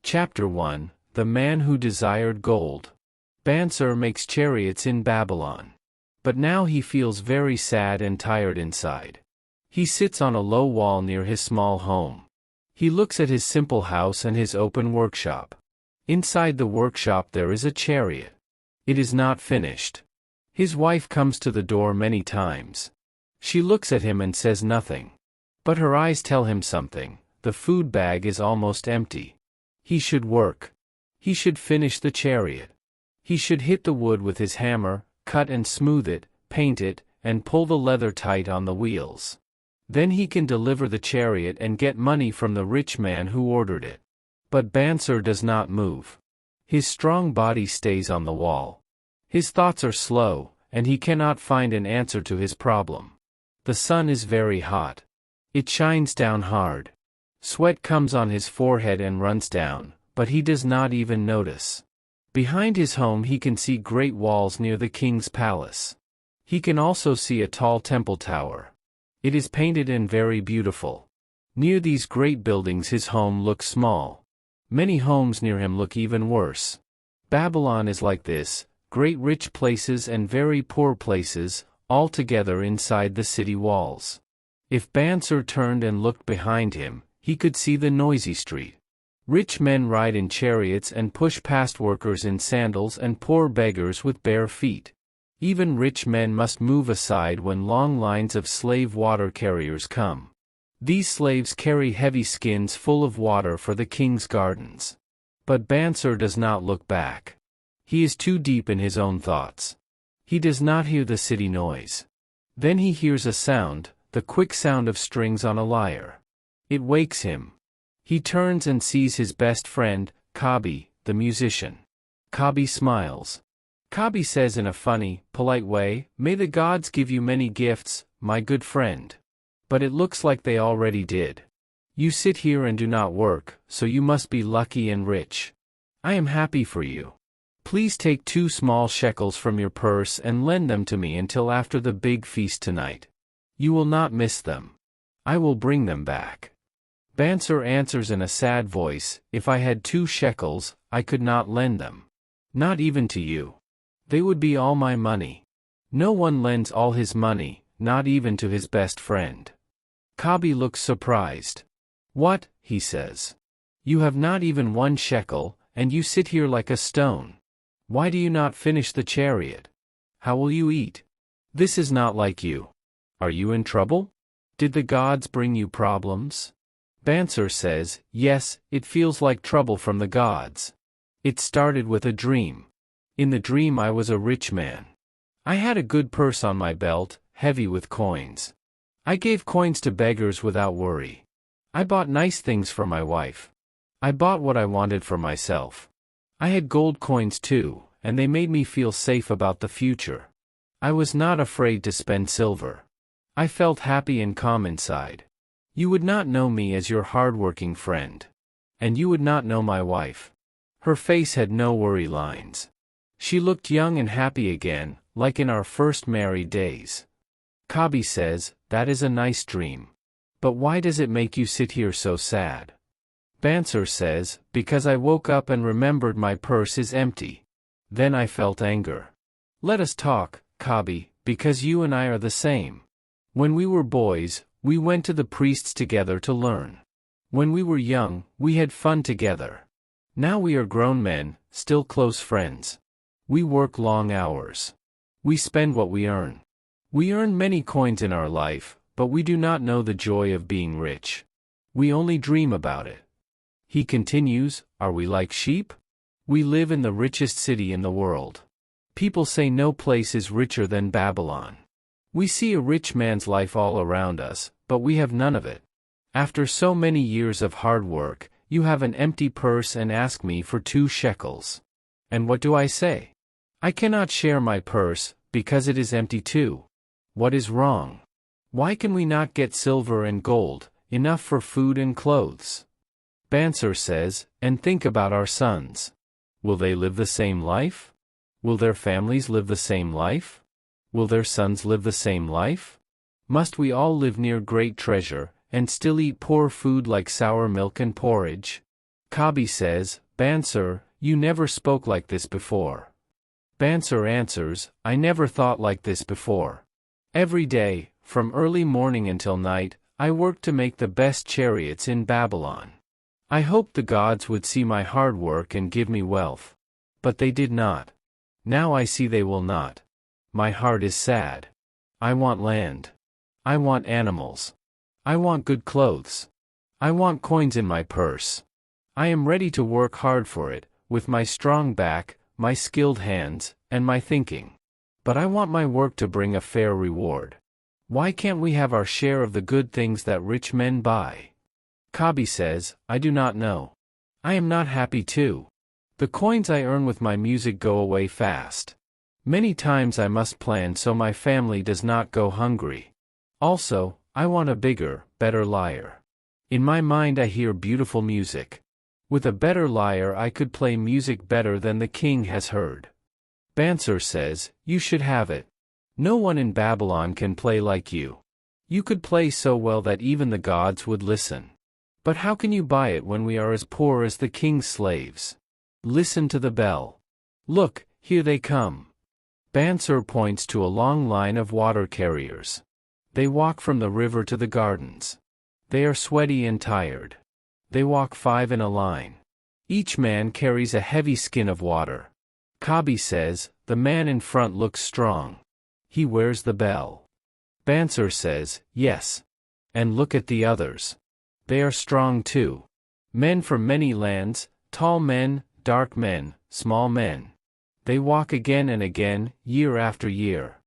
Chapter 1: The Man Who Desired Gold. Bansur makes chariots in Babylon. But now he feels very sad and tired inside. He sits on a low wall near his small home. He looks at his simple house and his open workshop. Inside the workshop there is a chariot. It is not finished. His wife comes to the door many times. She looks at him and says nothing. But her eyes tell him something. The food bag is almost empty. He should work. He should finish the chariot. He should hit the wood with his hammer, cut and smooth it, paint it, and pull the leather tight on the wheels. Then he can deliver the chariot and get money from the rich man who ordered it. But Bansur does not move. His strong body stays on the wall. His thoughts are slow, and he cannot find an answer to his problem. The sun is very hot. It shines down hard. Sweat comes on his forehead and runs down, but he does not even notice. Behind his home he can see great walls near the king's palace. He can also see a tall temple tower. It is painted and very beautiful. Near these great buildings his home looks small. Many homes near him look even worse. Babylon is like this, great rich places and very poor places, all together inside the city walls. If Bansur turned and looked behind him, he could see the noisy street. Rich men ride in chariots and push past workers in sandals and poor beggars with bare feet. Even rich men must move aside when long lines of slave water carriers come. These slaves carry heavy skins full of water for the king's gardens. But Bansur does not look back. He is too deep in his own thoughts. He does not hear the city noise. Then he hears a sound, the quick sound of strings on a lyre. It wakes him. He turns and sees his best friend, Kabi, the musician. Kabi smiles. Kabi says in a funny, polite way, "May the gods give you many gifts, my good friend. But it looks like they already did. You sit here and do not work, so you must be lucky and rich. I am happy for you. Please take 2 small shekels from your purse and lend them to me until after the big feast tonight. You will not miss them. I will bring them back." Bansur answers in a sad voice, "If I had 2 shekels, I could not lend them. Not even to you. They would be all my money. No one lends all his money, not even to his best friend." Kabi looks surprised. "What?" he says. "You have not even 1 shekel, and you sit here like a stone. Why do you not finish the chariot? How will you eat? This is not like you. Are you in trouble? Did the gods bring you problems?" Bansur says, "Yes, it feels like trouble from the gods. It started with a dream. In the dream I was a rich man. I had a good purse on my belt, heavy with coins. I gave coins to beggars without worry. I bought nice things for my wife. I bought what I wanted for myself. I had gold coins too, and they made me feel safe about the future. I was not afraid to spend silver. I felt happy and calm inside. You would not know me as your hard-working friend. And you would not know my wife. Her face had no worry lines. She looked young and happy again, like in our first married days." Kabi says, "That is a nice dream. But why does it make you sit here so sad?" Bansur says, "Because I woke up and remembered my purse is empty. Then I felt anger. Let us talk, Kabi, because you and I are the same. When we were boys, we went to the priests together to learn. When we were young, we had fun together. Now we are grown men, still close friends. We work long hours. We spend what we earn. We earn many coins in our life, but we do not know the joy of being rich. We only dream about it." He continues, "Are we like sheep? We live in the richest city in the world. People say no place is richer than Babylon. We see a rich man's life all around us, but we have none of it. After so many years of hard work, you have an empty purse and ask me for 2 shekels. And what do I say? I cannot share my purse, because it is empty too. What is wrong? Why can we not get silver and gold, enough for food and clothes?" Bansur says, "And think about our sons. Will they live the same life? Will their families live the same life? Will their sons live the same life? Must we all live near great treasure, and still eat poor food like sour milk and porridge? Kabi says, Bansir, you never spoke like this before. Bansir answers, I never thought like this before. Every day, from early morning until night, I worked to make the best chariots in Babylon. I hoped the gods would see my hard work and give me wealth. But they did not. Now I see they will not. My heart is sad. I want land. I want animals. I want good clothes. I want coins in my purse. I am ready to work hard for it, with my strong back, my skilled hands, and my thinking. But I want my work to bring a fair reward. Why can't we have our share of the good things that rich men buy? Kabi says, I do not know. I am not happy too. The coins I earn with my music go away fast. Many times I must plan so my family does not go hungry. Also, I want a bigger, better lyre. In my mind I hear beautiful music. With a better lyre I could play music better than the king has heard. Bansir says, you should have it. No one in Babylon can play like you. You could play so well that even the gods would listen. But how can you buy it when we are as poor as the king's slaves? Listen to the bell. Look, here they come. Bansir points to a long line of water carriers. They walk from the river to the gardens. They are sweaty and tired. They walk 5 in a line. Each man carries a heavy skin of water. Kabi says, the man in front looks strong. He wears the bell. Bansir says, yes. And look at the others. They are strong too. Men from many lands, tall men, dark men, small men. They walk again and again, year after year.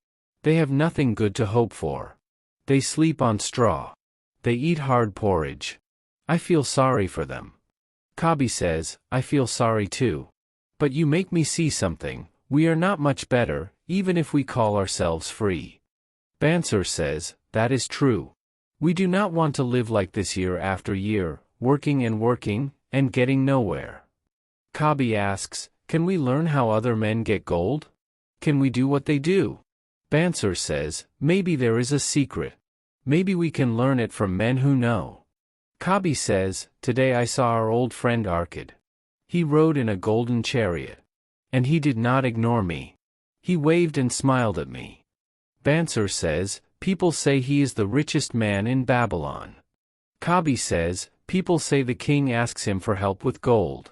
They have nothing good to hope for. They sleep on straw. They eat hard porridge. I feel sorry for them. Kabi says, I feel sorry too. But you make me see something, we are not much better, even if we call ourselves free. Bansir says, that is true. We do not want to live like this year after year, working, and getting nowhere. Kabi asks, can we learn how other men get gold? Can we do what they do? Bansir says, maybe there is a secret. Maybe we can learn it from men who know. Kabi says, today I saw our old friend Arkad. He rode in a golden chariot. And he did not ignore me. He waved and smiled at me. Bansir says, people say he is the richest man in Babylon. Kabi says, people say the king asks him for help with gold.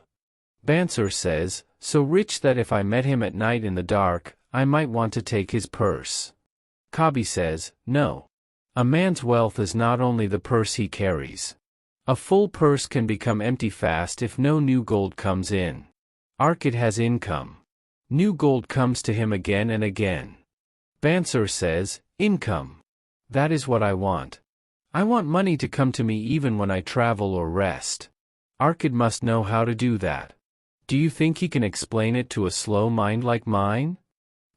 Bansir says, so rich that if I met him at night in the dark, I might want to take his purse. Kabi says, no. A man's wealth is not only the purse he carries. A full purse can become empty fast if no new gold comes in. Arkad has income. New gold comes to him again and again. Bansir says, income. That is what I want. I want money to come to me even when I travel or rest. Arkad must know how to do that. Do you think he can explain it to a slow mind like mine?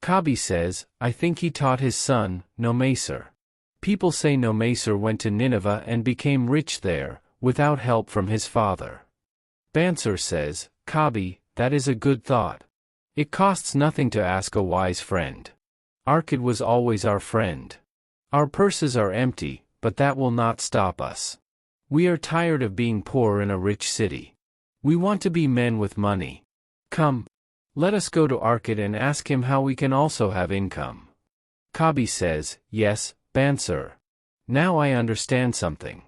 Kabi says, I think he taught his son, Nomasir. People say Nomasir went to Nineveh and became rich there, without help from his father. Bansir says, Kabi, that is a good thought. It costs nothing to ask a wise friend. Arkad was always our friend. Our purses are empty, but that will not stop us. We are tired of being poor in a rich city. We want to be men with money. Come. Let us go to Arkad and ask him how we can also have income. Kabi says, yes, Bansir. Now I understand something.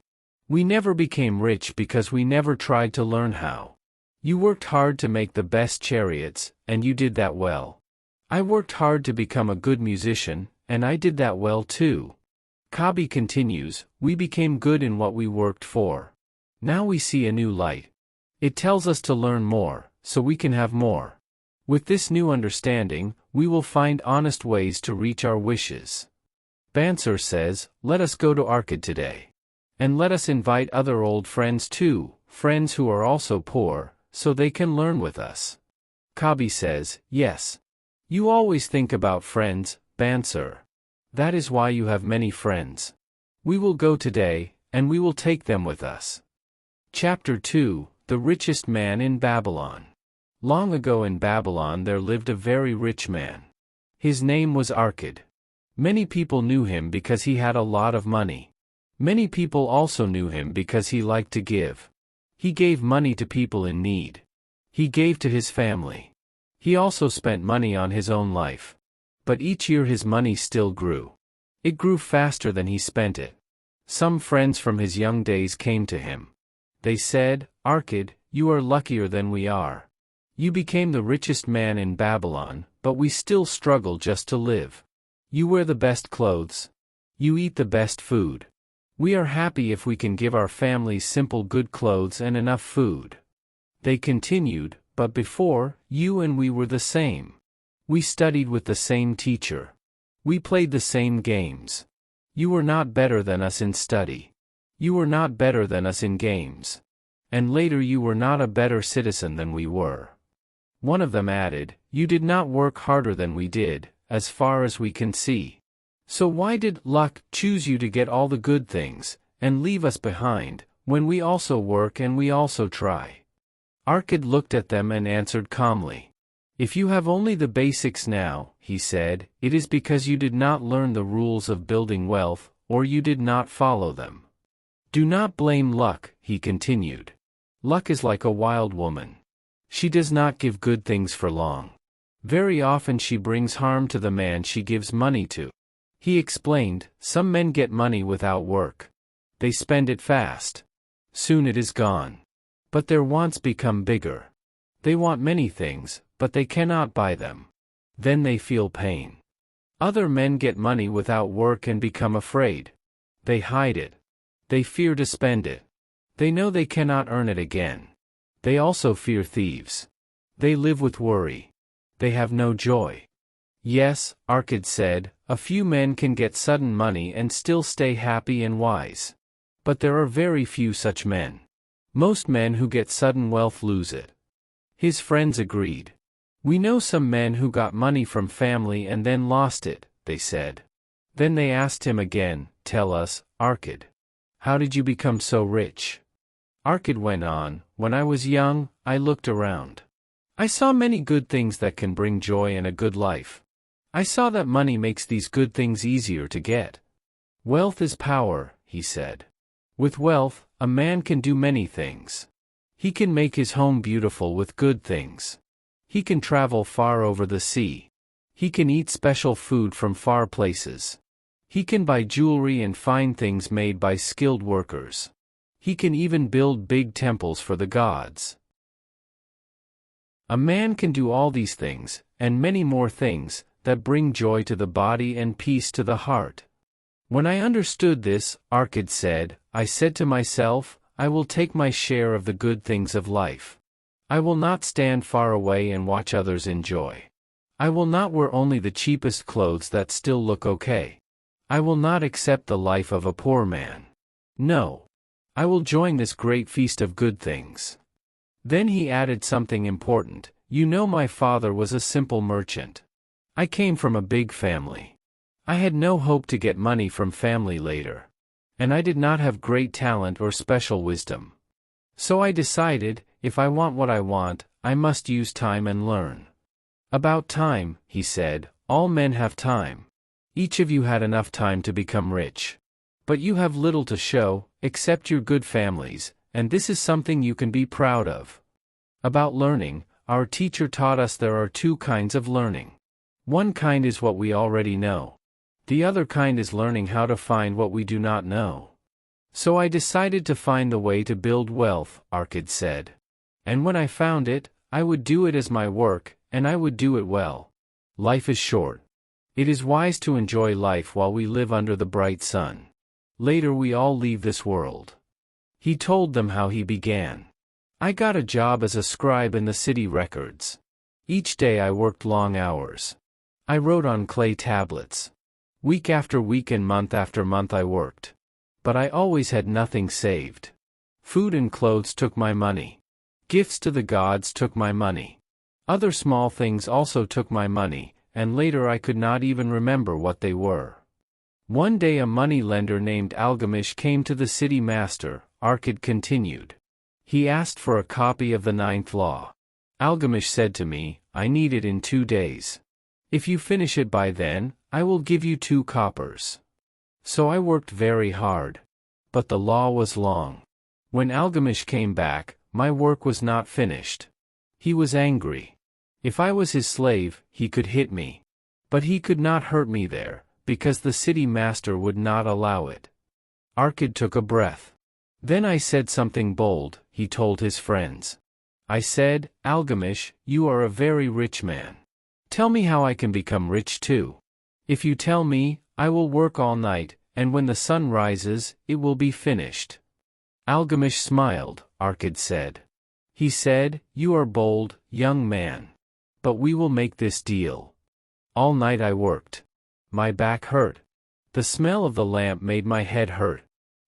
We never became rich because we never tried to learn how. You worked hard to make the best chariots, and you did that well. I worked hard to become a good musician, and I did that well too. Kabi continues, we became good in what we worked for. Now we see a new light. It tells us to learn more, so we can have more. With this new understanding, we will find honest ways to reach our wishes. Bansir says, let us go to Arkad today. And let us invite other old friends too, friends who are also poor, so they can learn with us. Kabi says, yes. You always think about friends, Bansir. That is why you have many friends. We will go today, and we will take them with us. Chapter 2, The Richest Man in Babylon. Long ago in Babylon there lived a very rich man. His name was Arkad. Many people knew him because he had a lot of money. Many people also knew him because he liked to give. He gave money to people in need. He gave to his family. He also spent money on his own life. But each year his money still grew. It grew faster than he spent it. Some friends from his young days came to him. They said, "Arkad, you are luckier than we are. You became the richest man in Babylon, but we still struggle just to live. You wear the best clothes. You eat the best food. We are happy if we can give our families simple good clothes and enough food." They continued, "But before, you and we were the same. We studied with the same teacher. We played the same games. You were not better than us in study. You were not better than us in games. And later you were not a better citizen than we were." One of them added, "You did not work harder than we did, as far as we can see. So why did luck choose you to get all the good things, and leave us behind, when we also work and we also try?" Arkad looked at them and answered calmly. "If you have only the basics now," he said, "it is because you did not learn the rules of building wealth, or you did not follow them. Do not blame luck," he continued. "Luck is like a wild woman. She does not give good things for long. Very often she brings harm to the man she gives money to." He explained, "Some men get money without work. They spend it fast. Soon it is gone. But their wants become bigger. They want many things, but they cannot buy them. Then they feel pain. Other men get money without work and become afraid. They hide it. They fear to spend it. They know they cannot earn it again. They also fear thieves. They live with worry. They have no joy." "Yes," Arkad said, "a few men can get sudden money and still stay happy and wise. But there are very few such men. Most men who get sudden wealth lose it." His friends agreed. "We know some men who got money from family and then lost it," they said. Then they asked him again, "Tell us, Arkad. How did you become so rich?" Arkad went on, "When I was young, I looked around. I saw many good things that can bring joy and a good life. I saw that money makes these good things easier to get. Wealth is power," he said. "With wealth, a man can do many things. He can make his home beautiful with good things. He can travel far over the sea. He can eat special food from far places. He can buy jewelry and fine things made by skilled workers. He can even build big temples for the gods. A man can do all these things, and many more things, that bring joy to the body and peace to the heart." "When I understood this," Arkad said, "I said to myself, I will take my share of the good things of life. I will not stand far away and watch others enjoy. I will not wear only the cheapest clothes that still look okay. I will not accept the life of a poor man. No. I will join this great feast of good things." Then he added something important, "You know my father was a simple merchant. I came from a big family. I had no hope to get money from family later. And I did not have great talent or special wisdom. So I decided, if I want what I want, I must use time and learn." "About time," he said, "all men have time. Each of you had enough time to become rich. But you have little to show, except your good families, and this is something you can be proud of." About learning, our teacher taught us there are two kinds of learning. One kind is what we already know. The other kind is learning how to find what we do not know. "So I decided to find the way to build wealth," Arkad said. "And when I found it, I would do it as my work, and I would do it well. Life is short. It is wise to enjoy life while we live under the bright sun. Later we all leave this world." He told them how he began. "I got a job as a scribe in the city records. Each day I worked long hours. I wrote on clay tablets. Week after week and month after month I worked. But I always had nothing saved. Food and clothes took my money. Gifts to the gods took my money. Other small things also took my money, and later I could not even remember what they were. One day a money lender named Algamish came to the city master," Arkad continued. "He asked for a copy of the 9th law. Algamish said to me, 'I need it in 2 days. If you finish it by then, I will give you 2 coppers. So I worked very hard. But the law was long. When Algamish came back, my work was not finished. He was angry. If I was his slave, he could hit me. But he could not hurt me there, because the city master would not allow it. Arkad took a breath. Then I said something bold, he told his friends. I said, Algamish, you are a very rich man. Tell me how I can become rich too. If you tell me, I will work all night, and when the sun rises, it will be finished. Algamish smiled, Arkad said. He said, you are bold, young man. But we will make this deal. All night I worked. My back hurt. The smell of the lamp made my head hurt.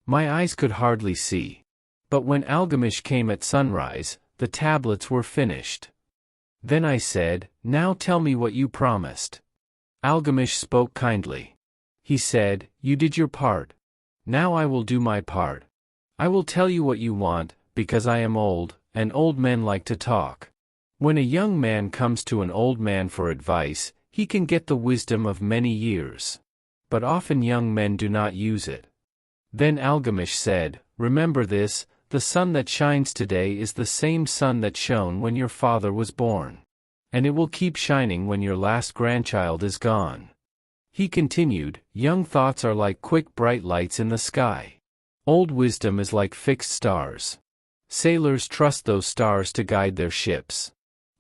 My eyes could hardly see. But when Algamish came at sunrise, the tablets were finished. Then I said, now tell me what you promised. Algamish spoke kindly. He said, you did your part. Now I will do my part. I will tell you what you want, because I am old, and old men like to talk. When a young man comes to an old man for advice, he can get the wisdom of many years. But often young men do not use it. Then Algamish said, remember this, the sun that shines today is the same sun that shone when your father was born. And it will keep shining when your last grandchild is gone. He continued, young thoughts are like quick bright lights in the sky. Old wisdom is like fixed stars. Sailors trust those stars to guide their ships.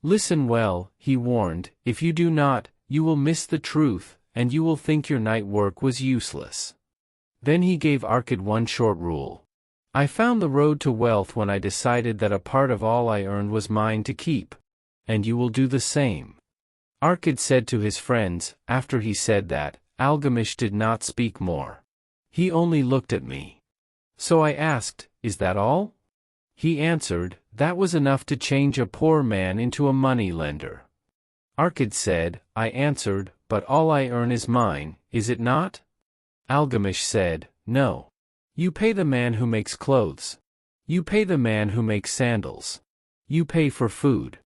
Listen well, he warned, if you do not, you will miss the truth, and you will think your night work was useless. Then he gave Arkad one short rule. I found the road to wealth when I decided that a part of all I earned was mine to keep. And you will do the same. Arkad said to his friends, after he said that, Algamish did not speak more. He only looked at me. So I asked, is that all? He answered, that was enough to change a poor man into a money lender. Arkad said, I answered, but all I earn is mine, is it not? Algamish said, no. You pay the man who makes clothes. You pay the man who makes sandals. You pay for food.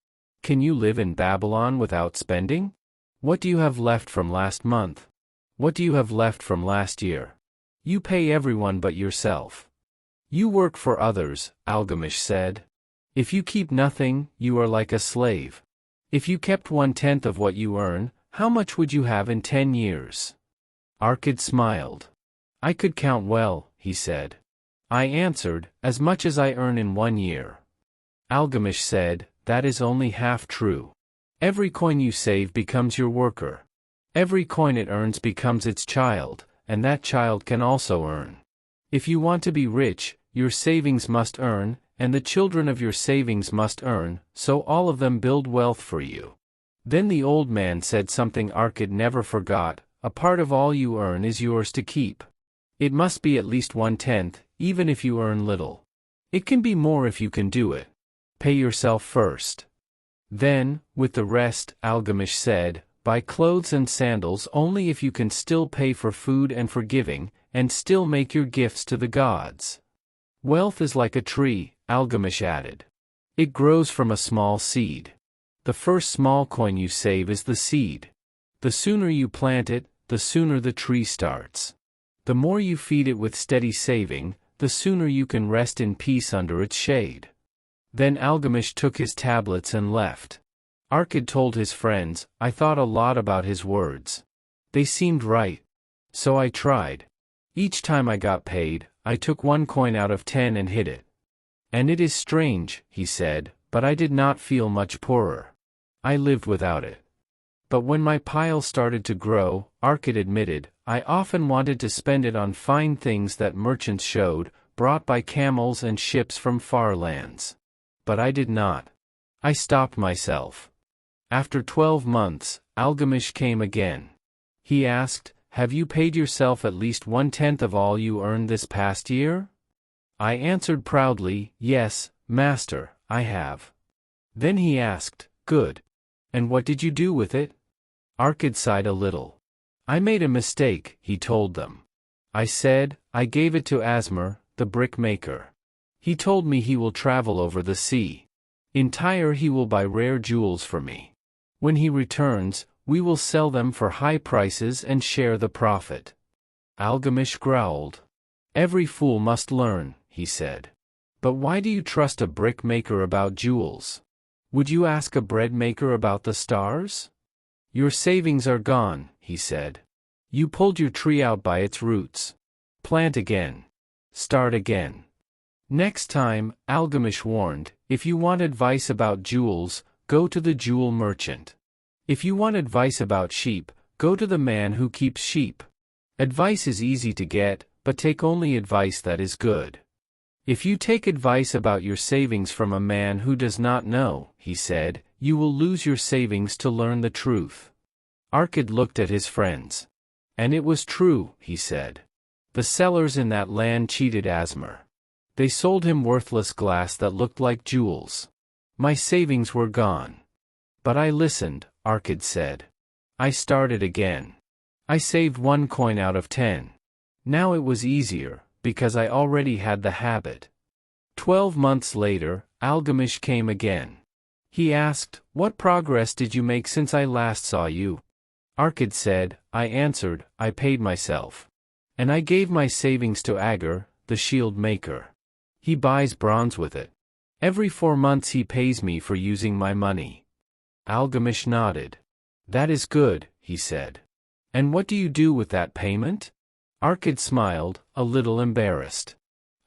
Can you live in Babylon without spending? What do you have left from last month? What do you have left from last year? You pay everyone but yourself. You work for others, Algamish said. If you keep nothing, you are like a slave. If you kept 1/10 of what you earn, how much would you have in 10 years? Arkad smiled. I could count well, he said. I answered, as much as I earn in 1 year. Algamish said, that is only half true. Every coin you save becomes your worker. Every coin it earns becomes its child, and that child can also earn. If you want to be rich, your savings must earn, and the children of your savings must earn, so all of them build wealth for you. Then the old man said something Arkad never forgot, a part of all you earn is yours to keep. It must be at least 1/10, even if you earn little. It can be more if you can do it. Pay yourself first. Then, with the rest, Algamish said, buy clothes and sandals only if you can still pay for food and for giving, and still make your gifts to the gods. Wealth is like a tree, Algamish added. It grows from a small seed. The first small coin you save is the seed. The sooner you plant it, the sooner the tree starts. The more you feed it with steady saving, the sooner you can rest in peace under its shade. Then Algamish took his tablets and left. Arkad told his friends, I thought a lot about his words. They seemed right. So I tried. Each time I got paid, I took 1 coin out of 10 and hid it. And it is strange, he said, but I did not feel much poorer. I lived without it. But when my pile started to grow, Arkad admitted, I often wanted to spend it on fine things that merchants showed, brought by camels and ships from far lands. But I did not. I stopped myself. After 12 months, Algamish came again. He asked, have you paid yourself at least 1/10 of all you earned this past year? I answered proudly, yes, master, I have. Then he asked, good. And what did you do with it? Arkad sighed a little. I made a mistake, he told them. I said, I gave it to Asmar, the brickmaker. He told me he will travel over the sea. In Tyre he will buy rare jewels for me. When he returns, we will sell them for high prices and share the profit. Algamish growled. Every fool must learn, he said. But why do you trust a brick maker about jewels? Would you ask a bread maker about the stars? Your savings are gone, he said. You pulled your tree out by its roots. Plant again. Start again. Next time, Algamish warned, if you want advice about jewels, go to the jewel merchant. If you want advice about sheep, go to the man who keeps sheep. Advice is easy to get, but take only advice that is good. If you take advice about your savings from a man who does not know, he said, you will lose your savings to learn the truth. Arkad looked at his friends. And it was true, he said. The sellers in that land cheated Asmar. They sold him worthless glass that looked like jewels. My savings were gone. But I listened, Arkad said. I started again. I saved 1 coin out of 10. Now it was easier, because I already had the habit. 12 months later, Algamish came again. He asked, what progress did you make since I last saw you? Arkad said, I answered, I paid myself. And I gave my savings to Agar, the shield maker. He buys bronze with it. Every 4 months he pays me for using my money. Algamish nodded. That is good, he said. And what do you do with that payment? Arkad smiled, a little embarrassed.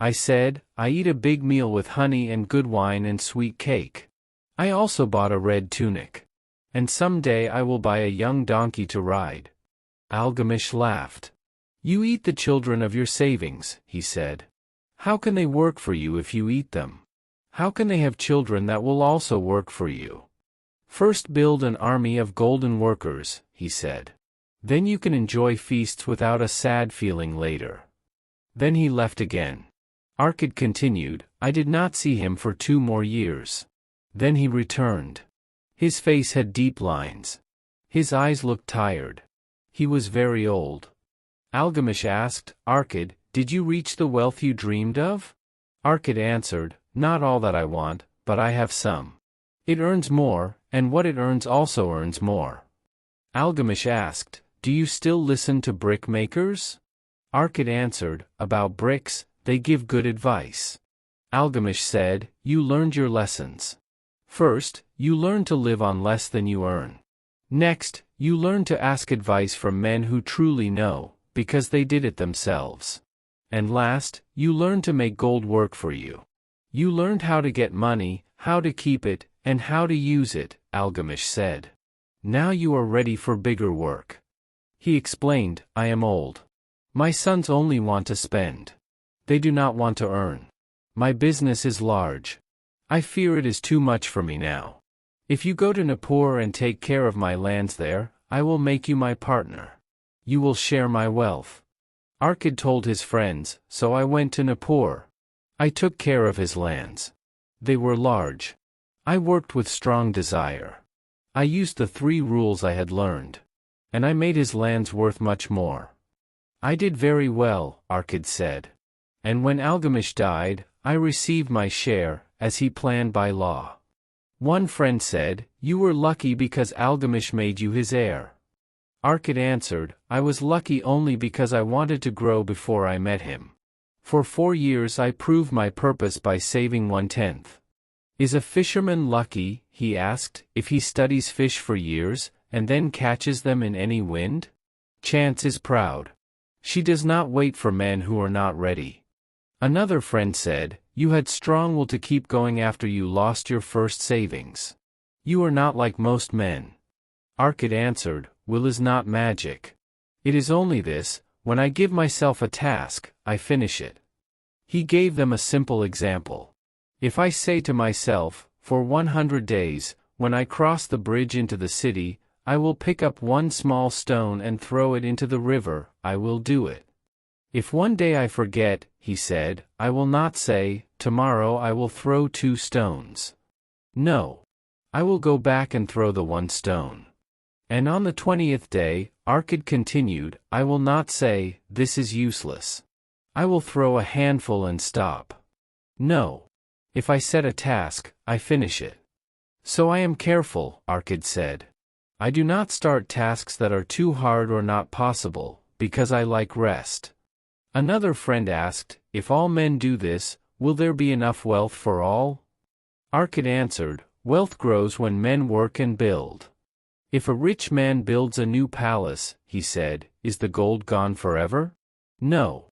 I said, I eat a big meal with honey and good wine and sweet cake. I also bought a red tunic. And someday I will buy a young donkey to ride. Algamish laughed. You eat the children of your savings, he said. How can they work for you if you eat them? How can they have children that will also work for you? First build an army of golden workers, he said. Then you can enjoy feasts without a sad feeling later. Then he left again. Arkad continued, I did not see him for 2 more years. Then he returned. His face had deep lines. His eyes looked tired. He was very old. Algamish asked, Arkad, did you reach the wealth you dreamed of? Arkad answered, not all that I want, but I have some. It earns more, and what it earns also earns more. Algamish asked, do you still listen to brick makers? Arkad answered, about bricks, they give good advice. Algamish said, you learned your lessons. First, you learn to live on less than you earn. Next, you learn to ask advice from men who truly know, because they did it themselves. And last, you learn to make gold work for you. You learned how to get money, how to keep it, and how to use it, Algamish said. Now you are ready for bigger work. He explained, I am old. My sons only want to spend. They do not want to earn. My business is large. I fear it is too much for me now. If you go to Nippur and take care of my lands there, I will make you my partner. You will share my wealth. Arkad told his friends, so I went to Nippur. I took care of his lands. They were large. I worked with strong desire. I used the 3 rules I had learned. And I made his lands worth much more. I did very well, Arkad said. And when Algamish died, I received my share, as he planned by law. One friend said, you were lucky because Algamish made you his heir. Arkad answered, I was lucky only because I wanted to grow before I met him. For 4 years I proved my purpose by saving 1/10. Is a fisherman lucky, he asked, if he studies fish for years, and then catches them in any wind? Chance is proud. She does not wait for men who are not ready. Another friend said, you had strong will to keep going after you lost your first savings. You are not like most men. Arkad answered, will is not magic. It is only this, when I give myself a task, I finish it. He gave them a simple example. If I say to myself, for 100 days, when I cross the bridge into the city, I will pick up 1 small stone and throw it into the river, I will do it. If one day I forget, he said, I will not say, tomorrow I will throw 2 stones. No. I will go back and throw the 1 stone. And on the 20th day, Arkad continued, I will not say, this is useless. I will throw a handful and stop. No. If I set a task, I finish it. So I am careful, Arkad said. I do not start tasks that are too hard or not possible, because I like rest. Another friend asked, if all men do this, will there be enough wealth for all? Arkad answered, wealth grows when men work and build. If a rich man builds a new palace, he said, is the gold gone forever? No.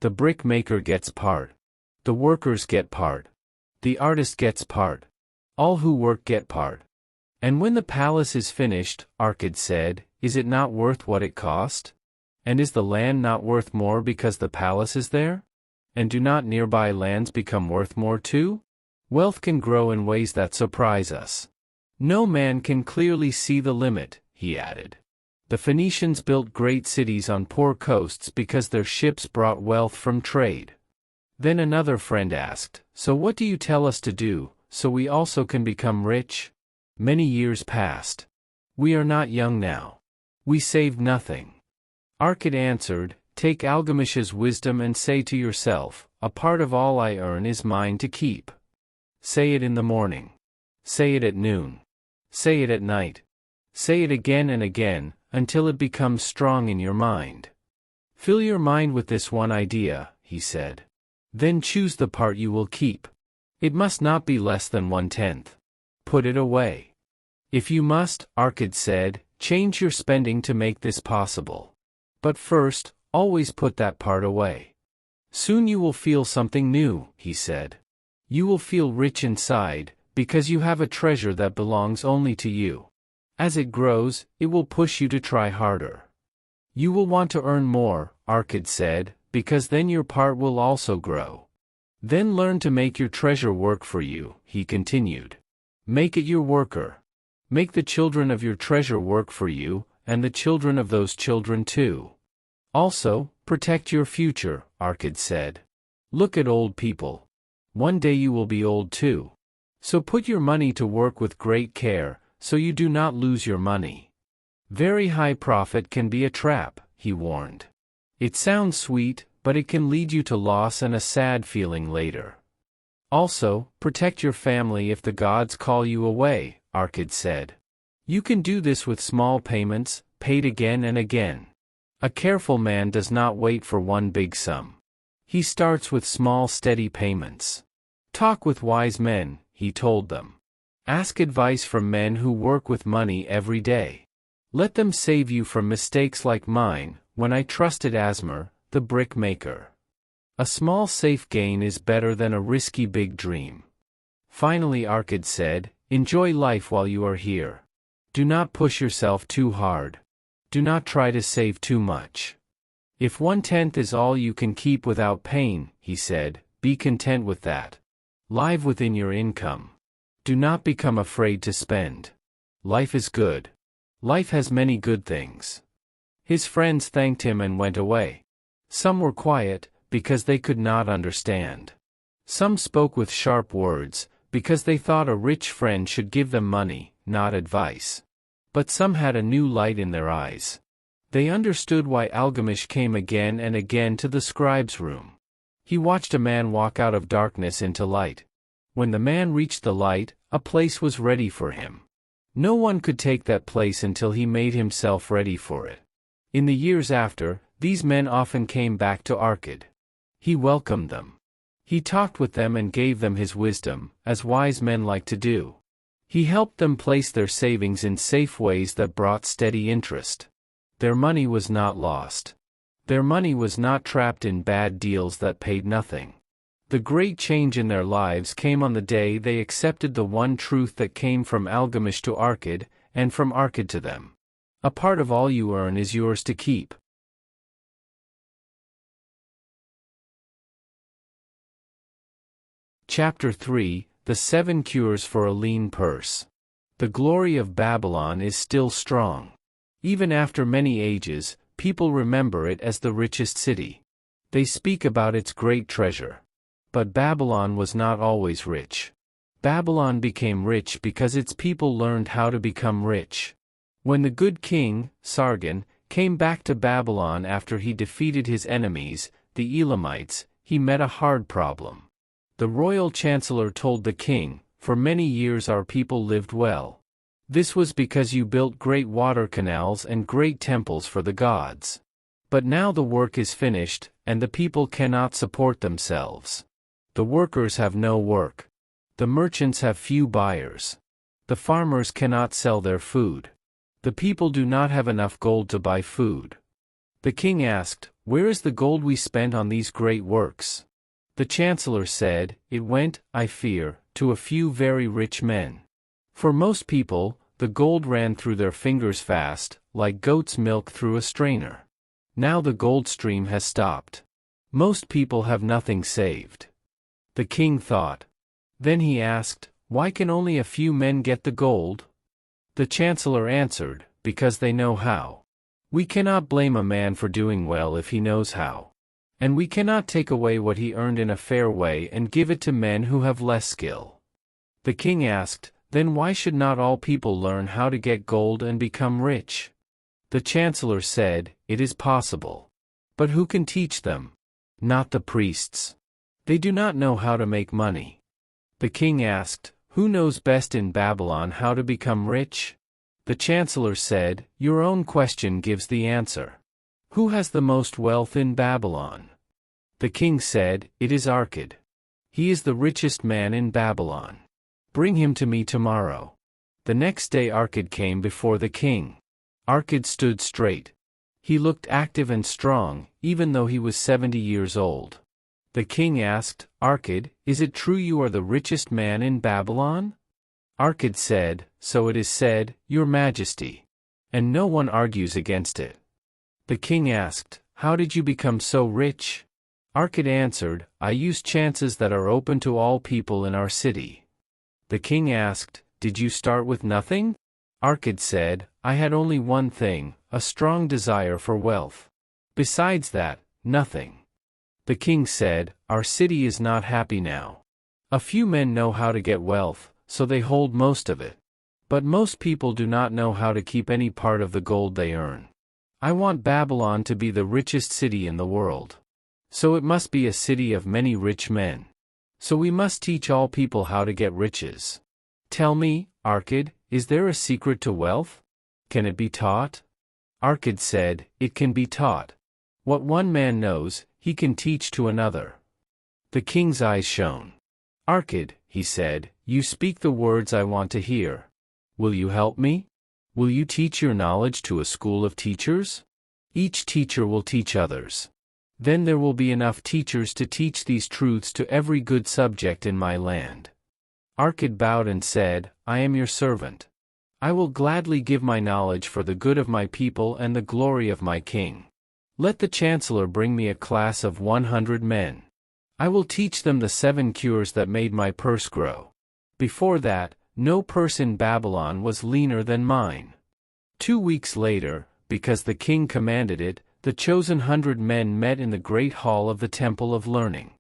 The brickmaker gets part. The workers get part. The artist gets part. All who work get part. And when the palace is finished, Arkad said, is it not worth what it cost? And is the land not worth more because the palace is there? And do not nearby lands become worth more too? Wealth can grow in ways that surprise us. No man can clearly see the limit, he added. The Phoenicians built great cities on poor coasts because their ships brought wealth from trade. Then another friend asked, so what do you tell us to do, so we also can become rich? Many years passed. We are not young now. We saved nothing. Arkad answered, take Algamish's wisdom and say to yourself, a part of all I earn is mine to keep. Say it in the morning. Say it at noon. Say it at night. Say it again and again, until it becomes strong in your mind. Fill your mind with this one idea, he said. Then choose the part you will keep. It must not be less than 1/10. Put it away. If you must, Arkad said, change your spending to make this possible. But first, always put that part away. Soon you will feel something new, he said. You will feel rich inside, because you have a treasure that belongs only to you. As it grows, it will push you to try harder. You will want to earn more, Arkad said, because then your part will also grow. Then learn to make your treasure work for you, he continued. Make it your worker. Make the children of your treasure work for you, and the children of those children too. Also, protect your future, Arkad said. Look at old people. One day you will be old too. So put your money to work with great care, so you do not lose your money. Very high profit can be a trap, he warned. It sounds sweet, but it can lead you to loss and a sad feeling later. Also, protect your family if the gods call you away, Arkad said. You can do this with small payments, paid again and again. A careful man does not wait for one big sum. He starts with small steady payments. Talk with wise men, he told them. Ask advice from men who work with money every day. Let them save you from mistakes like mine, when I trusted Asmar, the brickmaker. A small safe gain is better than a risky big dream. Finally Arkad said, enjoy life while you are here. Do not push yourself too hard. Do not try to save too much. If 1/10 is all you can keep without pain, he said, be content with that. Live within your income. Do not become afraid to spend. Life is good. Life has many good things. His friends thanked him and went away. Some were quiet, because they could not understand. Some spoke with sharp words, because they thought a rich friend should give them money, not advice. But some had a new light in their eyes. They understood why Algamish came again and again to the scribe's room. He watched a man walk out of darkness into light. When the man reached the light, a place was ready for him. No one could take that place until he made himself ready for it. In the years after, these men often came back to Arkad. He welcomed them. He talked with them and gave them his wisdom, as wise men like to do. He helped them place their savings in safe ways that brought steady interest. Their money was not lost. Their money was not trapped in bad deals that paid nothing. The great change in their lives came on the day they accepted the one truth that came from Algamish to Arkad, and from Arkad to them. A part of all you earn is yours to keep. Chapter 3, The 7 Cures for a Lean Purse. The glory of Babylon is still strong. Even after many ages, people remember it as the richest city. They speak about its great treasure. But Babylon was not always rich. Babylon became rich because its people learned how to become rich. When the good king, Sargon, came back to Babylon after he defeated his enemies, the Elamites, he met a hard problem. The royal chancellor told the king, for many years our people lived well. This was because you built great water canals and great temples for the gods. But now the work is finished, and the people cannot support themselves. The workers have no work. The merchants have few buyers. The farmers cannot sell their food. The people do not have enough gold to buy food. The king asked, "Where is the gold we spent on these great works?" The chancellor said, "It went, I fear, to a few very rich men. For most people, the gold ran through their fingers fast, like goat's milk through a strainer. Now the gold stream has stopped. Most people have nothing saved." The king thought. Then he asked, "Why can only a few men get the gold?" The chancellor answered, "Because they know how. We cannot blame a man for doing well if he knows how. And we cannot take away what he earned in a fair way and give it to men who have less skill." The king asked, "Then why should not all people learn how to get gold and become rich?" The chancellor said, "It is possible. But who can teach them? Not the priests. They do not know how to make money." The king asked, "Who knows best in Babylon how to become rich?" The chancellor said, "Your own question gives the answer. Who has the most wealth in Babylon?" The king said, "It is Arcad. He is the richest man in Babylon. Bring him to me tomorrow." The next day Arcad came before the king. Arcad stood straight. He looked active and strong, even though he was 70 years old. The king asked, "Arcad, is it true you are the richest man in Babylon?" Arcad said, "So it is said, Your Majesty." And no one argues against it. The king asked, "How did you become so rich?" Arcad answered, "I use chances that are open to all people in our city." The king asked, "Did you start with nothing?" Arcad said, "I had only one thing, a strong desire for wealth. Besides that, nothing." The king said, "Our city is not happy now. A few men know how to get wealth, so they hold most of it. But most people do not know how to keep any part of the gold they earn. I want Babylon to be the richest city in the world. So it must be a city of many rich men. So we must teach all people how to get riches. Tell me, Arcad, is there a secret to wealth? Can it be taught?" Arcad said, "It can be taught. What one man knows, he can teach to another." The king's eyes shone. "Arcad," he said, "you speak the words I want to hear. Will you help me? Will you teach your knowledge to a school of teachers? Each teacher will teach others. Then there will be enough teachers to teach these truths to every good subject in my land." Arcad bowed and said, "I am your servant. I will gladly give my knowledge for the good of my people and the glory of my king. Let the chancellor bring me a class of 100 men. I will teach them the 7 cures that made my purse grow. Before that, no purse in Babylon was leaner than mine." 2 weeks later, because the king commanded it, the chosen 100 men met in the great hall of the Temple of Learning.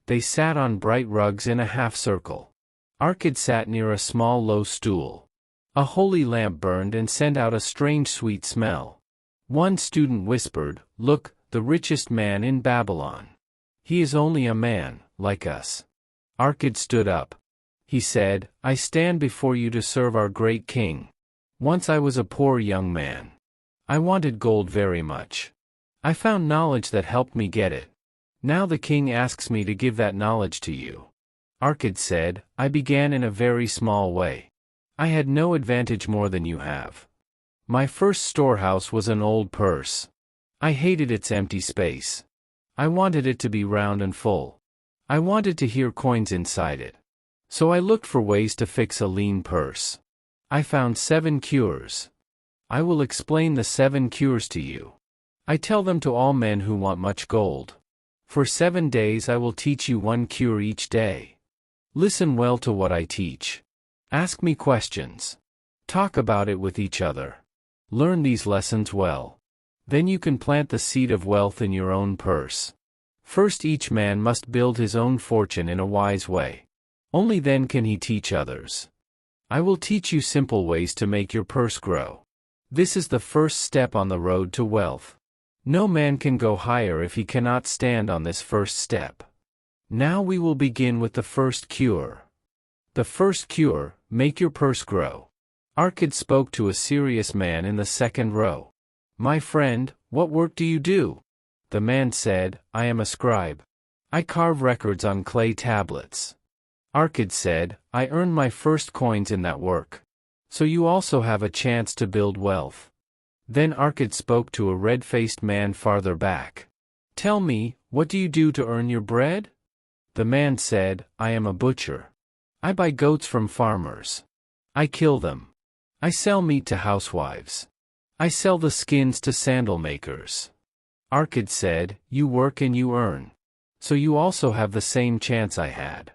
They sat on bright rugs in a half-circle. Arcad sat near a small low stool. A holy lamp burned and sent out a strange sweet smell. One student whispered, "Look, the richest man in Babylon. He is only a man, like us." Arcad stood up. He said, "I stand before you to serve our great king. Once I was a poor young man. I wanted gold very much. I found knowledge that helped me get it. Now the king asks me to give that knowledge to you." Arcad said, "I began in a very small way. I had no advantage more than you have. My first storehouse was an old purse. I hated its empty space. I wanted it to be round and full. I wanted to hear coins inside it. So I looked for ways to fix a lean purse. I found 7 cures. I will explain the 7 cures to you. I tell them to all men who want much gold. For 7 days I will teach you 1 cure each day. Listen well to what I teach. Ask me questions. Talk about it with each other. Learn these lessons well. Then you can plant the seed of wealth in your own purse. First, each man must build his own fortune in a wise way. Only then can he teach others. I will teach you simple ways to make your purse grow. This is the first step on the road to wealth. No man can go higher if he cannot stand on this first step. Now we will begin with the first cure. The first cure, make your purse grow." Arcad spoke to a serious man in the second row. "My friend, what work do you do?" The man said, "I am a scribe. I carve records on clay tablets. Arkad said, I earned my first coins in that work. So you also have a chance to build wealth. Then Arkad spoke to a red-faced man farther back. Tell me, what do you do to earn your bread? The man said, I am a butcher. I buy goats from farmers. I kill them. I sell meat to housewives. I sell the skins to sandal makers. Arkad said, you work and you earn. So you also have the same chance I had.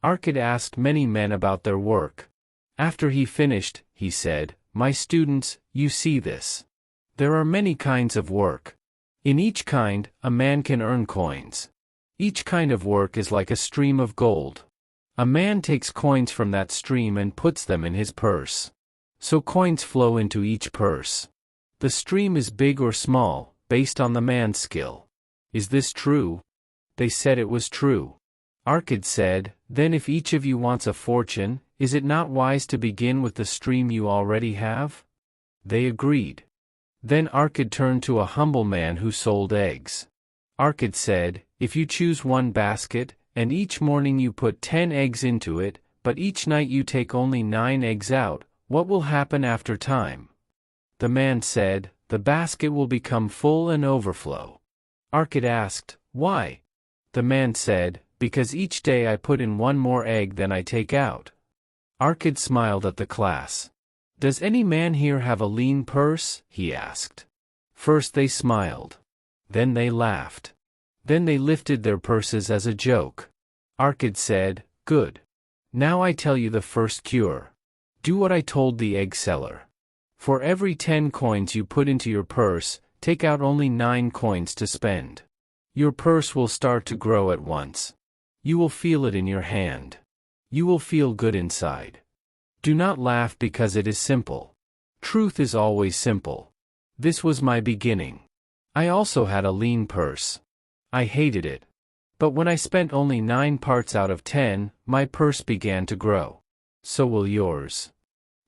Arkad asked many men about their work. After he finished, he said, my students, you see this. There are many kinds of work. In each kind, a man can earn coins. Each kind of work is like a stream of gold. A man takes coins from that stream and puts them in his purse. So coins flow into each purse. The stream is big or small, based on the man's skill. Is this true? They said it was true. Arkad said, then if each of you wants a fortune, is it not wise to begin with the stream you already have? They agreed. Then Arkad turned to a humble man who sold eggs. Arkad said, if you choose one basket, and each morning you put 10 eggs into it, but each night you take only 9 eggs out, what will happen after time? The man said, the basket will become full and overflow. Arkad asked, why? The man said, because each day I put in one more egg than I take out. Arkad smiled at the class. Does any man here have a lean purse? He asked. First they smiled. Then they laughed. Then they lifted their purses as a joke. Arkad said, good. Now I tell you the first cure. Do what I told the egg seller. For every 10 coins you put into your purse, take out only 9 coins to spend. Your purse will start to grow at once. You will feel it in your hand. You will feel good inside. Do not laugh because it is simple. Truth is always simple. This was my beginning. I also had a lean purse. I hated it. But when I spent only 9 parts out of 10, my purse began to grow. So will yours.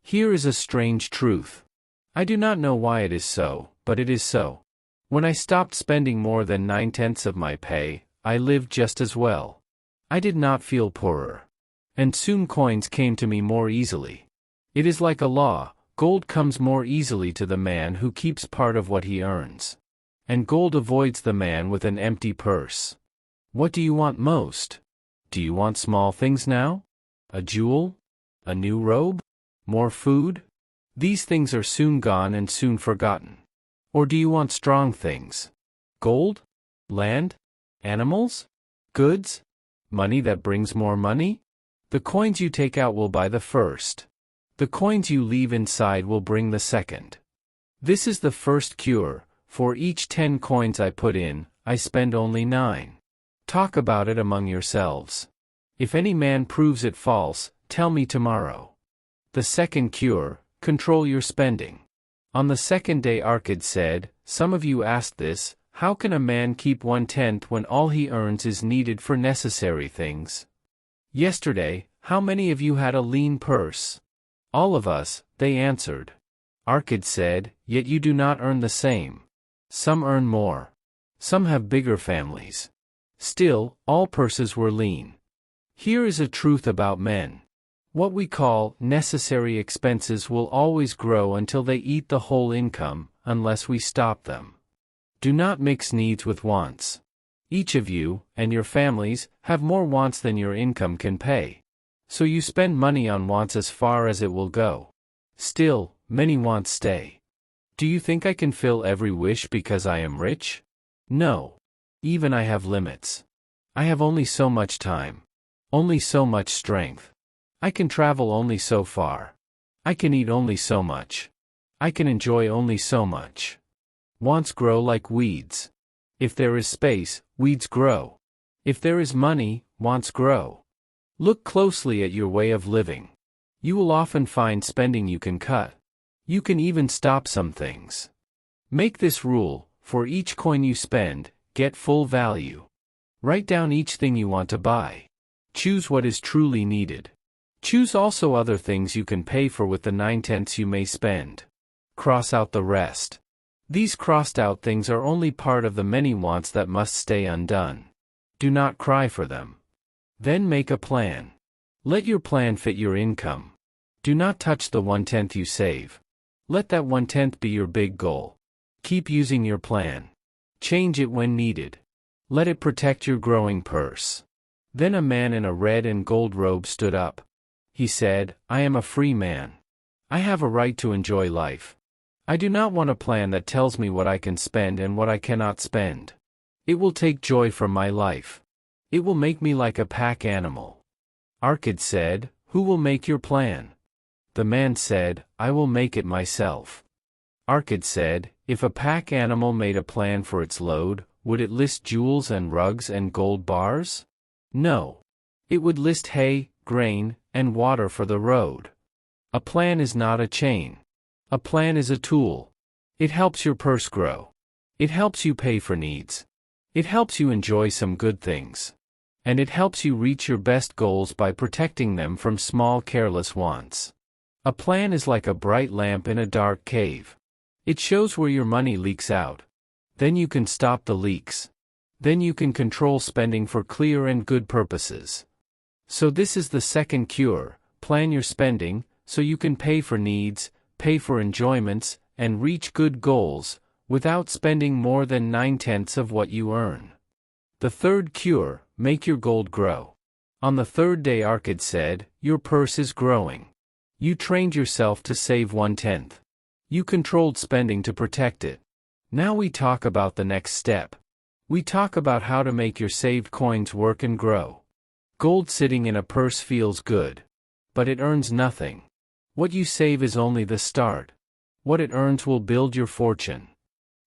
Here is a strange truth. I do not know why it is so, but it is so. When I stopped spending more than 9/10 of my pay, I lived just as well. I did not feel poorer. And soon coins came to me more easily. It is like a law, gold comes more easily to the man who keeps part of what he earns. And gold avoids the man with an empty purse. What do you want most? Do you want small things now? A jewel? A new robe? More food? These things are soon gone and soon forgotten. Or do you want strong things? Gold? Land? Animals? Goods? Money that brings more money? The coins you take out will buy the first. The coins you leave inside will bring the second. This is the first cure. For each 10 coins I put in, I spend only 9. Talk about it among yourselves. If any man proves it false, tell me tomorrow. The second cure, control your spending. On the second day Arkad said, some of you asked this, how can a man keep 1/10 when all he earns is needed for necessary things? Yesterday, how many of you had a lean purse? All of us, they answered. Arkad said, yet you do not earn the same. Some earn more. Some have bigger families. Still, all purses were lean. Here is a truth about men. What we call necessary expenses will always grow until they eat the whole income, unless we stop them. Do not mix needs with wants. Each of you, and your families, have more wants than your income can pay. So you spend money on wants as far as it will go. Still, many wants stay. Do you think I can fill every wish because I am rich? No. Even I have limits. I have only so much time. Only so much strength. I can travel only so far. I can eat only so much. I can enjoy only so much. Wants grow like weeds. If there is space, weeds grow. If there is money, wants grow. Look closely at your way of living. You will often find spending you can cut. You can even stop some things. Make this rule: for each coin you spend, get full value. Write down each thing you want to buy. Choose what is truly needed. Choose also other things you can pay for with the 9/10 you may spend. Cross out the rest. These crossed out things are only part of the many wants that must stay undone. Do not cry for them. Then make a plan. Let your plan fit your income. Do not touch the 1/10 you save. Let that 1/10 be your big goal. Keep using your plan. Change it when needed. Let it protect your growing purse. Then a man in a red and gold robe stood up. He said, I am a free man. I have a right to enjoy life. I do not want a plan that tells me what I can spend and what I cannot spend. It will take joy from my life. It will make me like a pack animal. Arcad said, Who will make your plan? The man said, I will make it myself. Arcad said, If a pack animal made a plan for its load, would it list jewels and rugs and gold bars? No. It would list hay, grain, and water for the road. A plan is not a chain. A plan is a tool. It helps your purse grow. It helps you pay for needs. It helps you enjoy some good things. And it helps you reach your best goals by protecting them from small careless wants. A plan is like a bright lamp in a dark cave. It shows where your money leaks out. Then you can stop the leaks. Then you can control spending for clear and good purposes. So this is the second cure: plan your spending, so you can pay for needs, pay for enjoyments, and reach good goals, without spending more than 9/10 of what you earn. The third cure: make your gold grow. On the third day Arcad said, Your purse is growing. You trained yourself to save 1/10. You controlled spending to protect it. Now we talk about the next step. We talk about how to make your saved coins work and grow. Gold sitting in a purse feels good. But it earns nothing. What you save is only the start. What it earns will build your fortune.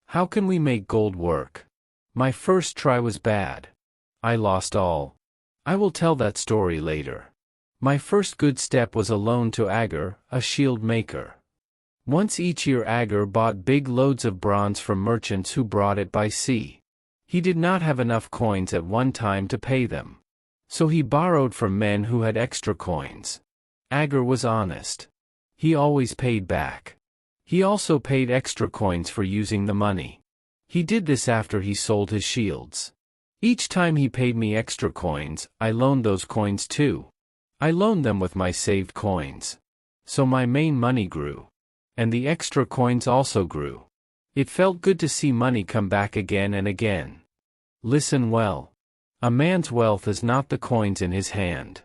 How can we make gold work? My first try was bad. I lost all. I will tell that story later. My first good step was a loan to Agar, a shield maker. Once each year Agar bought big loads of bronze from merchants who brought it by sea. He did not have enough coins at one time to pay them. So he borrowed from men who had extra coins. Agar was honest. He always paid back. He also paid extra coins for using the money. He did this after he sold his shields. Each time he paid me extra coins, I loaned those coins too. I loaned them with my saved coins. So my main money grew. And the extra coins also grew. It felt good to see money come back again and again. Listen well. A man's wealth is not the coins in his hand.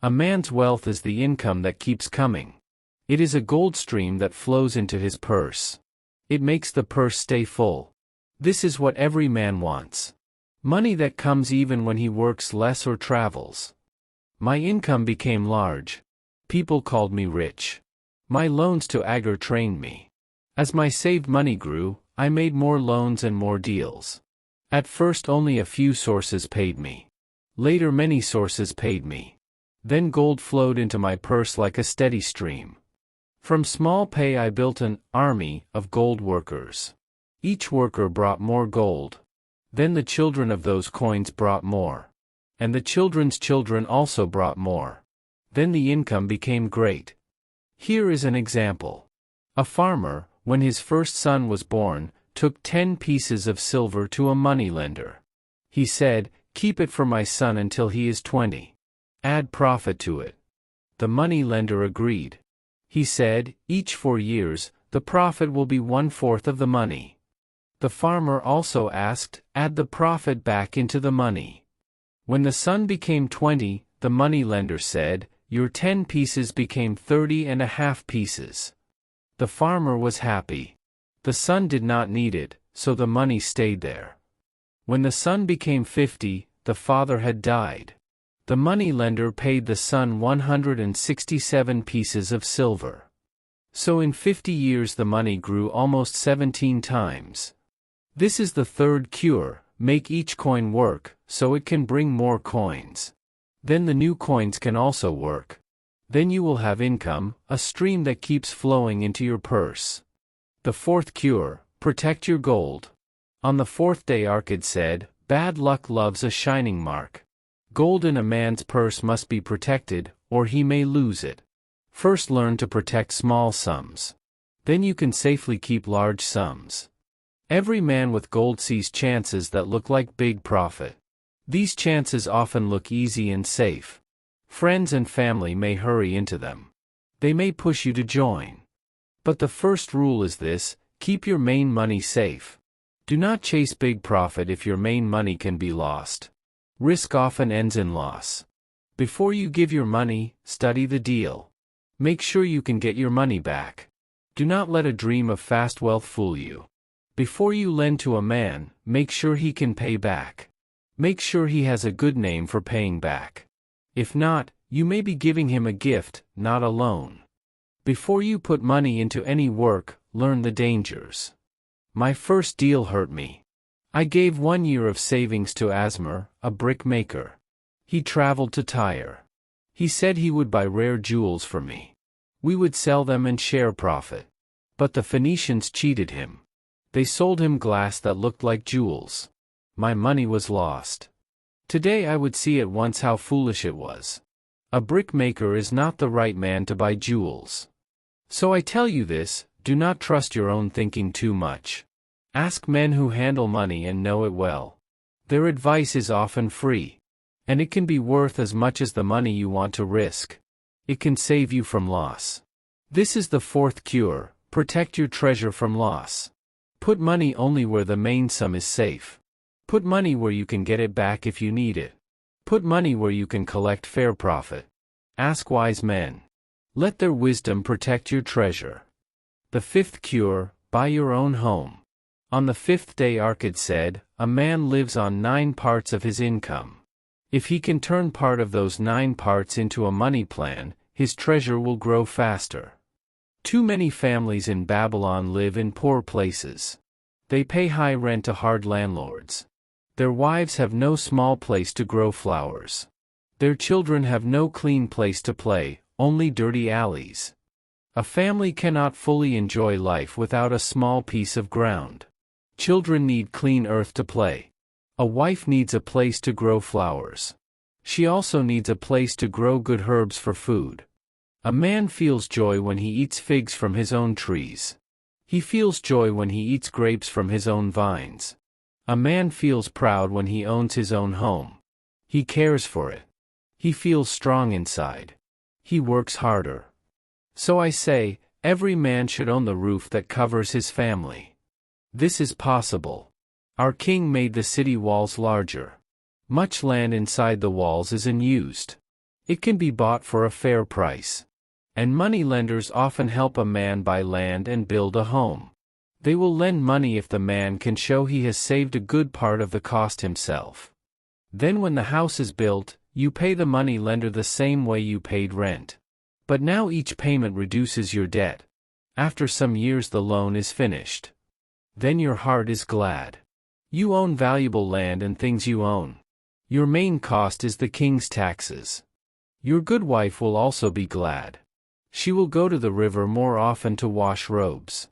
A man's wealth is the income that keeps coming. It is a gold stream that flows into his purse. It makes the purse stay full. This is what every man wants. Money that comes even when he works less or travels. My income became large. People called me rich. My loans to Agar trained me. As my saved money grew, I made more loans and more deals. At first only a few sources paid me. Later many sources paid me. Then gold flowed into my purse like a steady stream. From small pay I built an army of gold workers. Each worker brought more gold. Then the children of those coins brought more. And the children's children also brought more. Then the income became great. Here is an example. A farmer, when his first son was born, took 10 pieces of silver to a moneylender. He said, Keep it for my son until he is 20. Add profit to it. The moneylender agreed. He said, Each 4 years, the profit will be 1/4 of the money. The farmer also asked, Add the profit back into the money. When the son became 20, the moneylender said, Your 10 pieces became 30.5 pieces. The farmer was happy. The son did not need it, so the money stayed there. When the son became 50, the father had died. The moneylender paid the son 167 pieces of silver. So in 50 years the money grew almost 17 times. This is the third cure: make each coin work, so it can bring more coins. Then the new coins can also work. Then you will have income, a stream that keeps flowing into your purse. The fourth cure: protect your gold. On the fourth day Arcad said, Bad luck loves a shining mark. Gold in a man's purse must be protected, or he may lose it. First learn to protect small sums. Then you can safely keep large sums. Every man with gold sees chances that look like big profit. These chances often look easy and safe. Friends and family may hurry into them. They may push you to join. But the first rule is this: keep your main money safe. Do not chase big profit if your main money can be lost. Risk often ends in loss. Before you give your money, study the deal. Make sure you can get your money back. Do not let a dream of fast wealth fool you. Before you lend to a man, make sure he can pay back. Make sure he has a good name for paying back. If not, you may be giving him a gift, not a loan. Before you put money into any work, learn the dangers. My first deal hurt me. I gave 1 year of savings to Asmer, a brick maker. He traveled to Tyre. He said he would buy rare jewels for me. We would sell them and share profit. But the Phoenicians cheated him. They sold him glass that looked like jewels. My money was lost. Today I would see at once how foolish it was. A brick maker is not the right man to buy jewels. So I tell you this: do not trust your own thinking too much. Ask men who handle money and know it well. Their advice is often free. And it can be worth as much as the money you want to risk. It can save you from loss. This is the fourth cure: protect your treasure from loss. Put money only where the main sum is safe. Put money where you can get it back if you need it. Put money where you can collect fair profit. Ask wise men. Let their wisdom protect your treasure. The fifth cure: buy your own home. On the fifth day Arcad said, a man lives on 9 parts of his income. If he can turn part of those 9 parts into a money plan, his treasure will grow faster. Too many families in Babylon live in poor places. They pay high rent to hard landlords. Their wives have no small place to grow flowers. Their children have no clean place to play, only dirty alleys. A family cannot fully enjoy life without a small piece of ground. Children need clean earth to play. A wife needs a place to grow flowers. She also needs a place to grow good herbs for food. A man feels joy when he eats figs from his own trees. He feels joy when he eats grapes from his own vines. A man feels proud when he owns his own home. He cares for it. He feels strong inside. He works harder. So I say, every man should own the roof that covers his family. This is possible. Our king made the city walls larger. Much land inside the walls is unused. It can be bought for a fair price. And money lenders often help a man buy land and build a home. They will lend money if the man can show he has saved a good part of the cost himself. Then when the house is built, you pay the money lender the same way you paid rent. But now each payment reduces your debt. After some years the loan is finished. Then your heart is glad. You own valuable land and things you own. Your main cost is the king's taxes. Your good wife will also be glad. She will go to the river more often to wash robes.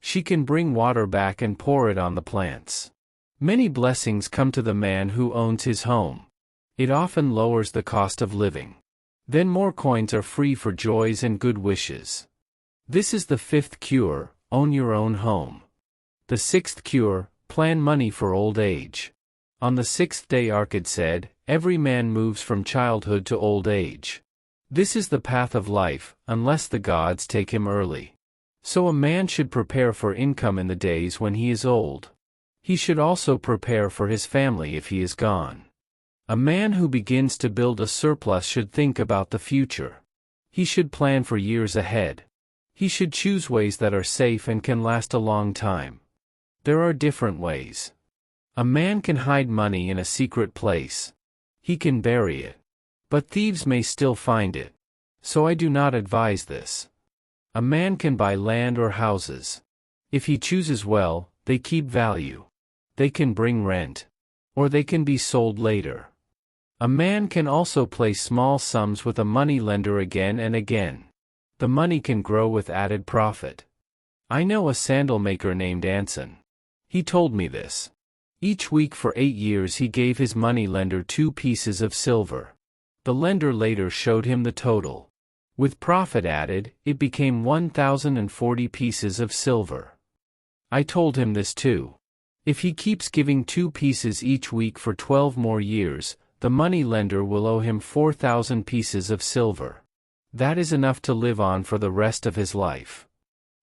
She can bring water back and pour it on the plants. Many blessings come to the man who owns his home. It often lowers the cost of living. Then more coins are free for joys and good wishes. This is the fifth cure: own your own home. The sixth cure: plan money for old age. On the 6th day Arcad said, every man moves from childhood to old age. This is the path of life, unless the gods take him early. So a man should prepare for income in the days when he is old. He should also prepare for his family if he is gone. A man who begins to build a surplus should think about the future. He should plan for years ahead. He should choose ways that are safe and can last a long time. There are different ways. A man can hide money in a secret place. He can bury it. But thieves may still find it. So I do not advise this. A man can buy land or houses. If he chooses well, they keep value. They can bring rent. Or they can be sold later. A man can also place small sums with a money lender again and again. The money can grow with added profit. I know a sandal maker named Anson. He told me this. Each week for 8 years he gave his money lender 2 pieces of silver. The lender later showed him the total. With profit added, it became 1,040 pieces of silver. I told him this too. If he keeps giving 2 pieces each week for 12 more years, the money lender will owe him 4,000 pieces of silver. That is enough to live on for the rest of his life.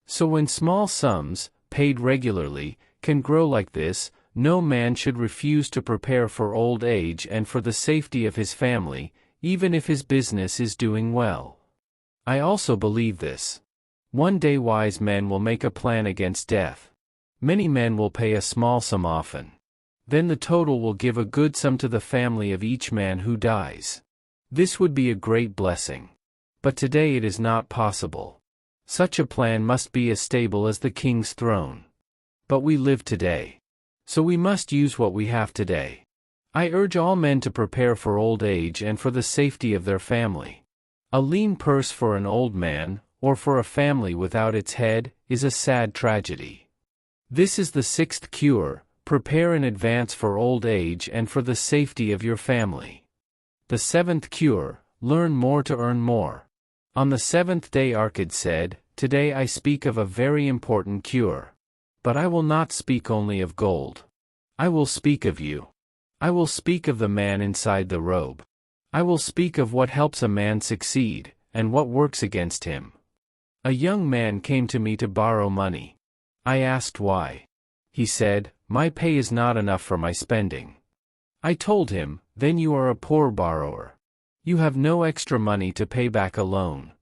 So when small sums, paid regularly, can grow like this, no man should refuse to prepare for old age and for the safety of his family, even if his business is doing well. I also believe this. One day wise men will make a plan against death. Many men will pay a small sum often. Then the total will give a good sum to the family of each man who dies. This would be a great blessing. But today it is not possible. Such a plan must be as stable as the king's throne. But we live today. So we must use what we have today. I urge all men to prepare for old age and for the safety of their family. A lean purse for an old man, or for a family without its head, is a sad tragedy. This is the 6th cure: prepare in advance for old age and for the safety of your family. The 7th cure: learn more to earn more. On the 7th day Arcade said, "Today I speak of a very important cure. But I will not speak only of gold. I will speak of you. I will speak of the man inside the robe. I will speak of what helps a man succeed, and what works against him." A young man came to me to borrow money. I asked why. He said, "My pay is not enough for my spending." I told him, "Then you are a poor borrower. You have no extra money to pay back a loan."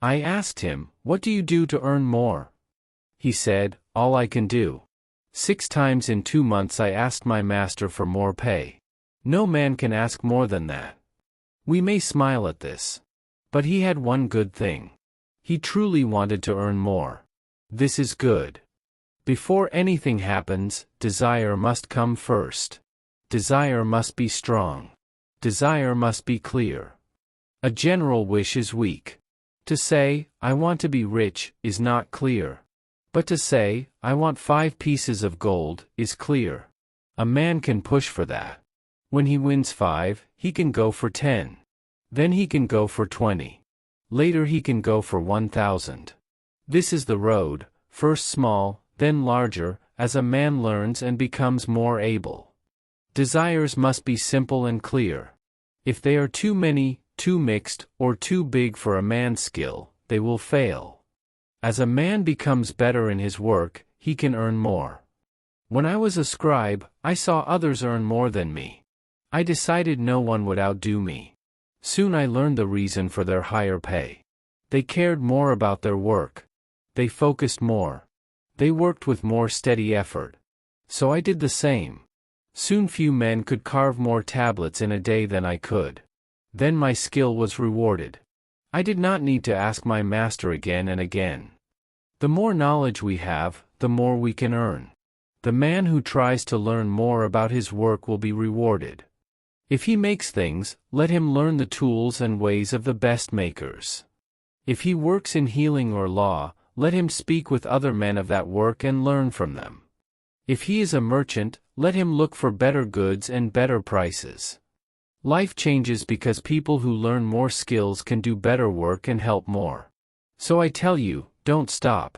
I asked him, "What do you do to earn more?" He said, "All I can do. 6 times in 2 months I asked my master for more pay. No man can ask more than that." We may smile at this. But he had one good thing. He truly wanted to earn more. This is good. Before anything happens, desire must come first. Desire must be strong. Desire must be clear. A general wish is weak. To say, "I want to be rich," is not clear. But to say, "I want 5 pieces of gold," is clear. A man can push for that. When he wins 5, he can go for 10. Then he can go for 20. Later he can go for 1,000. This is the road, first small, then larger, as a man learns and becomes more able. Desires must be simple and clear. If they are too many, too mixed, or too big for a man's skill, they will fail. As a man becomes better in his work, he can earn more. When I was a scribe, I saw others earn more than me. I decided no one would outdo me. Soon I learned the reason for their higher pay. They cared more about their work. They focused more. They worked with more steady effort. So I did the same. Soon few men could carve more tablets in a day than I could. Then my skill was rewarded. I did not need to ask my master again and again. The more knowledge we have, the more we can earn. The man who tries to learn more about his work will be rewarded. If he makes things, let him learn the tools and ways of the best makers. If he works in healing or law, let him speak with other men of that work and learn from them. If he is a merchant, let him look for better goods and better prices. Life changes because people who learn more skills can do better work and help more. So I tell you, don't stop.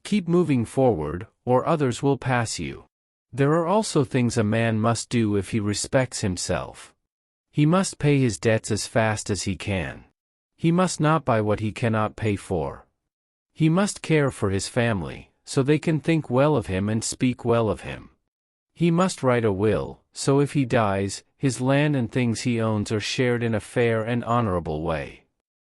Keep moving forward, or others will pass you. There are also things a man must do if he respects himself. He must pay his debts as fast as he can. He must not buy what he cannot pay for. He must care for his family, so they can think well of him and speak well of him. He must write a will, so if he dies, his land and things he owns are shared in a fair and honorable way.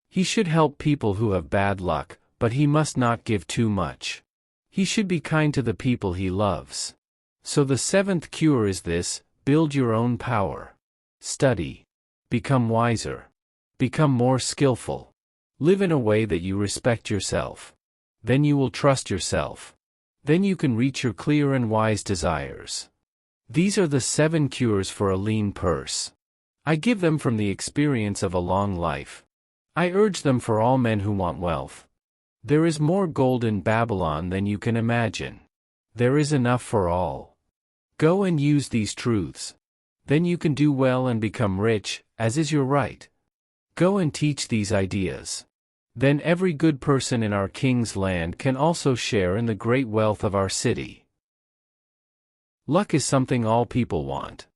He should help people who have bad luck, but he must not give too much. He should be kind to the people he loves. So the 7th cure is this: build your own power. Study. Become wiser. Become more skillful. Live in a way that you respect yourself. Then you will trust yourself. Then you can reach your clear and wise desires. These are the 7 cures for a lean purse. I give them from the experience of a long life. I urge them for all men who want wealth. There is more gold in Babylon than you can imagine. There is enough for all. Go and use these truths. Then you can do well and become rich, as is your right. Go and teach these ideas. Then every good person in our king's land can also share in the great wealth of our city. Luck is something all people want.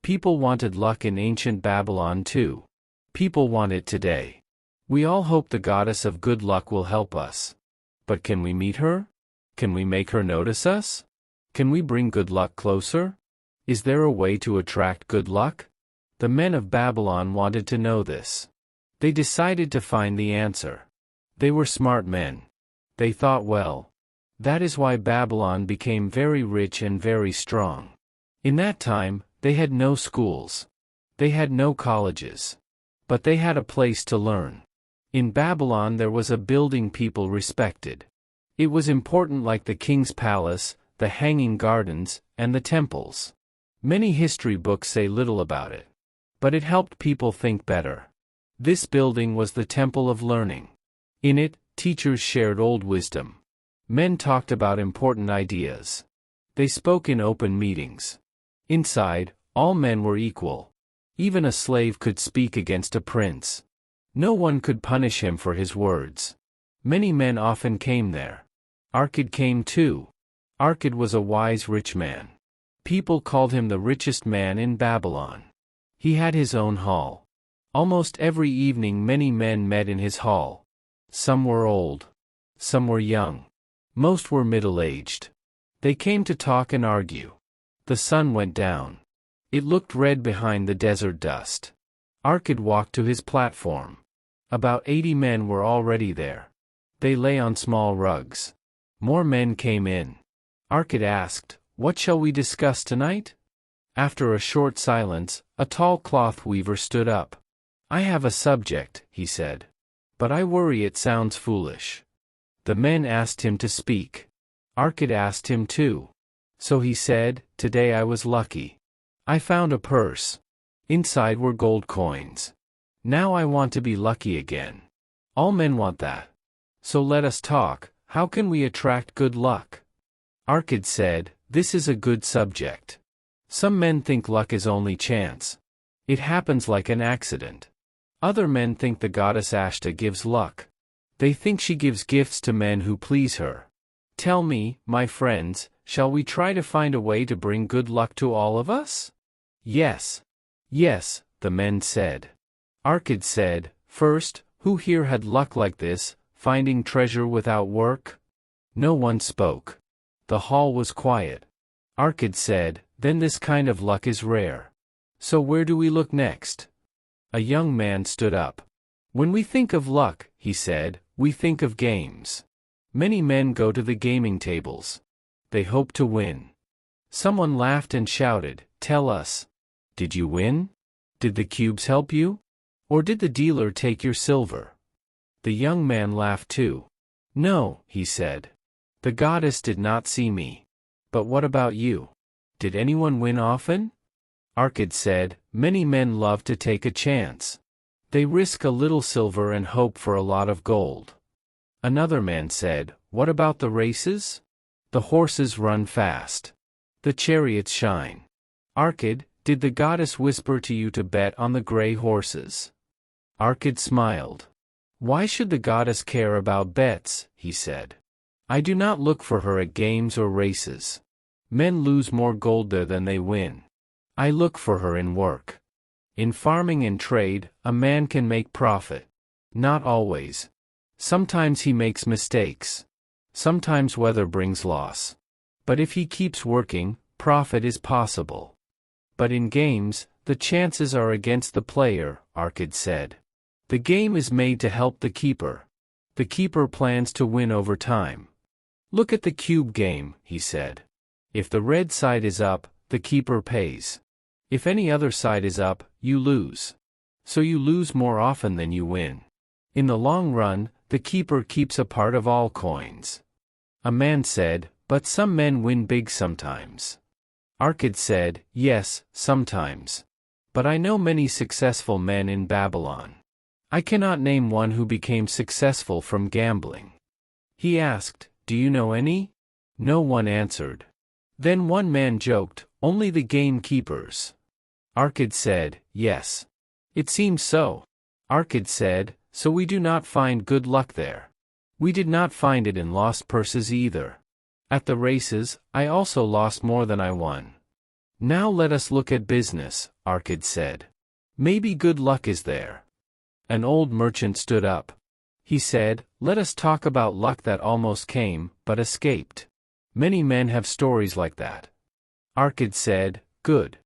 People wanted luck in ancient Babylon too. People want it today. We all hope the goddess of good luck will help us. But can we meet her? Can we make her notice us? Can we bring good luck closer? Is there a way to attract good luck? The men of Babylon wanted to know this. They decided to find the answer. They were smart men. They thought well. That is why Babylon became very rich and very strong. In that time, they had no schools. They had no colleges. But they had a place to learn. In Babylon there was a building people respected. It was important, like the king's palace, the hanging gardens, and the temples. Many history books say little about it. But it helped people think better. This building was the temple of learning. In it, teachers shared old wisdom. Men talked about important ideas. They spoke in open meetings. Inside, all men were equal. Even a slave could speak against a prince. No one could punish him for his words. Many men often came there. Arcad came too. Arcad was a wise rich man. People called him the richest man in Babylon. He had his own hall. Almost every evening many men met in his hall. Some were old. Some were young. Most were middle-aged. They came to talk and argue. The sun went down. It looked red behind the desert dust. Arcad walked to his platform. About 80 men were already there. They lay on small rugs. More men came in. Arcad asked, "What shall we discuss tonight?" After a short silence, a tall cloth weaver stood up. "I have a subject," he said. "But I worry it sounds foolish." The men asked him to speak. Arcad asked him too. So he said, "Today I was lucky. I found a purse. Inside were gold coins. Now I want to be lucky again. All men want that. So let us talk. How can we attract good luck?" Arcad said, "This is a good subject. Some men think luck is only chance. It happens like an accident. Other men think the goddess Ashta gives luck. They think she gives gifts to men who please her. Tell me, my friends, shall we try to find a way to bring good luck to all of us?" "Yes. Yes," the men said. Arcad said, "First, who here had luck like this, finding treasure without work?" No one spoke. The hall was quiet. Arcad said, "Then this kind of luck is rare. So where do we look next?" A young man stood up. "When we think of luck," he said, "we think of games. Many men go to the gaming tables. They hope to win." Someone laughed and shouted, "Tell us. Did you win? Did the cubes help you? Or did the dealer take your silver?" The young man laughed too. "No," he said. "The goddess did not see me. But what about you? Did anyone win often?" Arcad said, "Many men love to take a chance. They risk a little silver and hope for a lot of gold." Another man said, "What about the races? The horses run fast. The chariots shine. Arcad, did the goddess whisper to you to bet on the gray horses?" Arcad smiled. "Why should the goddess care about bets?" he said. "I do not look for her at games or races. Men lose more gold there than they win. I look for her in work. In farming and trade, a man can make profit. Not always. Sometimes he makes mistakes. Sometimes weather brings loss. But if he keeps working, profit is possible. But in games, the chances are against the player," Arcad said. "The game is made to help the keeper. The keeper plans to win over time. Look at the cube game," he said. "If the red side is up, the keeper pays. If any other side is up, you lose. So you lose more often than you win. In the long run, the keeper keeps a part of all coins." A man said, "But some men win big sometimes." Arcad said, "Yes, sometimes. But I know many successful men in Babylon. I cannot name one who became successful from gambling." He asked, "Do you know any?" No one answered. Then one man joked, "Only the gamekeepers." Arcad said, "Yes. It seems so." Arcad said, "So we do not find good luck there. We did not find it in lost purses either. At the races, I also lost more than I won. Now let us look at business, Arkad said. Maybe good luck is there. An old merchant stood up. He said, let us talk about luck that almost came, but escaped. Many men have stories like that. Arkad said, good.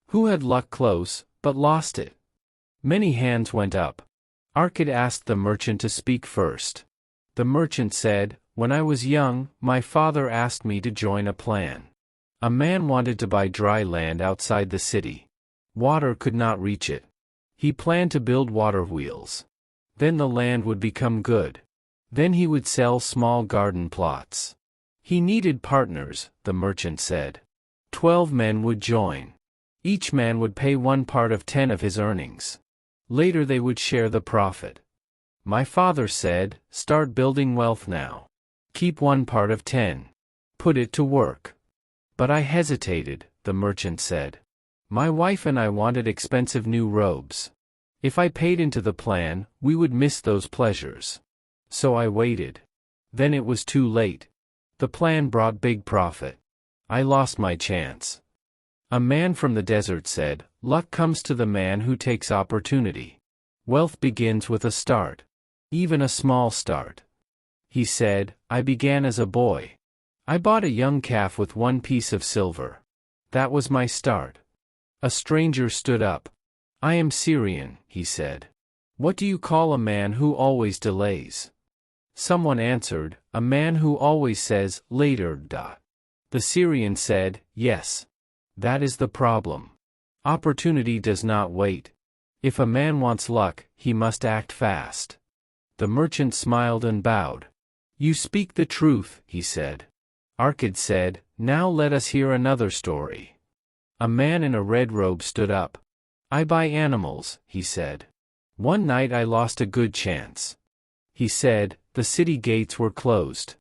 Who had luck close, but lost it? Many hands went up. Arkad asked the merchant to speak first. The merchant said, when I was young, my father asked me to join a plan. A man wanted to buy dry land outside the city. Water could not reach it. He planned to build water wheels. Then the land would become good. Then he would sell small garden plots. He needed partners, the merchant said. 12 men would join. Each man would pay 1 part of 10 of his earnings. Later they would share the profit. My father said, start building wealth now. Keep 1 part of 10. Put it to work. But I hesitated, the merchant said. My wife and I wanted expensive new robes. If I paid into the plan, we would miss those pleasures. So I waited. Then it was too late. The plan brought big profit. I lost my chance. A man from the desert said, luck comes to the man who takes opportunity. Wealth begins with a start. Even a small start. He said, I began as a boy. I bought a young calf with 1 piece of silver. That was my start. A stranger stood up. I am Syrian, he said. What do you call a man who always delays? Someone answered, a man who always says, later. The Syrian said, yes. That is the problem. Opportunity does not wait. If a man wants luck, he must act fast. The merchant smiled and bowed. You speak the truth, he said. Arkad said, now let us hear another story. A man in a red robe stood up. I buy animals, he said. One night I lost a good chance. He said, the city gates were closed.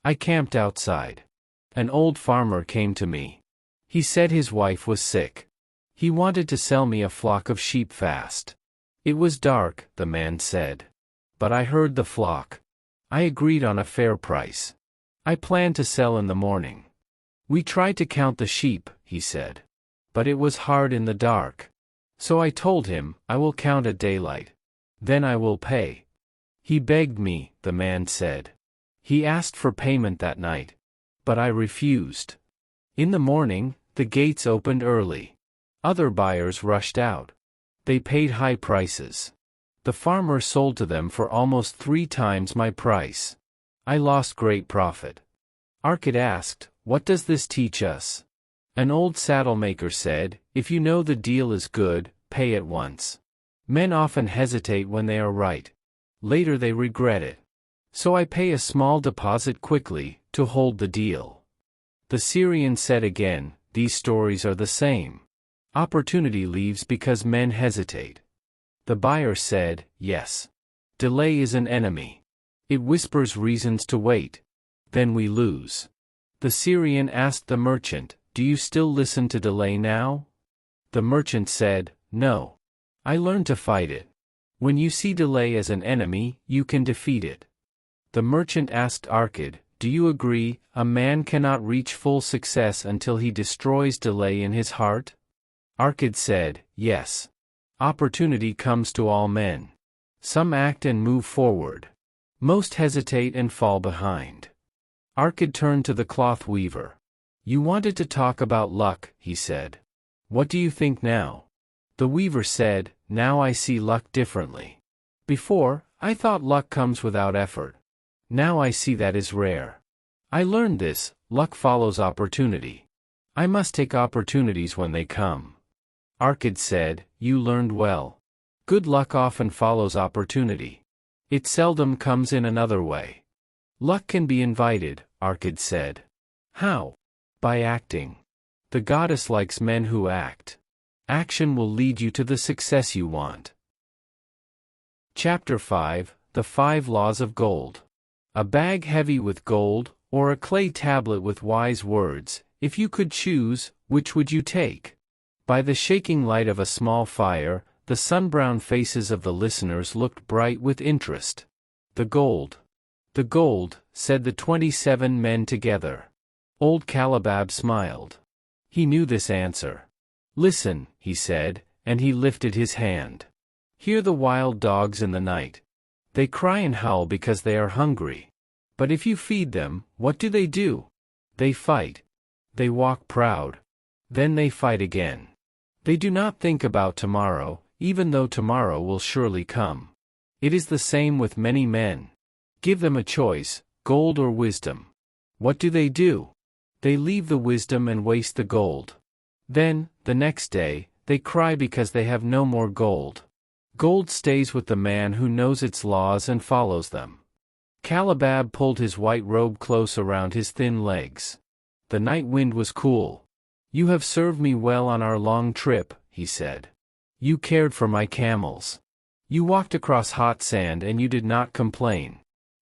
I camped outside. An old farmer came to me. He said his wife was sick. He wanted to sell me a flock of sheep fast. It was dark, the man said. But I heard the flock. I agreed on a fair price. I planned to sell in the morning. We tried to count the sheep, he said. But it was hard in the dark. So I told him, I will count at daylight. Then I will pay. He begged me, the man said. He asked for payment that night. But I refused. In the morning, the gates opened early. Other buyers rushed out. They paid high prices. The farmer sold to them for almost 3 times my price. I lost great profit. Arkad asked, what does this teach us? An old saddle maker said, if you know the deal is good, pay at once. Men often hesitate when they are right. Later they regret it. So I pay a small deposit quickly, to hold the deal. The Syrian said again, these stories are the same. Opportunity leaves because men hesitate. The buyer said, yes. Delay is an enemy. It whispers reasons to wait. Then we lose. The Syrian asked the merchant, do you still listen to delay now? The merchant said, no. I learned to fight it. When you see delay as an enemy, you can defeat it. The merchant asked Arkad, do you agree, a man cannot reach full success until he destroys delay in his heart? Arkad said, yes. Opportunity comes to all men. Some act and move forward. Most hesitate and fall behind. Arkad turned to the cloth weaver. You wanted to talk about luck, he said. What do you think now? The weaver said, now I see luck differently. Before, I thought luck comes without effort. Now I see that is rare. I learned this, luck follows opportunity. I must take opportunities when they come. Arkad said, you learned well. Good luck often follows opportunity. It seldom comes in another way. Luck can be invited, Arkad said. How? By acting. The goddess likes men who act. Action will lead you to the success you want. Chapter 5, The 5 Laws of Gold. A bag heavy with gold, or a clay tablet with wise words, if you could choose, which would you take? By the shaking light of a small fire, the sun-brown faces of the listeners looked bright with interest. The gold. The gold, said the 27 men together. Old Kalabab smiled. He knew this answer. Listen, he said, and he lifted his hand. Hear the wild dogs in the night. They cry and howl because they are hungry. But if you feed them, what do? They fight. They walk proud. Then they fight again. They do not think about tomorrow, even though tomorrow will surely come. It is the same with many men. Give them a choice, gold or wisdom. What do? They leave the wisdom and waste the gold. Then, the next day, they cry because they have no more gold. Gold stays with the man who knows its laws and follows them. Calabab pulled his white robe close around his thin legs. The night wind was cool. You have served me well on our long trip, he said. You cared for my camels. You walked across hot sand and you did not complain.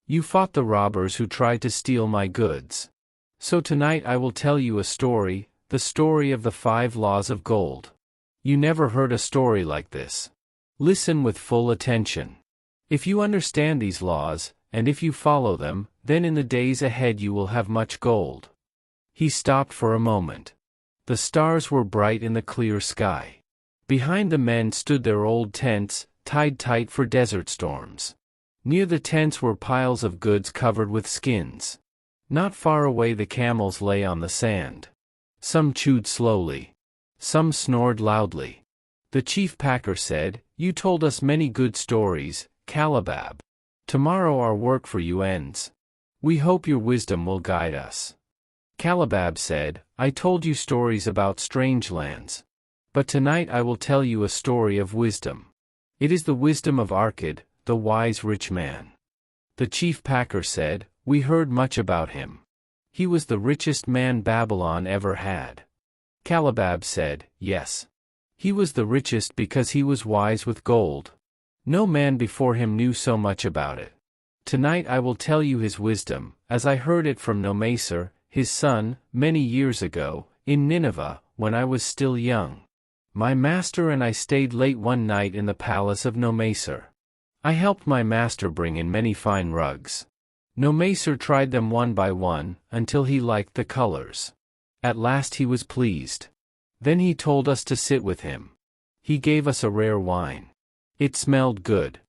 You fought the robbers who tried to steal my goods. So tonight I will tell you a story, the story of the 5 laws of gold. You never heard a story like this. Listen with full attention. If you understand these laws, and if you follow them, then in the days ahead you will have much gold. He stopped for a moment. The stars were bright in the clear sky. Behind the men stood their old tents, tied tight for desert storms. Near the tents were piles of goods covered with skins. Not far away the camels lay on the sand. Some chewed slowly. Some snored loudly. The chief packer said, You told us many good stories, Calabab. Tomorrow our work for you ends. We hope your wisdom will guide us. Calabab said, I told you stories about strange lands. But tonight I will tell you a story of wisdom. It is the wisdom of Arkad, the wise rich man. The chief packer said, We heard much about him. He was the richest man Babylon ever had. Calabab said, Yes. He was the richest because he was wise with gold. No man before him knew so much about it. Tonight I will tell you his wisdom, as I heard it from Nomaser, his son, many years ago, in Nineveh, when I was still young. My master and I stayed late one night in the palace of Nomaser. I helped my master bring in many fine rugs. Nomaser tried them one by one, until he liked the colors. At last he was pleased. Then he told us to sit with him. He gave us a rare wine. It smelled good.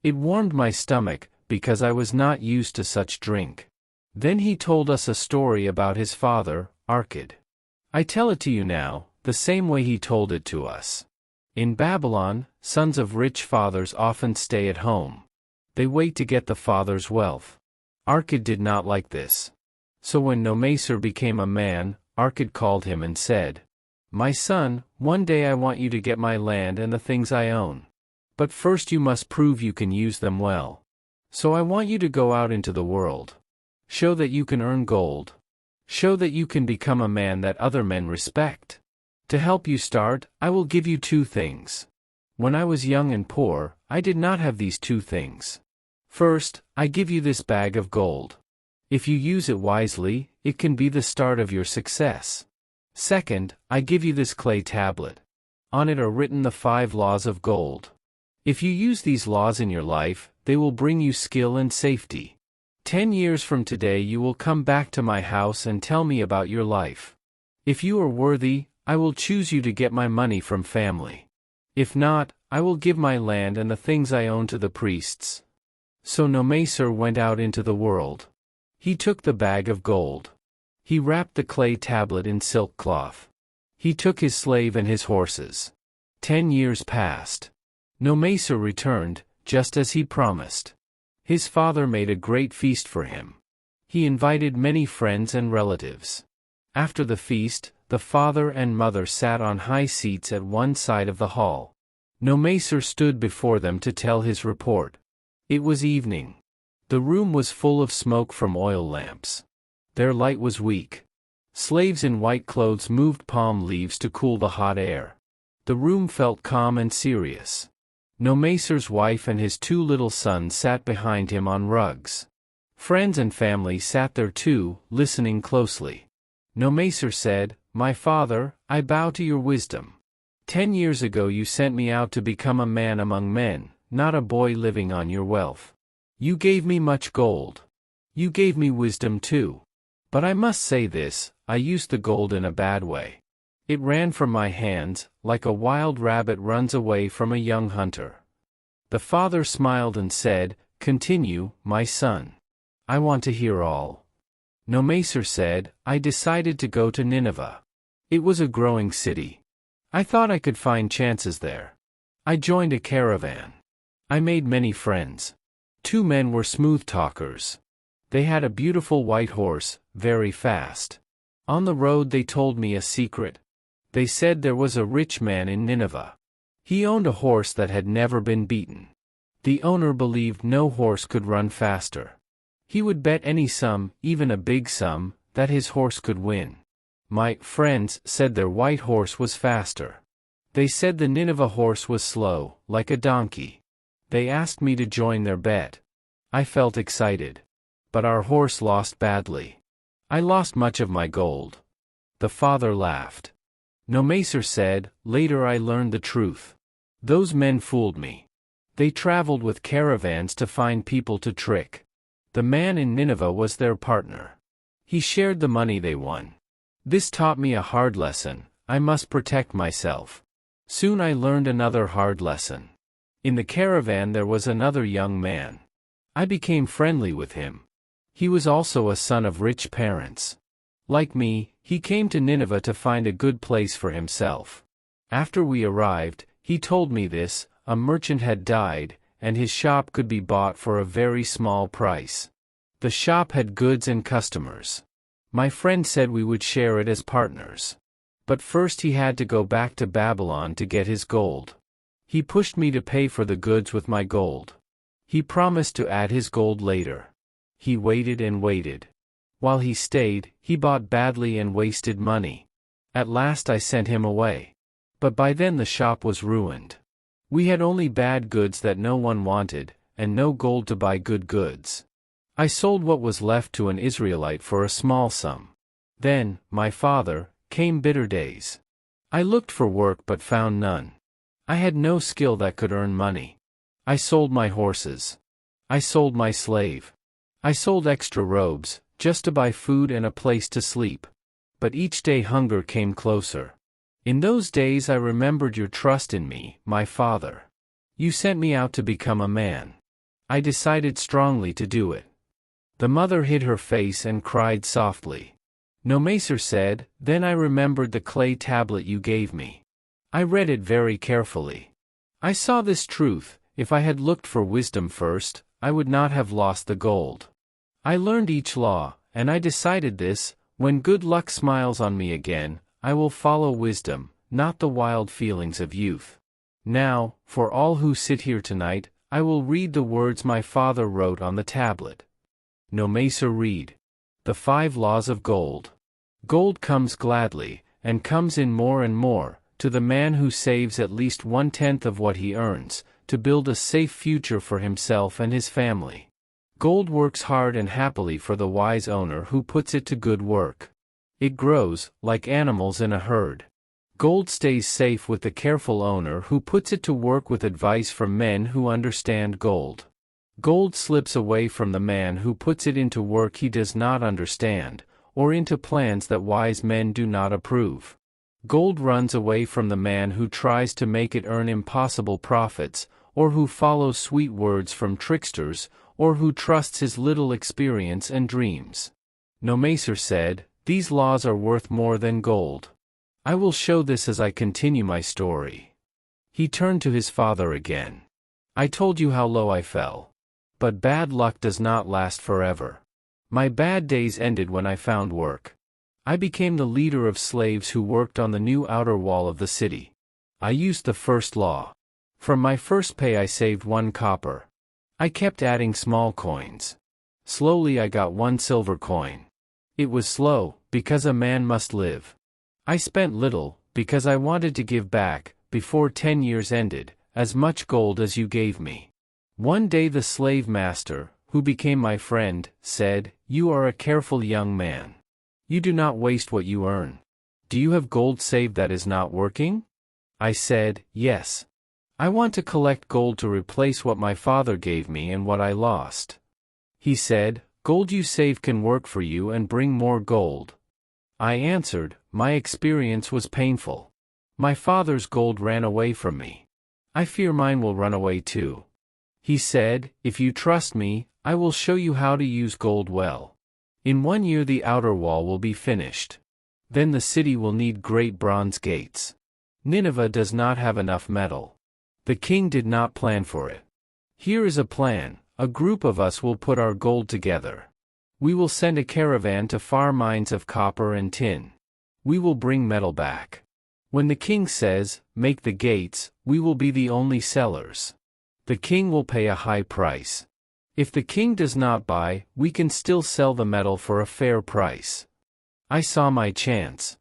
It warmed my stomach, because I was not used to such drink. Then he told us a story about his father, Arkad. I tell it to you now, the same way he told it to us. In Babylon, sons of rich fathers often stay at home. They wait to get the father's wealth. Arkad did not like this. So when Nomaser became a man, Arkad called him and said, My son, one day I want you to get my land and the things I own. But first you must prove you can use them well. So I want you to go out into the world. Show that you can earn gold. Show that you can become a man that other men respect. To help you start, I will give you 2 things. When I was young and poor, I did not have these 2 things. First, I give you this bag of gold. If you use it wisely, it can be the start of your success. Second, I give you this clay tablet. On it are written the 5 laws of gold. If you use these laws in your life, they will bring you skill and safety. 10 years from today you will come back to my house and tell me about your life. If you are worthy, I will choose you to get my money from family. If not, I will give my land and the things I own to the priests. So Nomaser went out into the world. He took the bag of gold. He wrapped the clay tablet in silk cloth. He took his slave and his horses. 10 years passed. Nomaser returned, just as he promised. His father made a great feast for him. He invited many friends and relatives. After the feast, the father and mother sat on high seats at one side of the hall. Nomaser stood before them to tell his report. It was evening. The room was full of smoke from oil lamps. Their light was weak. Slaves in white clothes moved palm leaves to cool the hot air. The room felt calm and serious. Nomaser's wife and his 2 little sons sat behind him on rugs. Friends and family sat there too, listening closely. Nomaser said, My father, I bow to your wisdom. 10 years ago you sent me out to become a man among men, not a boy living on your wealth. You gave me much gold. You gave me wisdom too. But I must say this, I used the gold in a bad way. It ran from my hands, like a wild rabbit runs away from a young hunter. The father smiled and said, "Continue, my son. I want to hear all." Nomaser said, "I decided to go to Nineveh. It was a growing city. I thought I could find chances there. I joined a caravan. I made many friends. 2 men were smooth talkers. They had a beautiful white horse, very fast. On the road they told me a secret. They said there was a rich man in Nineveh. He owned a horse that had never been beaten. The owner believed no horse could run faster. He would bet any sum, even a big sum, that his horse could win. My friends said their white horse was faster. They said the Nineveh horse was slow, like a donkey. They asked me to join their bet. I felt excited. But our horse lost badly. I lost much of my gold." The father laughed. Nomaser said, "Later I learned the truth. Those men fooled me. They traveled with caravans to find people to trick. The man in Nineveh was their partner. He shared the money they won. This taught me a hard lesson: I must protect myself. Soon I learned another hard lesson. In the caravan there was another young man. I became friendly with him. He was also a son of rich parents. Like me, he came to Nineveh to find a good place for himself. After we arrived, he told me this: a merchant had died, and his shop could be bought for a very small price. The shop had goods and customers. My friend said we would share it as partners. But first he had to go back to Babylon to get his gold. He pushed me to pay for the goods with my gold. He promised to add his gold later. He waited and waited. While he stayed, he bought badly and wasted money. At last I sent him away. But by then the shop was ruined. We had only bad goods that no one wanted, and no gold to buy good goods. I sold what was left to an Israelite for a small sum. Then, my father, came bitter days. I looked for work but found none. I had no skill that could earn money. I sold my horses. I sold my slave. I sold extra robes, just to buy food and a place to sleep. But each day hunger came closer. In those days I remembered your trust in me, my father. You sent me out to become a man. I decided strongly to do it." The mother hid her face and cried softly. Nomaser said, "Then I remembered the clay tablet you gave me. I read it very carefully. I saw this truth: if I had looked for wisdom first, I would not have lost the gold. I learned each law, and I decided this: when good luck smiles on me again, I will follow wisdom, not the wild feelings of youth. Now, for all who sit here tonight, I will read the words my father wrote on the tablet." Nomaser read. The 5 Laws of Gold. Gold comes gladly, and comes in more and more, to the man who saves at least 1/10 of what he earns, to build a safe future for himself and his family. Gold works hard and happily for the wise owner who puts it to good work. It grows, like animals in a herd. Gold stays safe with the careful owner who puts it to work with advice from men who understand gold. Gold slips away from the man who puts it into work he does not understand, or into plans that wise men do not approve. Gold runs away from the man who tries to make it earn impossible profits, or who follows sweet words from tricksters, or who trusts his little experience and dreams. Nomaser said, "These laws are worth more than gold. I will show this as I continue my story." He turned to his father again. "I told you how low I fell. But bad luck does not last forever. My bad days ended when I found work. I became the leader of slaves who worked on the new outer wall of the city. I used the first law. From my first pay I saved 1 copper. I kept adding small coins. Slowly I got 1 silver coin. It was slow, because a man must live. I spent little, because I wanted to give back, before 10 years ended, as much gold as you gave me. One day the slave master, who became my friend, said, 'You are a careful young man. You do not waste what you earn. Do you have gold saved that is not working?' I said, 'Yes. I want to collect gold to replace what my father gave me and what I lost.' He said, 'Gold you save can work for you and bring more gold. I answered, my experience was painful. My father's gold ran away from me. I fear mine will run away too. He said, if you trust me, I will show you how to use gold well. In 1 year the outer wall will be finished. Then the city will need great bronze gates. Nineveh does not have enough metal. The king did not plan for it. Here is a plan. A group of us will put our gold together. We will send a caravan to far mines of copper and tin. We will bring metal back. When the king says, make the gates, we will be the only sellers. The king will pay a high price. If the king does not buy, we can still sell the metal for a fair price. I saw my chance.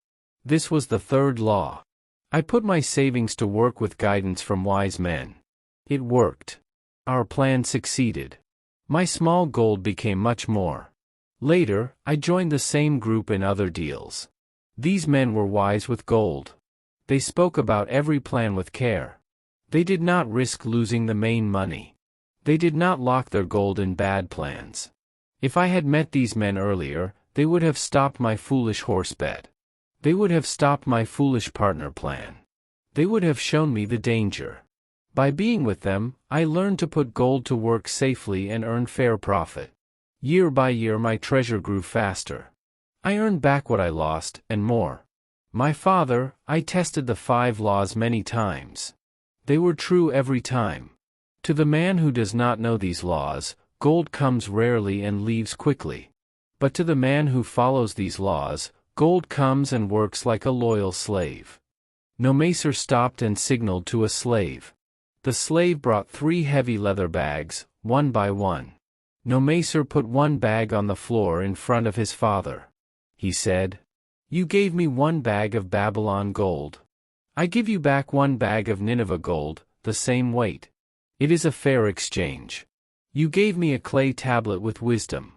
This was the third law. I put my savings to work with guidance from wise men. It worked. Our plan succeeded. My small gold became much more. Later, I joined the same group in other deals. These men were wise with gold. They spoke about every plan with care. They did not risk losing the main money. They did not lock their gold in bad plans. If I had met these men earlier, they would have stopped my foolish horse bet. They would have stopped my foolish partner plan. They would have shown me the danger. By being with them, I learned to put gold to work safely and earn fair profit. Year by year my treasure grew faster. I earned back what I lost, and more. My father, I tested the 5 laws many times. They were true every time. To the man who does not know these laws, gold comes rarely and leaves quickly. But to the man who follows these laws, gold comes and works like a loyal slave. Nomacer stopped and signaled to a slave. The slave brought 3 heavy leather bags, one by one. Nomacer put one bag on the floor in front of his father. He said, you gave me 1 bag of Babylon gold. I give you back 1 bag of Nineveh gold, the same weight. It is a fair exchange. You gave me a clay tablet with wisdom.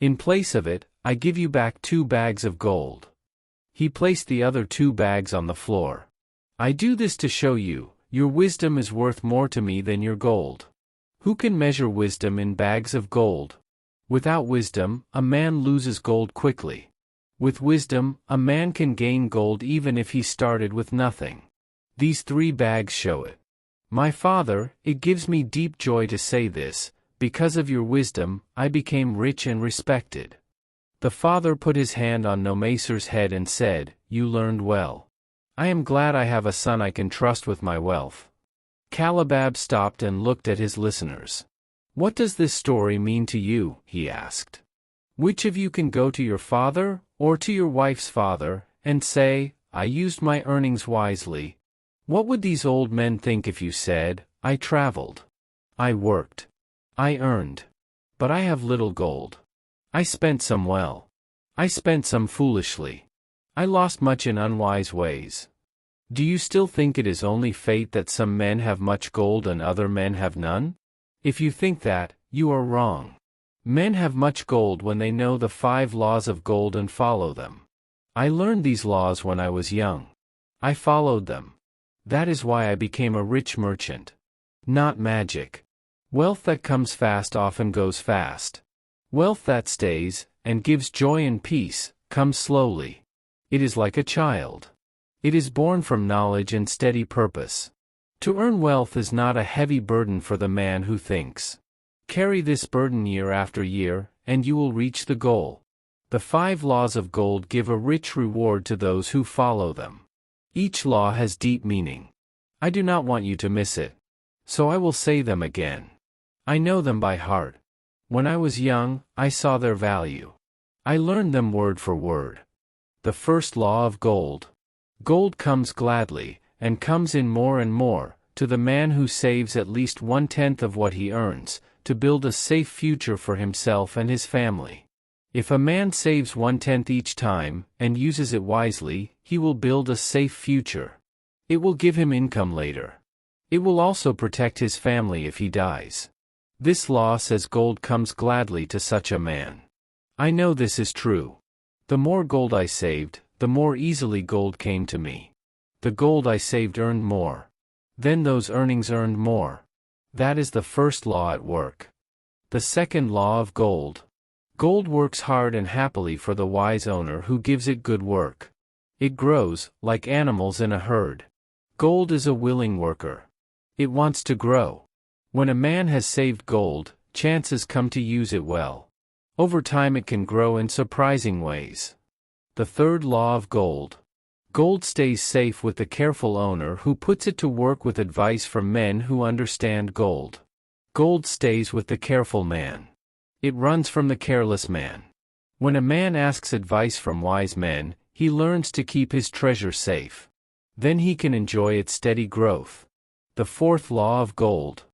In place of it, I give you back 2 bags of gold. He placed the other 2 bags on the floor. I do this to show you, your wisdom is worth more to me than your gold. Who can measure wisdom in bags of gold? Without wisdom, a man loses gold quickly. With wisdom, a man can gain gold even if he started with nothing. These 3 bags show it. My father, it gives me deep joy to say this, because of your wisdom, I became rich and respected. The father put his hand on Nomacer's head and said, you learned well. I am glad I have a son I can trust with my wealth. Calabab stopped and looked at his listeners. What does this story mean to you? He asked. Which of you can go to your father, or to your wife's father, and say, I used my earnings wisely? What would these old men think if you said, I traveled, I worked, I earned, but I have little gold. I spent some well. I spent some foolishly. I lost much in unwise ways. Do you still think it is only fate that some men have much gold and other men have none? If you think that, you are wrong. Men have much gold when they know the 5 laws of gold and follow them. I learned these laws when I was young. I followed them. That is why I became a rich merchant. Not magic. Wealth that comes fast often goes fast. Wealth that stays, and gives joy and peace, comes slowly. It is like a child. It is born from knowledge and steady purpose. To earn wealth is not a heavy burden for the man who thinks. Carry this burden year after year, and you will reach the goal. The 5 laws of gold give a rich reward to those who follow them. Each law has deep meaning. I do not want you to miss it. So I will say them again. I know them by heart. When I was young, I saw their value. I learned them word for word. The first law of gold. Gold comes gladly, and comes in more and more, to the man who saves at least 1/10 of what he earns, to build a safe future for himself and his family. If a man saves 1/10 each time, and uses it wisely, he will build a safe future. It will give him income later. It will also protect his family if he dies. This law says gold comes gladly to such a man. I know this is true. The more gold I saved, the more easily gold came to me. The gold I saved earned more. Then those earnings earned more. That is the first law at work. The second law of gold. Gold works hard and happily for the wise owner who gives it good work. It grows, like animals in a herd. Gold is a willing worker. It wants to grow. When a man has saved gold, chances come to use it well. Over time it can grow in surprising ways. The third law of gold. Gold stays safe with the careful owner who puts it to work with advice from men who understand gold. Gold stays with the careful man. It runs from the careless man. When a man asks advice from wise men, he learns to keep his treasure safe. Then he can enjoy its steady growth. The fourth law of gold.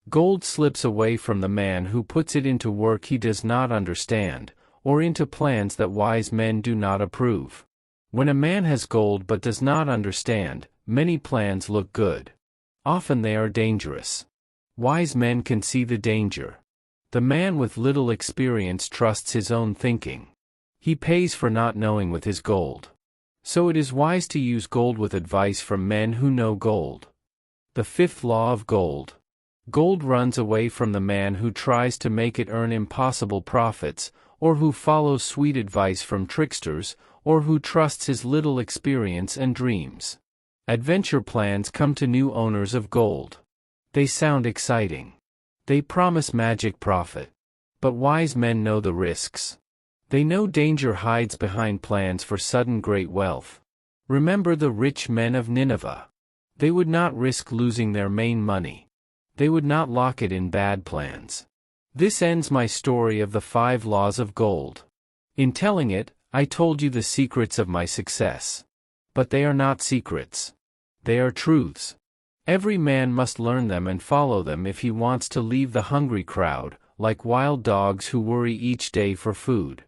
Gold slips away from the man who puts it into work he does not understand, or into plans that wise men do not approve. When a man has gold but does not understand, many plans look good. Often they are dangerous. Wise men can see the danger. The man with little experience trusts his own thinking. He pays for not knowing with his gold. So it is wise to use gold with advice from men who know gold. The fifth law of gold. Gold runs away from the man who tries to make it earn impossible profits, or who follows sweet advice from tricksters, or who trusts his little experience and dreams. Adventure plans come to new owners of gold. They sound exciting. They promise magic profit. But wise men know the risks. They know danger hides behind plans for sudden great wealth. Remember the rich men of Nineveh. They would not risk losing their main money. They would not lock it in bad plans. This ends my story of the 5 laws of gold. In telling it, I told you the secrets of my success. But they are not secrets. They are truths. Every man must learn them and follow them if he wants to leave the hungry crowd, like wild dogs who worry each day for food.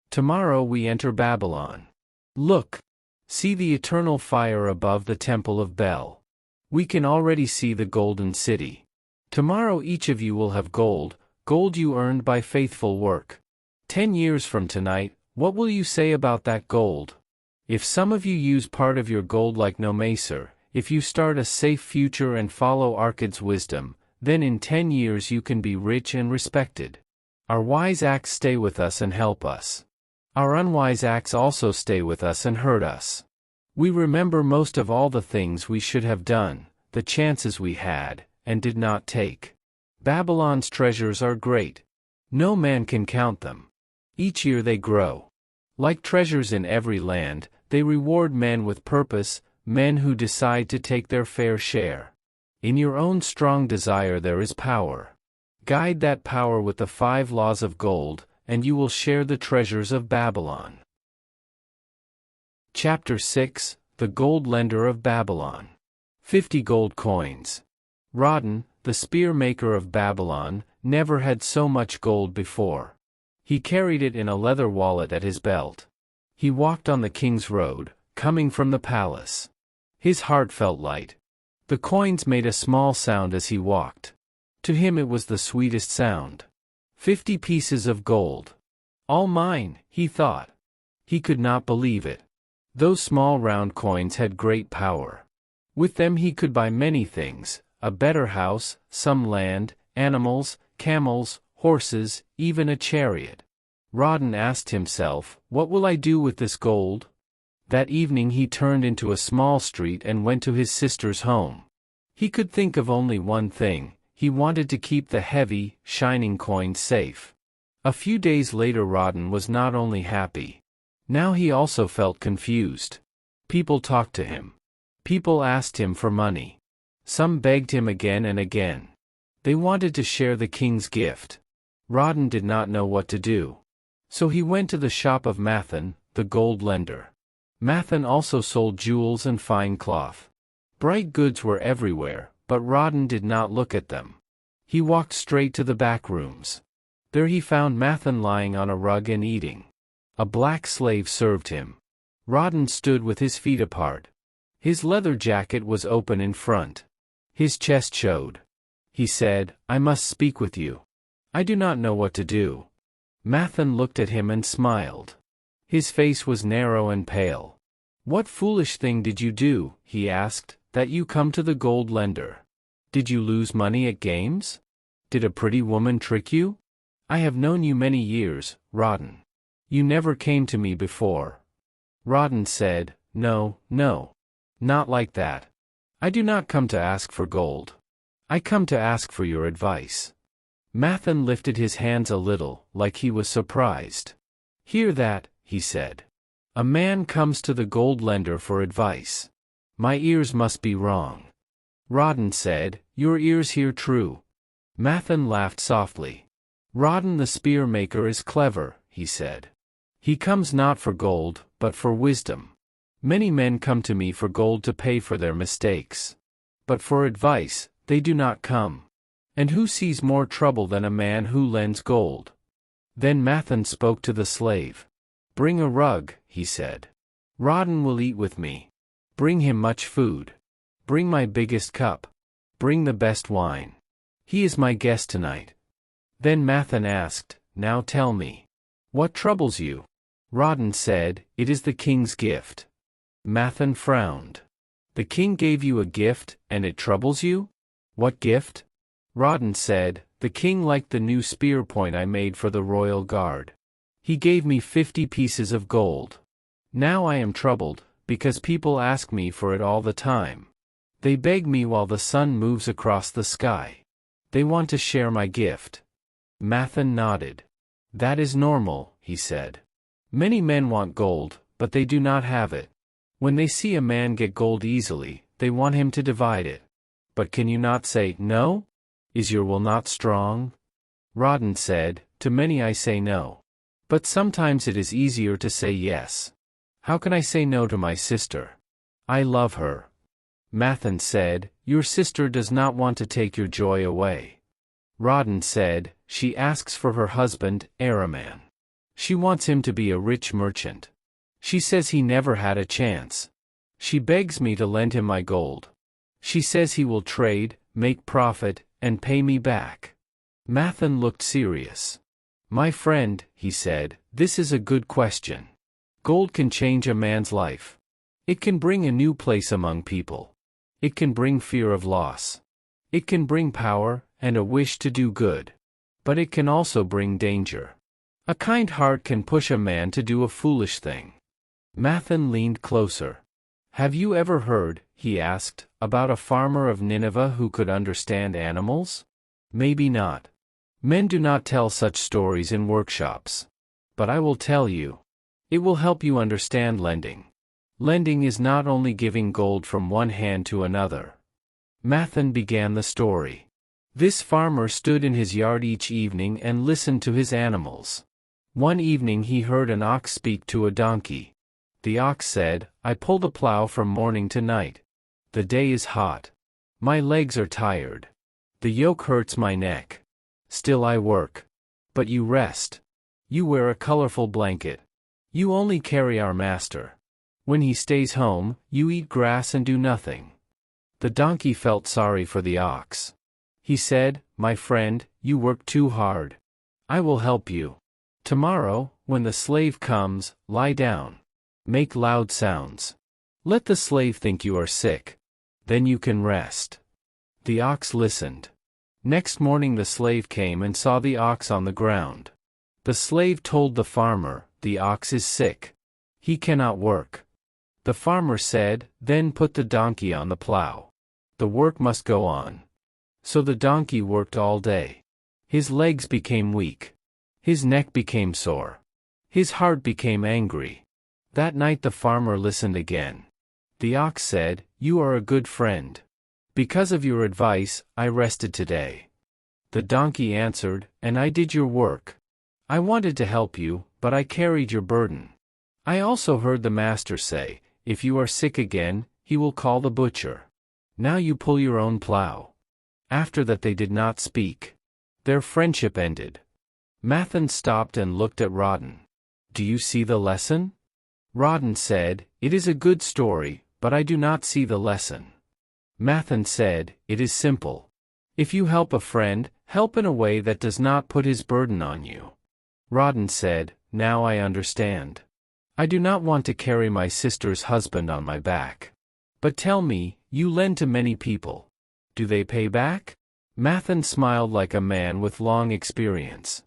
Tomorrow we enter Babylon. Look! See the eternal fire above the temple of Bel. We can already see the golden city. Tomorrow each of you will have gold, gold you earned by faithful work. 10 years from tonight, what will you say about that gold? If some of you use part of your gold like Nomaser, if you start a safe future and follow Arkad's wisdom, then in 10 years you can be rich and respected. Our wise acts stay with us and help us. Our unwise acts also stay with us and hurt us. We remember most of all the things we should have done, the chances we had, and did not take. Babylon's treasures are great. No man can count them. Each year they grow. Like treasures in every land, they reward men with purpose, men who decide to take their fair share. In your own strong desire there is power. Guide that power with the 5 laws of gold, and you will share the treasures of Babylon. Chapter 6, The Gold Lender of Babylon. 50 gold coins. Rodden, the spear maker of Babylon, never had so much gold before. He carried it in a leather wallet at his belt. He walked on the king's road, coming from the palace. His heart felt light. The coins made a small sound as he walked. To him it was the sweetest sound. 50 pieces of gold. All mine, he thought. He could not believe it. Those small round coins had great power. With them he could buy many things, a better house, some land, animals, camels, horses, even a chariot. Rodden asked himself, "What will I do with this gold?" That evening he turned into a small street and went to his sister's home. He could think of only one thing: he wanted to keep the heavy, shining coins safe. A few days later Rodden was not only happy. Now he also felt confused. People talked to him. People asked him for money. Some begged him again and again. They wanted to share the king's gift. Rodden did not know what to do. So he went to the shop of Mathan, the gold lender. Mathan also sold jewels and fine cloth. Bright goods were everywhere, but Rodden did not look at them. He walked straight to the back rooms. There he found Mathan lying on a rug and eating. A black slave served him. Rodden stood with his feet apart. His leather jacket was open in front. His chest showed. He said, "I must speak with you. I do not know what to do." Mathan looked at him and smiled. His face was narrow and pale. "What foolish thing did you do," he asked, "that you come to the gold lender? Did you lose money at games? Did a pretty woman trick you?" I have known you many years, Rawdon. You never came to me before. Rawdon said, No, no. Not like that. I do not come to ask for gold. I come to ask for your advice. Mathan lifted his hands a little, like he was surprised. Hear that, he said. A man comes to the gold lender for advice. My ears must be wrong. Rawdon said, Your ears hear true. Mathan laughed softly. Rawdon the spear maker is clever, he said. He comes not for gold, but for wisdom. Many men come to me for gold to pay for their mistakes. But for advice, they do not come. And who sees more trouble than a man who lends gold? Then Mathan spoke to the slave. Bring a rug, he said. Rawdon will eat with me. Bring him much food. Bring my biggest cup. Bring the best wine. He is my guest tonight. Then Mathan asked, Now tell me. What troubles you? Rawdon said, It is the king's gift. Mathan frowned. The king gave you a gift, and it troubles you? What gift? Rawdon said, The king liked the new spear point I made for the royal guard. He gave me 50 pieces of gold. Now I am troubled, because people ask me for it all the time. They beg me while the sun moves across the sky. They want to share my gift. Mathan nodded. That is normal, he said. Many men want gold, but they do not have it. When they see a man get gold easily, they want him to divide it. But can you not say, No? Is your will not strong? Rawdon said, To many I say no. But sometimes it is easier to say yes. How can I say no to my sister? I love her. Mathan said, Your sister does not want to take your joy away. Rawdon said, She asks for her husband, Araman. She wants him to be a rich merchant. She says he never had a chance. She begs me to lend him my gold. She says he will trade, make profit, and pay me back. Mathan looked serious. My friend, he said, this is a good question. Gold can change a man's life. It can bring a new place among people. It can bring fear of loss. It can bring power, and a wish to do good. But it can also bring danger. A kind heart can push a man to do a foolish thing. Mathan leaned closer. Have you ever heard, he asked, about a farmer of Nineveh who could understand animals? Maybe not. Men do not tell such stories in workshops. But I will tell you. It will help you understand lending. Lending is not only giving gold from one hand to another. Mathan began the story. This farmer stood in his yard each evening and listened to his animals. One evening he heard an ox speak to a donkey. The ox said, I pull the plow from morning to night. The day is hot. My legs are tired. The yoke hurts my neck. Still I work. But you rest. You wear a colorful blanket. You only carry our master. When he stays home, you eat grass and do nothing. The donkey felt sorry for the ox. He said, My friend, you work too hard. I will help you. Tomorrow, when the slave comes, lie down. Make loud sounds. Let the slave think you are sick. Then you can rest. The ox listened. Next morning the slave came and saw the ox on the ground. The slave told the farmer, The ox is sick. He cannot work. The farmer said, Then put the donkey on the plow. The work must go on. So the donkey worked all day. His legs became weak. His neck became sore. His heart became angry. That night the farmer listened again. The ox said, You are a good friend. Because of your advice, I rested today. The donkey answered, And I did your work. I wanted to help you, but I carried your burden. I also heard the master say, If you are sick again, he will call the butcher. Now you pull your own plow. After that they did not speak. Their friendship ended. Mathan stopped and looked at Rawdon. Do you see the lesson? Rawdon said, It is a good story, but I do not see the lesson. Mathan said, It is simple. If you help a friend, help in a way that does not put his burden on you. Rawdon said, Now I understand. I do not want to carry my sister's husband on my back. But tell me, you lend to many people. Do they pay back? Mathan smiled like a man with long experience.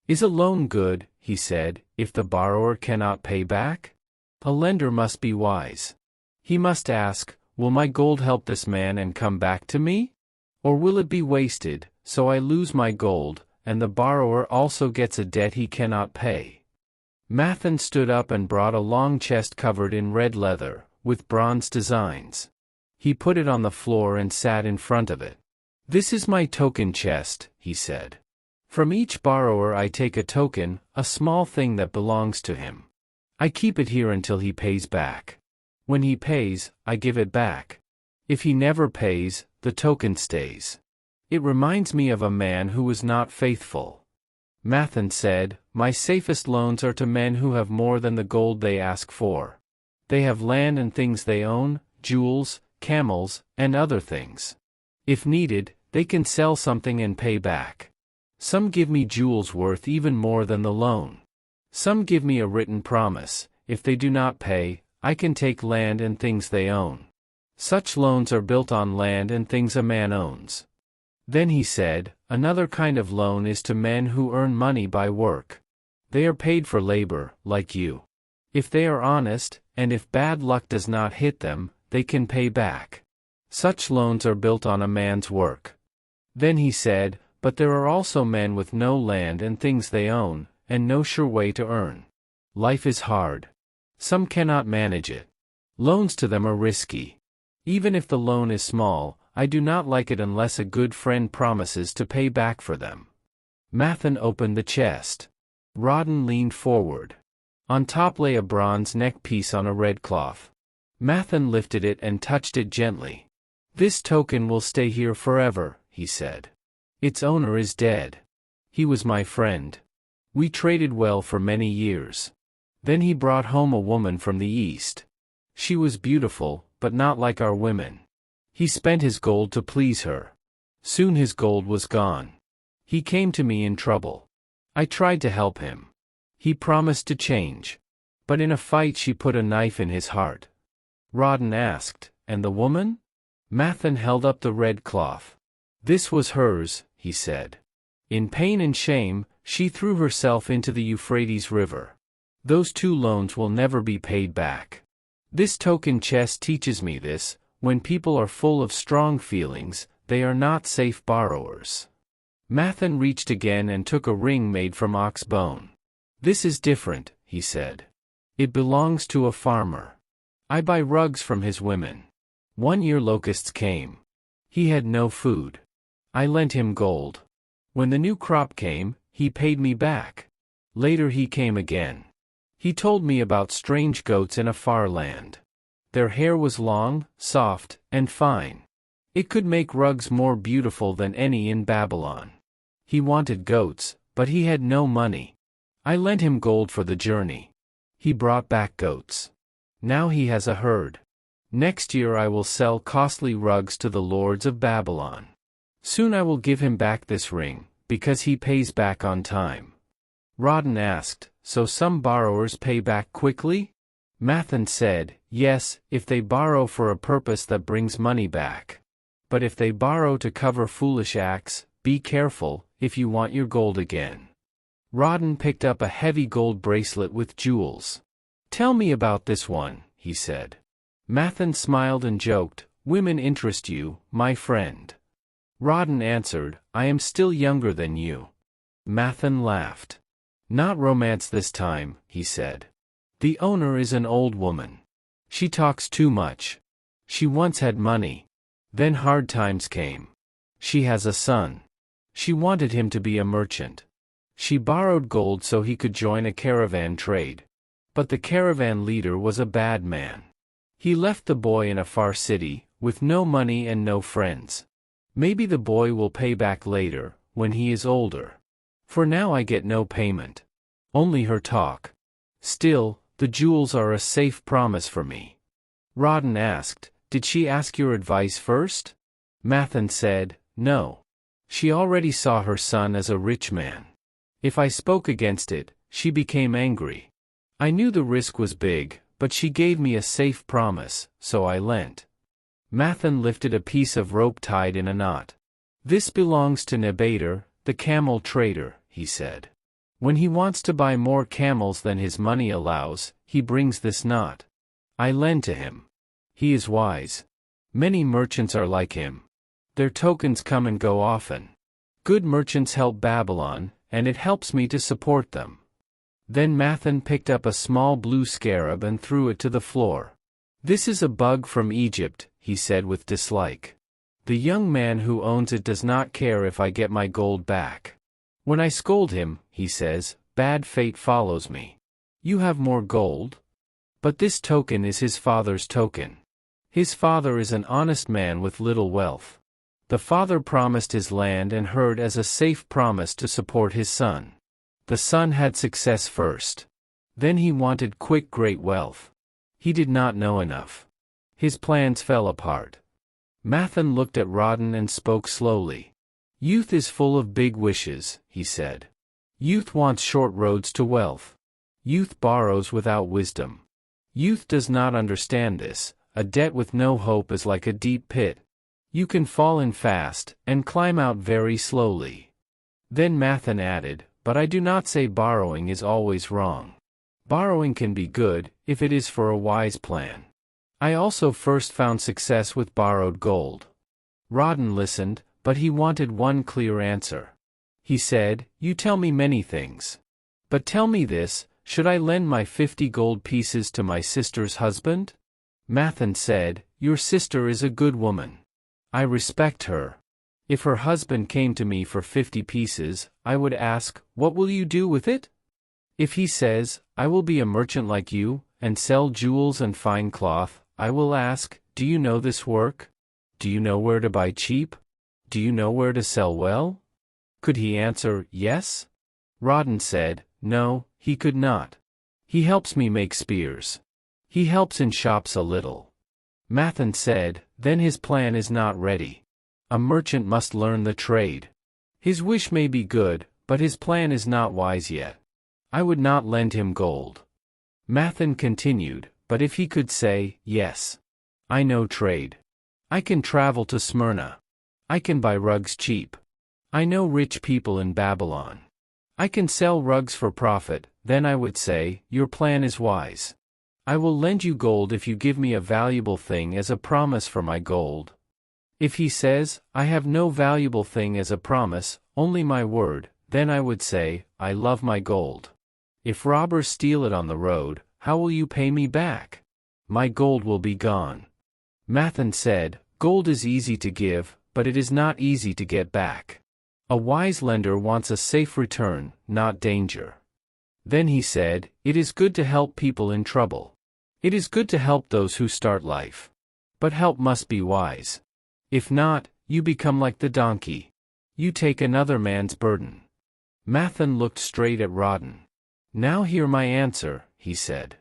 Is a loan good, he said, if the borrower cannot pay back? A lender must be wise. He must ask, will my gold help this man and come back to me? Or will it be wasted, so I lose my gold, and the borrower also gets a debt he cannot pay? Mathan stood up and brought a long chest covered in red leather, with bronze designs. He put it on the floor and sat in front of it. This is my token chest, he said. From each borrower I take a token, a small thing that belongs to him. I keep it here until he pays back. When he pays, I give it back. If he never pays, the token stays. It reminds me of a man who was not faithful. Mathan said, my safest loans are to men who have more than the gold they ask for. They have land and things they own, jewels, camels, and other things. If needed, they can sell something and pay back. Some give me jewels worth even more than the loan. Some give me a written promise, if they do not pay, I can take land and things they own. Such loans are built on land and things a man owns. Then he said, another kind of loan is to men who earn money by work. They are paid for labor, like you. If they are honest, and if bad luck does not hit them, they can pay back. Such loans are built on a man's work. Then he said, but there are also men with no land and things they own, and no sure way to earn. Life is hard. Some cannot manage it. Loans to them are risky. Even if the loan is small, I do not like it unless a good friend promises to pay back for them. Mathan opened the chest. Rawdon leaned forward. On top lay a bronze neck piece on a red cloth. Mathan lifted it and touched it gently. This token will stay here forever, he said. Its owner is dead. He was my friend. We traded well for many years. Then he brought home a woman from the east. She was beautiful, but not like our women. He spent his gold to please her. Soon his gold was gone. He came to me in trouble. I tried to help him. He promised to change. But in a fight she put a knife in his heart. Rawdon asked, and the woman? Mathan held up the red cloth. This was hers, he said. In pain and shame, she threw herself into the Euphrates River. Those two loans will never be paid back. This token chest teaches me this: when people are full of strong feelings, they are not safe borrowers. Mathan reached again and took a ring made from ox bone. This is different, he said. It belongs to a farmer. I buy rugs from his women. 1 year locusts came. He had no food. I lent him gold. When the new crop came, he paid me back. Later he came again. He told me about strange goats in a far land. Their hair was long, soft, and fine. It could make rugs more beautiful than any in Babylon. He wanted goats, but he had no money. I lent him gold for the journey. He brought back goats. Now he has a herd. Next year I will sell costly rugs to the lords of Babylon. Soon I will give him back this ring, because he pays back on time. Rawdon asked, so some borrowers pay back quickly? Mathan said, yes, if they borrow for a purpose that brings money back. But if they borrow to cover foolish acts, be careful, if you want your gold again. Rawdon picked up a heavy gold bracelet with jewels. Tell me about this one, he said. Mathan smiled and joked, women interest you, my friend. Rawdon answered, I am still younger than you. Mathan laughed. Not romance this time, he said. The owner is an old woman. She talks too much. She once had money. Then hard times came. She has a son. She wanted him to be a merchant. She borrowed gold so he could join a caravan trade. But the caravan leader was a bad man. He left the boy in a far city, with no money and no friends. Maybe the boy will pay back later, when he is older. For now I get no payment. Only her talk. Still, the jewels are a safe promise for me. Rawdon asked, did she ask your advice first? Mathan said, no. She already saw her son as a rich man. If I spoke against it, she became angry. I knew the risk was big, but she gave me a safe promise, so I lent. Mathan lifted a piece of rope tied in a knot. This belongs to Nebater, the camel trader, he said. When he wants to buy more camels than his money allows, he brings this knot. I lend to him. He is wise. Many merchants are like him. Their tokens come and go often. Good merchants help Babylon, and it helps me to support them. Then Mathan picked up a small blue scarab and threw it to the floor. This is a bug from Egypt, he said with dislike. The young man who owns it does not care if I get my gold back. When I scold him, he says, bad fate follows me. You have more gold? But this token is his father's token. His father is an honest man with little wealth. The father promised his land and herd as a safe promise to support his son. The son had success first. Then he wanted quick great wealth. He did not know enough. His plans fell apart. Mathan looked at Rodden and spoke slowly. Youth is full of big wishes, he said. Youth wants short roads to wealth. Youth borrows without wisdom. Youth does not understand this. A debt with no hope is like a deep pit. You can fall in fast, and climb out very slowly. Then Mathan added, but I do not say borrowing is always wrong. Borrowing can be good, if it is for a wise plan. I also first found success with borrowed gold. Rodden listened, but he wanted one clear answer. He said, you tell me many things. But tell me this, should I lend my 50 gold pieces to my sister's husband? Mathan said, your sister is a good woman. I respect her. If her husband came to me for 50 pieces, I would ask, what will you do with it? If he says, I will be a merchant like you, and sell jewels and fine cloth, I will ask, do you know this work? Do you know where to buy cheap? Do you know where to sell well? Could he answer, yes? Rodden said, no, he could not. He helps me make spears. He helps in shops a little. Mathan said, then his plan is not ready. A merchant must learn the trade. His wish may be good, but his plan is not wise yet. I would not lend him gold. Mathan continued, but if he could say, yes. I know trade. I can travel to Smyrna. I can buy rugs cheap. I know rich people in Babylon. I can sell rugs for profit, then I would say, your plan is wise. I will lend you gold if you give me a valuable thing as a promise for my gold. If he says, I have no valuable thing as a promise, only my word, then I would say, I love my gold. If robbers steal it on the road, how will you pay me back? My gold will be gone. Mathan said, gold is easy to give, but it is not easy to get back. A wise lender wants a safe return, not danger. Then he said, it is good to help people in trouble. It is good to help those who start life. But help must be wise. If not, you become like the donkey. You take another man's burden. Mathan looked straight at Rodden. Now hear my answer, he said.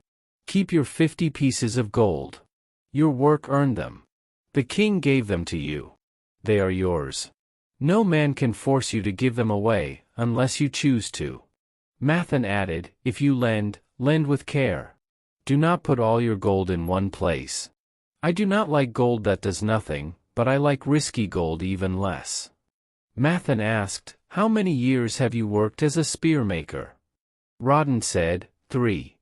Keep your 50 pieces of gold. Your work earned them. The king gave them to you. They are yours. No man can force you to give them away, unless you choose to. Mathan added, if you lend, lend with care. Do not put all your gold in one place. I do not like gold that does nothing, but I like risky gold even less. Mathan asked, how many years have you worked as a spear maker? Rodden said, 3.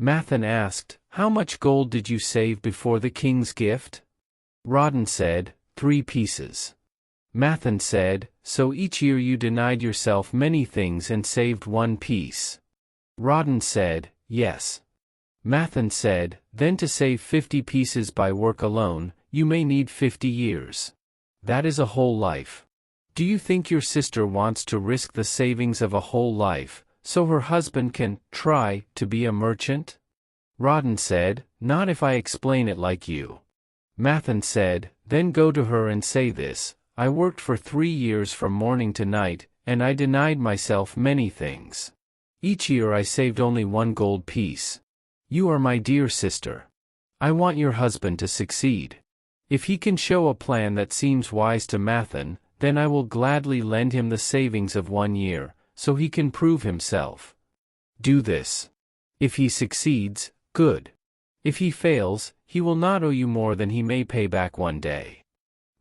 Mathan asked, how much gold did you save before the king's gift? Rodden said, 3 pieces. Mathan said, so each year you denied yourself many things and saved 1 piece. Rodden said, yes. Mathan said, then to save 50 pieces by work alone, you may need 50 years. That is a whole life. Do you think your sister wants to risk the savings of a whole life, so her husband can try to be a merchant? Rodden said, not if I explain it like you. Mathan said, then go to her and say this, I worked for 3 years from morning to night, and I denied myself many things. Each year I saved only 1 gold piece. You are my dear sister. I want your husband to succeed. If he can show a plan that seems wise to Mathan, then I will gladly lend him the savings of 1 year, so he can prove himself. Do this. If he succeeds, good. If he fails, he will not owe you more than he may pay back one day.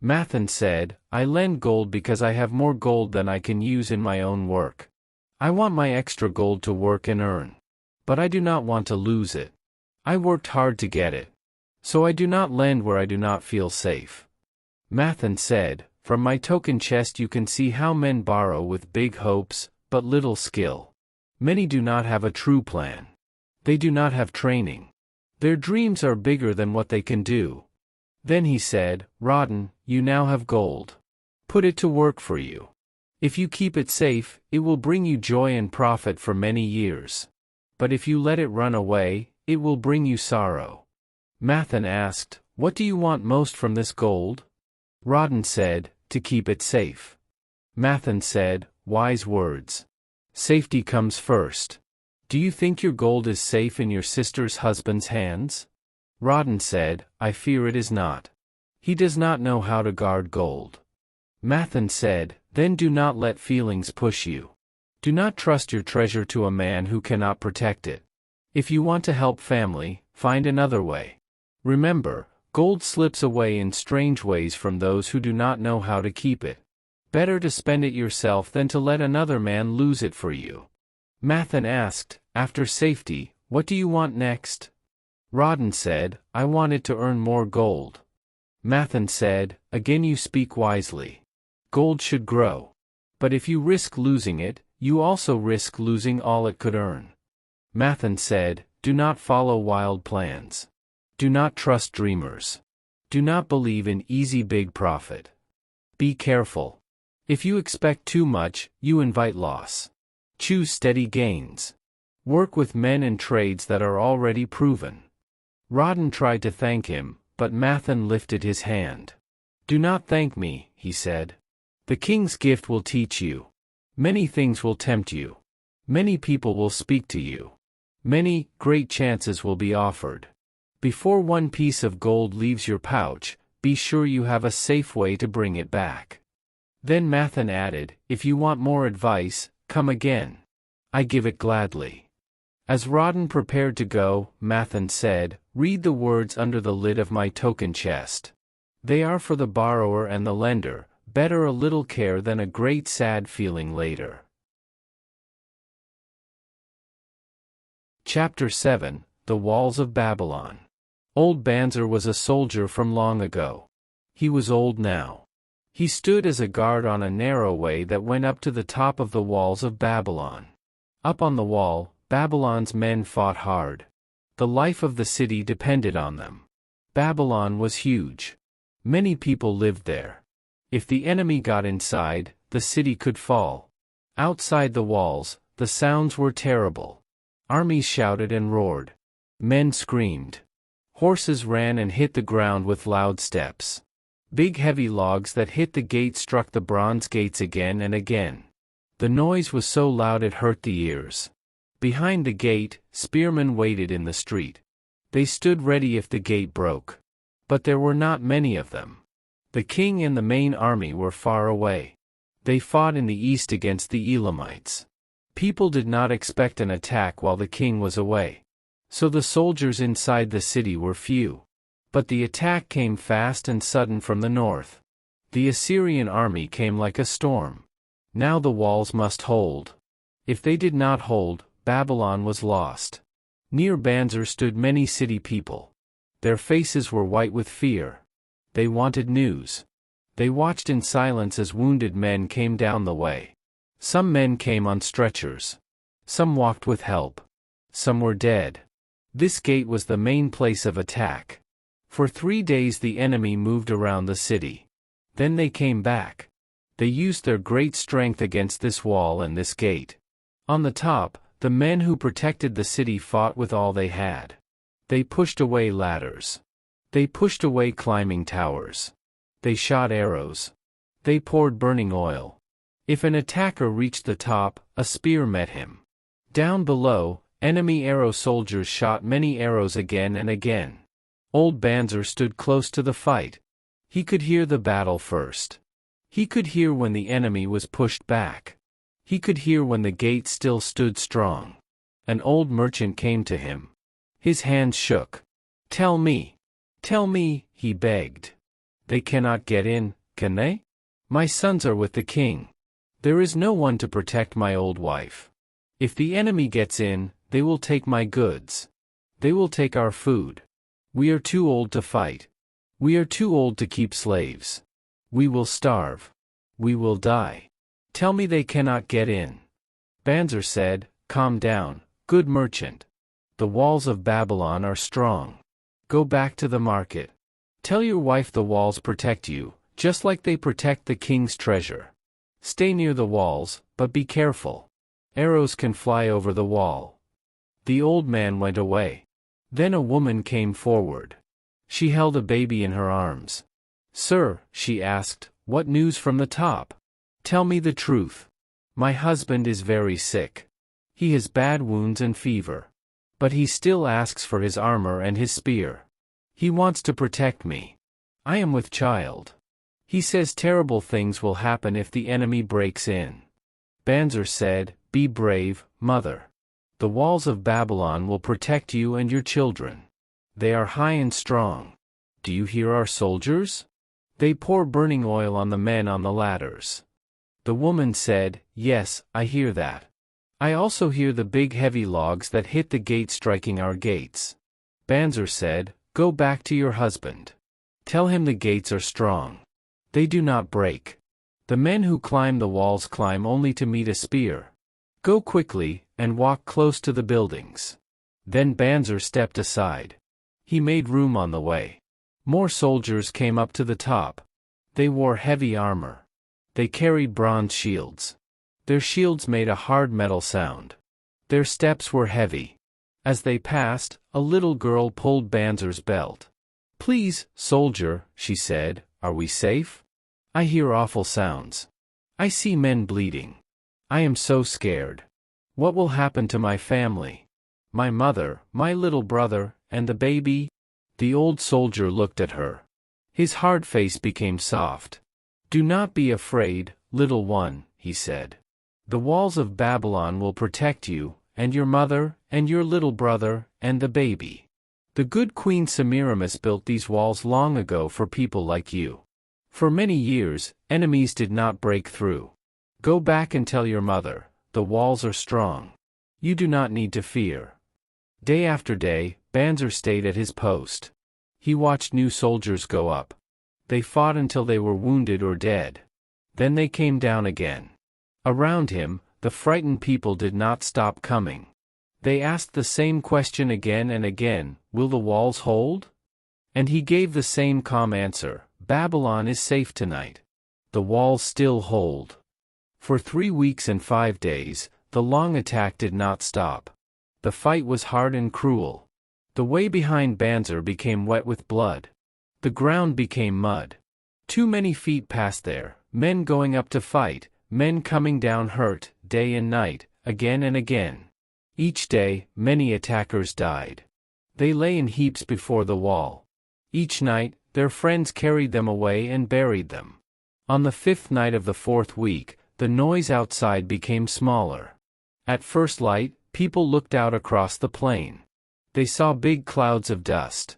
Mathan said, I lend gold because I have more gold than I can use in my own work. I want my extra gold to work and earn. But I do not want to lose it. I worked hard to get it. So I do not lend where I do not feel safe. Mathan said, From my token chest you can see how men borrow with big hopes, but little skill. Many do not have a true plan. They do not have training. Their dreams are bigger than what they can do. Then he said, Rodden, you now have gold. Put it to work for you. If you keep it safe, it will bring you joy and profit for many years. But if you let it run away, it will bring you sorrow. Mathan asked, What do you want most from this gold? Rodden said, To keep it safe. Mathan said, Wise words. Safety comes first. Do you think your gold is safe in your sister's husband's hands? Rodden said, I fear it is not. He does not know how to guard gold. Mathan said, Then do not let feelings push you. Do not trust your treasure to a man who cannot protect it. If you want to help family, find another way. Remember, gold slips away in strange ways from those who do not know how to keep it. Better to spend it yourself than to let another man lose it for you. Mathan asked, After safety, what do you want next? Rodden said, I wanted to earn more gold. Mathan said, Again you speak wisely. Gold should grow. But if you risk losing it, you also risk losing all it could earn. Mathan said, Do not follow wild plans. Do not trust dreamers. Do not believe in easy big profit. Be careful. If you expect too much, you invite loss. Choose steady gains. Work with men and trades that are already proven. Rodden tried to thank him, but Mathan lifted his hand. Do not thank me, he said. The king's gift will teach you. Many things will tempt you. Many people will speak to you. Many, great chances will be offered. Before one piece of gold leaves your pouch, be sure you have a safe way to bring it back. Then Mathan added, If you want more advice, come again. I give it gladly. As Rodden prepared to go, Mathan said, Read the words under the lid of my token chest. They are for the borrower and the lender, better a little care than a great sad feeling later. Chapter 7, The Walls of Babylon. Old Banzer was a soldier from long ago. He was old now. He stood as a guard on a narrow way that went up to the top of the walls of Babylon. Up on the wall, Babylon's men fought hard. The life of the city depended on them. Babylon was huge. Many people lived there. If the enemy got inside, the city could fall. Outside the walls, the sounds were terrible. Armies shouted and roared. Men screamed. Horses ran and hit the ground with loud steps. Big heavy logs that hit the gate struck the bronze gates again and again. The noise was so loud it hurt the ears. Behind the gate, spearmen waited in the street. They stood ready if the gate broke. But there were not many of them. The king and the main army were far away. They fought in the east against the Elamites. People did not expect an attack while the king was away. So the soldiers inside the city were few. But the attack came fast and sudden from the north. The Assyrian army came like a storm. Now the walls must hold. If they did not hold, Babylon was lost. Near Banzer stood many city people. Their faces were white with fear. They wanted news. They watched in silence as wounded men came down the way. Some men came on stretchers. Some walked with help. Some were dead. This gate was the main place of attack. For 3 days the enemy moved around the city. Then they came back. They used their great strength against this wall and this gate. On the top, the men who protected the city fought with all they had. They pushed away ladders. They pushed away climbing towers. They shot arrows. They poured burning oil. If an attacker reached the top, a spear met him. Down below, enemy arrow soldiers shot many arrows again and again. Old Banzer stood close to the fight. He could hear the battle first. He could hear when the enemy was pushed back. He could hear when the gate still stood strong. An old merchant came to him. His hands shook. Tell me, he begged. They cannot get in, can they? My sons are with the king. There is no one to protect my old wife. If the enemy gets in, they will take my goods. They will take our food. We are too old to fight. We are too old to keep slaves. We will starve. We will die. Tell me they cannot get in. Banzer said, Calm down, good merchant. The walls of Babylon are strong. Go back to the market. Tell your wife the walls protect you, just like they protect the king's treasure. Stay near the walls, but be careful. Arrows can fly over the wall. The old man went away. Then a woman came forward. She held a baby in her arms. Sir, she asked, what news from the top? Tell me the truth. My husband is very sick. He has bad wounds and fever. But he still asks for his armor and his spear. He wants to protect me. I am with child. He says terrible things will happen if the enemy breaks in. Banzer said, Be brave, mother. The walls of Babylon will protect you and your children. They are high and strong. Do you hear our soldiers? They pour burning oil on the men on the ladders. The woman said, Yes, I hear that. I also hear the big heavy logs that hit the gate striking our gates. Banzer said, Go back to your husband. Tell him the gates are strong. They do not break. The men who climb the walls climb only to meet a spear. Go quickly, and walk close to the buildings. Then Banzer stepped aside. He made room on the way. More soldiers came up to the top. They wore heavy armor. They carried bronze shields. Their shields made a hard metal sound. Their steps were heavy. As they passed, a little girl pulled Banzer's belt. Please, soldier, she said, are we safe? I hear awful sounds. I see men bleeding. I am so scared. What will happen to my family? My mother, my little brother, and the baby? The old soldier looked at her. His hard face became soft. Do not be afraid, little one, he said. The walls of Babylon will protect you, and your mother, and your little brother, and the baby. The good Queen Semiramis built these walls long ago for people like you. For many years, enemies did not break through. Go back and tell your mother, the walls are strong. You do not need to fear. Day after day, Banzer stayed at his post. He watched new soldiers go up. They fought until they were wounded or dead. Then they came down again. Around him, the frightened people did not stop coming. They asked the same question again and again, will the walls hold? And he gave the same calm answer, Babylon is safe tonight. The walls still hold. For 3 weeks and 5 days, the long attack did not stop. The fight was hard and cruel. The way behind Banzer became wet with blood. The ground became mud. Too many feet passed there, men going up to fight, men coming down hurt, day and night, again and again. Each day, many attackers died. They lay in heaps before the wall. Each night, their friends carried them away and buried them. On the 5th night of the 4th week, the noise outside became smaller. At first light, people looked out across the plain. They saw big clouds of dust.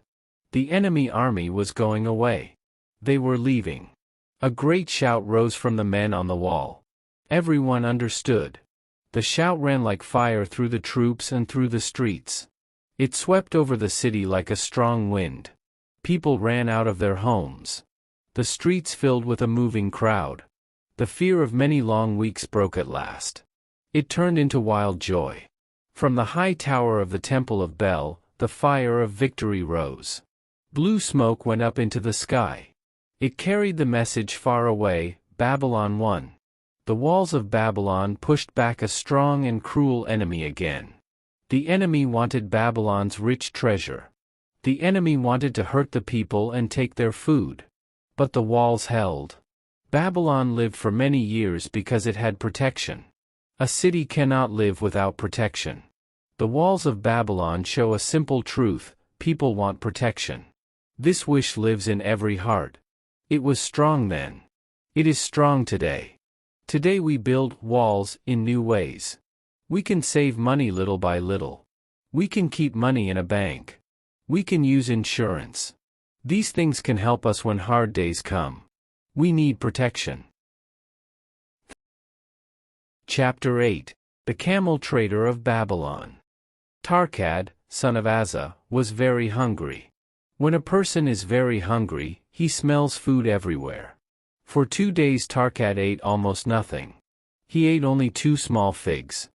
The enemy army was going away. They were leaving. A great shout rose from the men on the wall. Everyone understood. The shout ran like fire through the troops and through the streets. It swept over the city like a strong wind. People ran out of their homes. The streets filled with a moving crowd. The fear of many long weeks broke at last. It turned into wild joy. From the high tower of the Temple of Bel, the fire of victory rose. Blue smoke went up into the sky. It carried the message far away, Babylon won. The walls of Babylon pushed back a strong and cruel enemy again. The enemy wanted Babylon's rich treasure. The enemy wanted to hurt the people and take their food. But the walls held. Babylon lived for many years because it had protection. A city cannot live without protection. The walls of Babylon show a simple truth: people want protection. This wish lives in every heart. It was strong then. It is strong today. Today we build walls in new ways. We can save money little by little. We can keep money in a bank. We can use insurance. These things can help us when hard days come. We need protection. Chapter 8. The camel trader of Babylon. Tarkad, son of Asa, was very hungry. When a person is very hungry, he smells food everywhere. For 2 days Tarkad ate almost nothing. He ate only 2 small figs.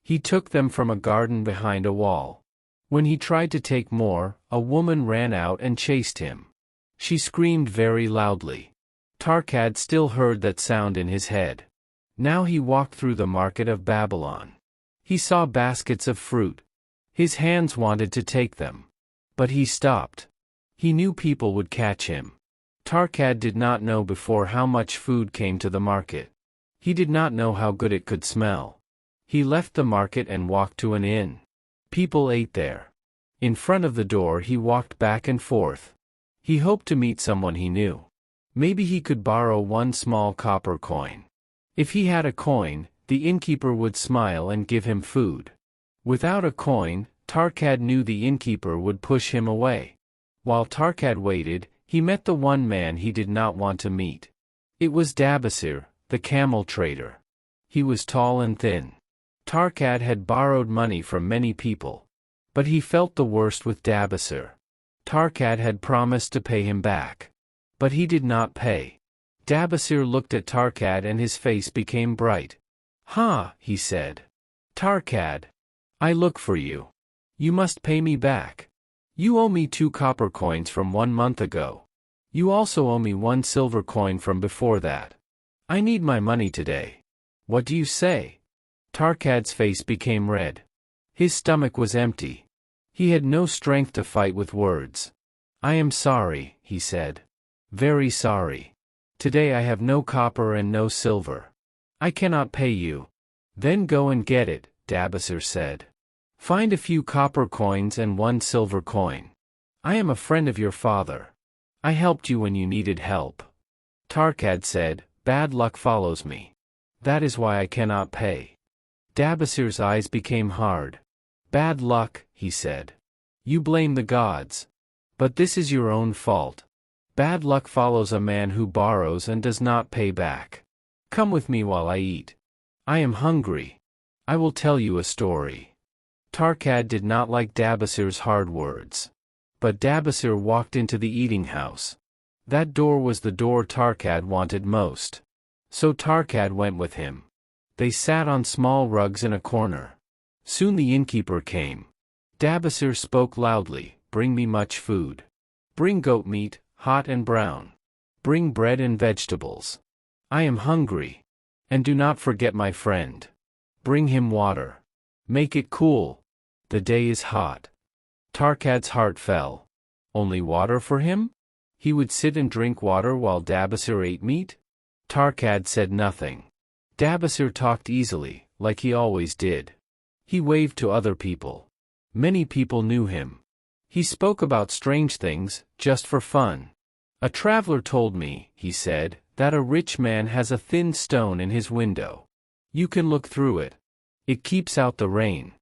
He took them from a garden behind a wall. When he tried to take more, a woman ran out and chased him. She screamed very loudly. Tarkad still heard that sound in his head. Now he walked through the market of Babylon. He saw baskets of fruit. His hands wanted to take them. But he stopped. He knew people would catch him. Tarkad did not know before how much food came to the market. He did not know how good it could smell. He left the market and walked to an inn. People ate there. In front of the door he walked back and forth. He hoped to meet someone he knew. Maybe he could borrow 1 small copper coin. If he had a coin, the innkeeper would smile and give him food. Without a coin, Tarkad knew the innkeeper would push him away. While Tarkad waited, he met the one man he did not want to meet. It was Dabasir, the camel trader. He was tall and thin. Tarkad had borrowed money from many people. But he felt the worst with Dabasir. Tarkad had promised to pay him back. But he did not pay. Dabasir looked at Tarkad and his face became bright. "Ha," he said. "Tarkad. I look for you. You must pay me back. You owe me 2 copper coins from 1 month ago. You also owe me 1 silver coin from before that. I need my money today. What do you say?" Tarkad's face became red. His stomach was empty. He had no strength to fight with words. "I am sorry," he said. "Very sorry. Today I have no copper and no silver. I cannot pay you." "Then go and get it," Dabasir said. "Find a few copper coins and 1 silver coin. I am a friend of your father. I helped you when you needed help." Tarkad said, "Bad luck follows me. That is why I cannot pay." Dabasir's eyes became hard. "Bad luck," he said. "You blame the gods. But this is your own fault. Bad luck follows a man who borrows and does not pay back. Come with me while I eat. I am hungry. I will tell you a story." Tarkad did not like Dabasir's hard words. But Dabasir walked into the eating house. That door was the door Tarkad wanted most. So Tarkad went with him. They sat on small rugs in a corner. Soon the innkeeper came. Dabasir spoke loudly, "Bring me much food. Bring goat meat, hot and brown. Bring bread and vegetables. I am hungry. And do not forget my friend. Bring him water. Make it cool. The day is hot." Tarkad's heart fell. Only water for him? He would sit and drink water while Dabasir ate meat? Tarkad said nothing. Dabasir talked easily, like he always did. He waved to other people. Many people knew him. He spoke about strange things, just for fun. "A traveler told me," he said, "that a rich man has a thin stone in his window. You can look through it. It keeps out the rain.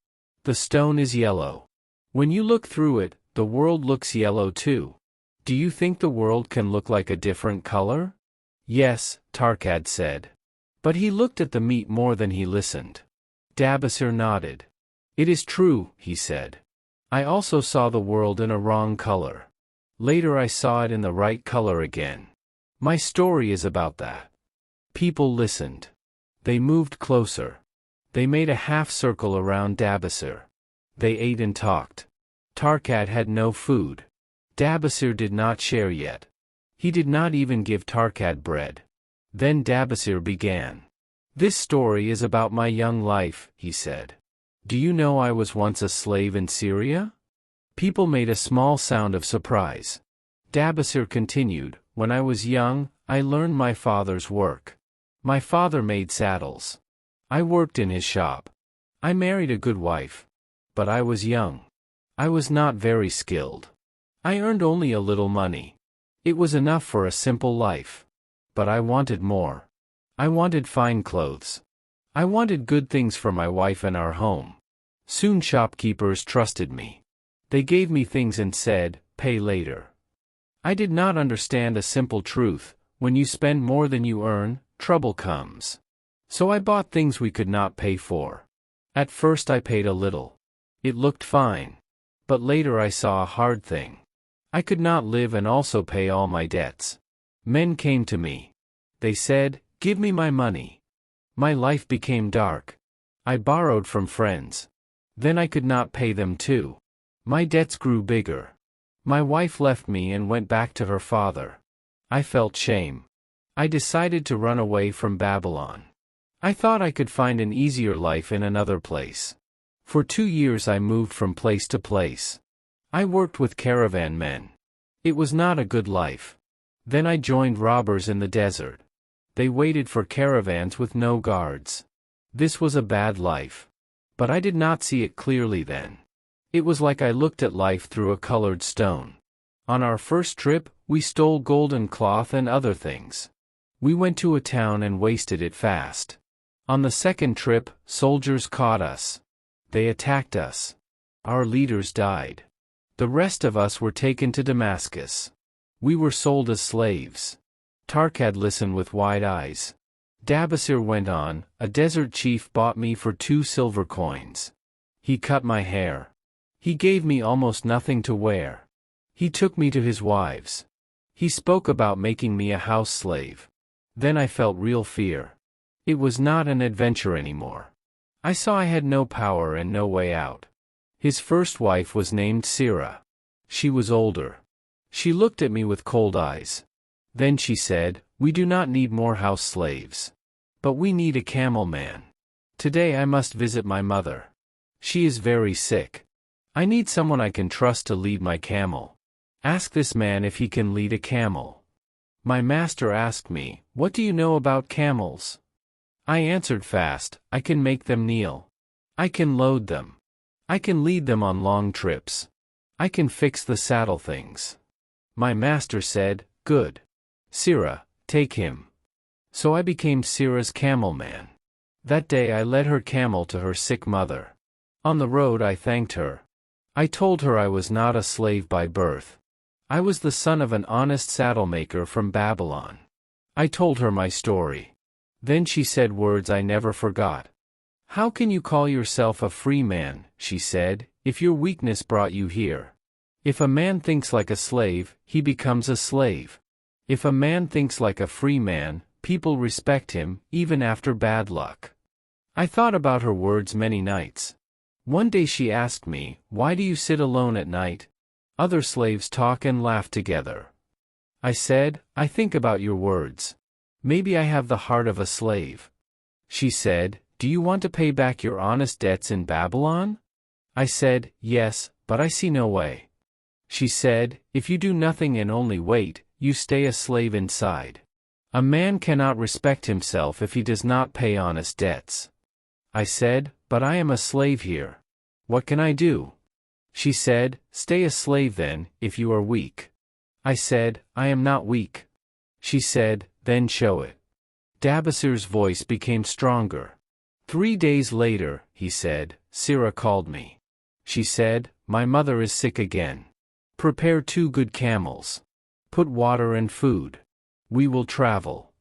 The stone is yellow. When you look through it, the world looks yellow too. Do you think the world can look like a different color?" "Yes," Tarkad said. But he looked at the meat more than he listened. Dabasir nodded. "It is true," he said. "I also saw the world in a wrong color. Later I saw it in the right color again. My story is about that." People listened. They moved closer. They made a half circle around Dabasir. They ate and talked. Tarkad had no food. Dabasir did not share yet. He did not even give Tarkad bread. Then Dabasir began. "This story is about my young life," he said. "Do you know I was once a slave in Syria?" People made a small sound of surprise. Dabasir continued, "When I was young, I learned my father's work. My father made saddles. I worked in his shop. I married a good wife. But I was young. I was not very skilled. I earned only a little money. It was enough for a simple life. But I wanted more. I wanted fine clothes. I wanted good things for my wife and our home. Soon shopkeepers trusted me. They gave me things and said, 'Pay later.' I did not understand a simple truth: when you spend more than you earn, trouble comes. So I bought things we could not pay for. At first I paid a little. It looked fine. But later I saw a hard thing. I could not live and also pay all my debts. Men came to me. They said, "Give me my money." My life became dark. I borrowed from friends. Then I could not pay them too. My debts grew bigger. My wife left me and went back to her father. I felt shame. I decided to run away from Babylon. I thought I could find an easier life in another place. For 2 years I moved from place to place. I worked with caravan men. It was not a good life. Then I joined robbers in the desert. They waited for caravans with no guards. This was a bad life. But I did not see it clearly then. It was like I looked at life through a colored stone. On our first trip, we stole golden cloth and other things. We went to a town and wasted it fast. On the second trip, soldiers caught us. They attacked us. Our leaders died. The rest of us were taken to Damascus. We were sold as slaves. Tarkad listened with wide eyes. Dabasir went on, "A desert chief bought me for 2 silver coins. He cut my hair. He gave me almost nothing to wear. He took me to his wives. He spoke about making me a house slave." Then I felt real fear. It was not an adventure anymore. I saw I had no power and no way out. His first wife was named Sirah. She was older. She looked at me with cold eyes. Then she said, "We do not need more house slaves. But we need a camel man. Today I must visit my mother. She is very sick. I need someone I can trust to lead my camel. Ask this man if he can lead a camel." My master asked me, "What do you know about camels?" I answered fast, "I can make them kneel. I can load them. I can lead them on long trips. I can fix the saddle things." My master said, "Good. Sirah, take him." So I became Sirah's camel man. That day I led her camel to her sick mother. On the road I thanked her. I told her I was not a slave by birth. I was the son of an honest saddle maker from Babylon. I told her my story. Then she said words I never forgot. "How can you call yourself a free man," she said, "if your weakness brought you here? If a man thinks like a slave, he becomes a slave. If a man thinks like a free man, people respect him, even after bad luck." I thought about her words many nights. One day she asked me, "Why do you sit alone at night? Other slaves talk and laugh together." I said, "I think about your words. Maybe I have the heart of a slave." She said, "Do you want to pay back your honest debts in Babylon?" I said, "Yes, but I see no way." She said, "If you do nothing and only wait, you stay a slave inside. A man cannot respect himself if he does not pay honest debts." I said, "But I am a slave here. What can I do?" She said, "Stay a slave then, if you are weak." I said, "I am not weak." She said, "Then show it." Dabasir's voice became stronger. 3 days later, he said, Sirah called me. She said, "My mother is sick again. Prepare 2 good camels. Put water and food. We will travel."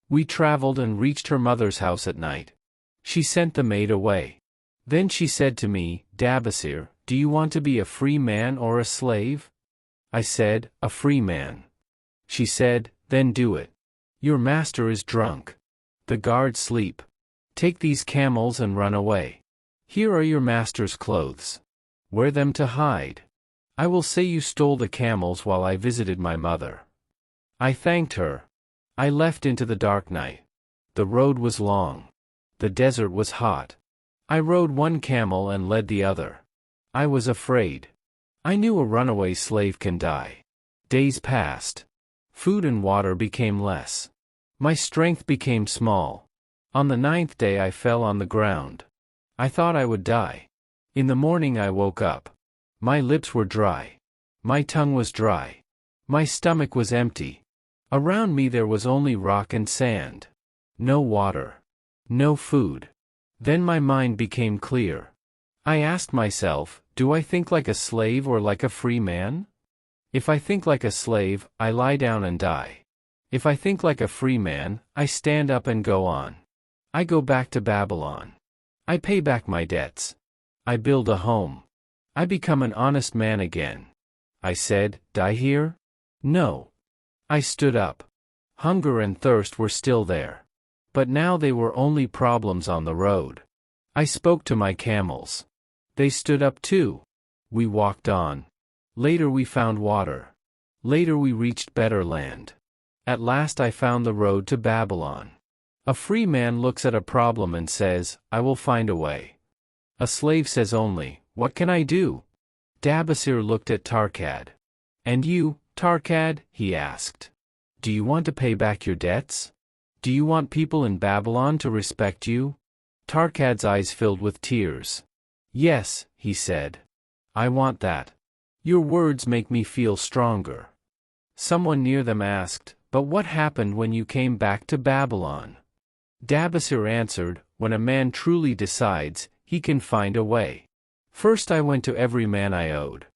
We traveled and reached her mother's house at night. She sent the maid away. Then she said to me, "Dabasir, do you want to be a free man or a slave?" I said, "A free man." She said, "Then do it. Your master is drunk. The guards sleep. Take these camels and run away. Here are your master's clothes. Wear them to hide. I will say you stole the camels while I visited my mother." I thanked her. I left into the dark night. The road was long. The desert was hot. I rode one camel and led the other. I was afraid. I knew a runaway slave can die. Days passed. Food and water became less. My strength became small. On the 9th day I fell on the ground. I thought I would die. In the morning I woke up. My lips were dry. My tongue was dry. My stomach was empty. Around me there was only rock and sand. No water. No food. Then my mind became clear. I asked myself, do I think like a slave or like a free man? If I think like a slave, I lie down and die. If I think like a free man, I stand up and go on. I go back to Babylon. I pay back my debts. I build a home. I become an honest man again. I said, die here? No. I stood up. Hunger and thirst were still there. But now they were only problems on the road. I spoke to my camels. They stood up too. We walked on. Later we found water. Later we reached better land. At last I found the road to Babylon. A free man looks at a problem and says, I will find a way. A slave says only, what can I do? Dabasir looked at Tarkad. And you, Tarkad, he asked. Do you want to pay back your debts? Do you want people in Babylon to respect you? Tarkad's eyes filled with tears. Yes, he said. I want that. Your words make me feel stronger. Someone near them asked, but what happened when you came back to Babylon? Dabasir answered, when a man truly decides, he can find a way. First I went to every man I owed.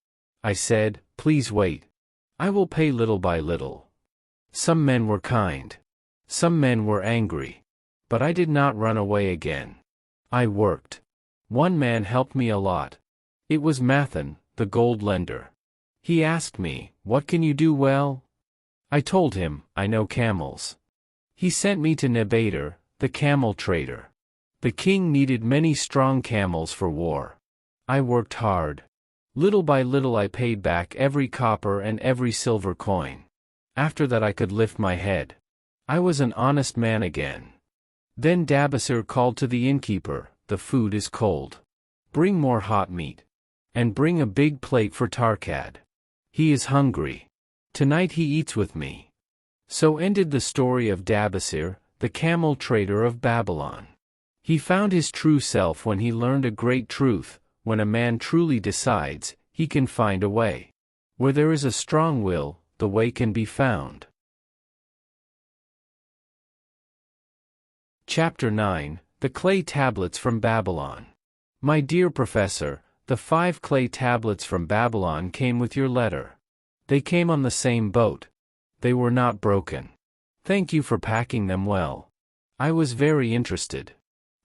I said, please wait. I will pay little by little. Some men were kind. Some men were angry. But I did not run away again. I worked. One man helped me a lot. It was Mathan, the gold lender. He asked me, what can you do well? I told him, I know camels. He sent me to Nebater, the camel trader. The king needed many strong camels for war. I worked hard. Little by little I paid back every copper and every silver coin. After that I could lift my head. I was an honest man again. Then Dabasir called to the innkeeper, the food is cold. Bring more hot meat. And bring a big plate for Tarkad. He is hungry. Tonight he eats with me. So ended the story of Dabasir, the camel trader of Babylon. He found his true self when he learned a great truth. When a man truly decides, he can find a way. Where there is a strong will, the way can be found. Chapter 9, The Clay Tablets from Babylon. My dear Professor, the 5 clay tablets from Babylon came with your letter. They came on the same boat. They were not broken. Thank you for packing them well. I was very interested.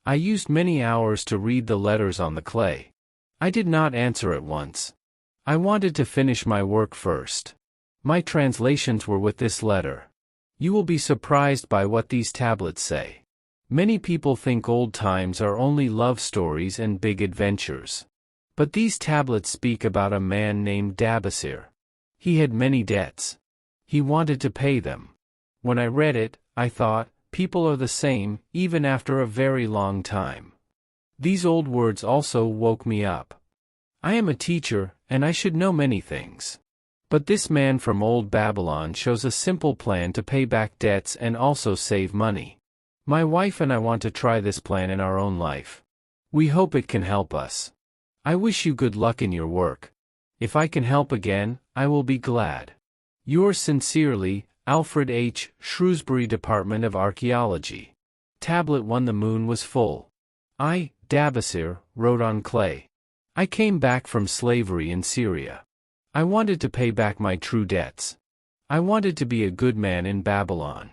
I used many hours to read the letters on the clay. I did not answer at once. I wanted to finish my work first. My translations were with this letter. You will be surprised by what these tablets say. Many people think old times are only love stories and big adventures. But these tablets speak about a man named Dabasir. He had many debts. He wanted to pay them. When I read it, I thought, people are the same, even after a very long time. These old words also woke me up. I am a teacher, and I should know many things. But this man from old Babylon shows a simple plan to pay back debts and also save money. My wife and I want to try this plan in our own life. We hope it can help us. I wish you good luck in your work. If I can help again, I will be glad. Yours sincerely, Alfred H., Shrewsbury Department of Archaeology. Tablet 1. The moon was full. I, Dabasir, wrote on clay. I came back from slavery in Syria. I wanted to pay back my true debts. I wanted to be a good man in Babylon.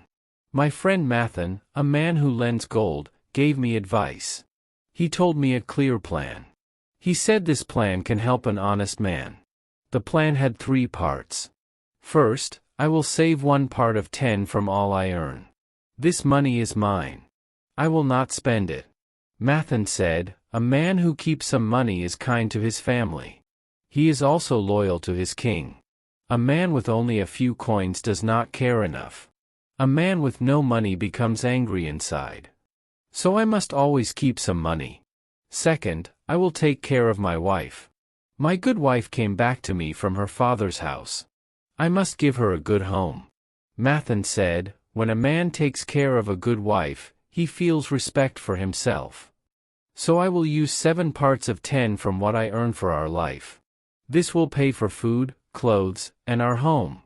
My friend Mathan, a man who lends gold, gave me advice. He told me a clear plan. He said this plan can help an honest man. The plan had 3 parts. First, I will save 1 part of 10 from all I earn. This money is mine. I will not spend it. Mathan said, a man who keeps some money is kind to his family. He is also loyal to his king. A man with only a few coins does not care enough. A man with no money becomes angry inside. So I must always keep some money. Second, I will take care of my wife. My good wife came back to me from her father's house. I must give her a good home. Mathan said, when a man takes care of a good wife, he feels respect for himself. So I will use 7 parts of 10 from what I earn for our life. This will pay for food, clothes, and our home.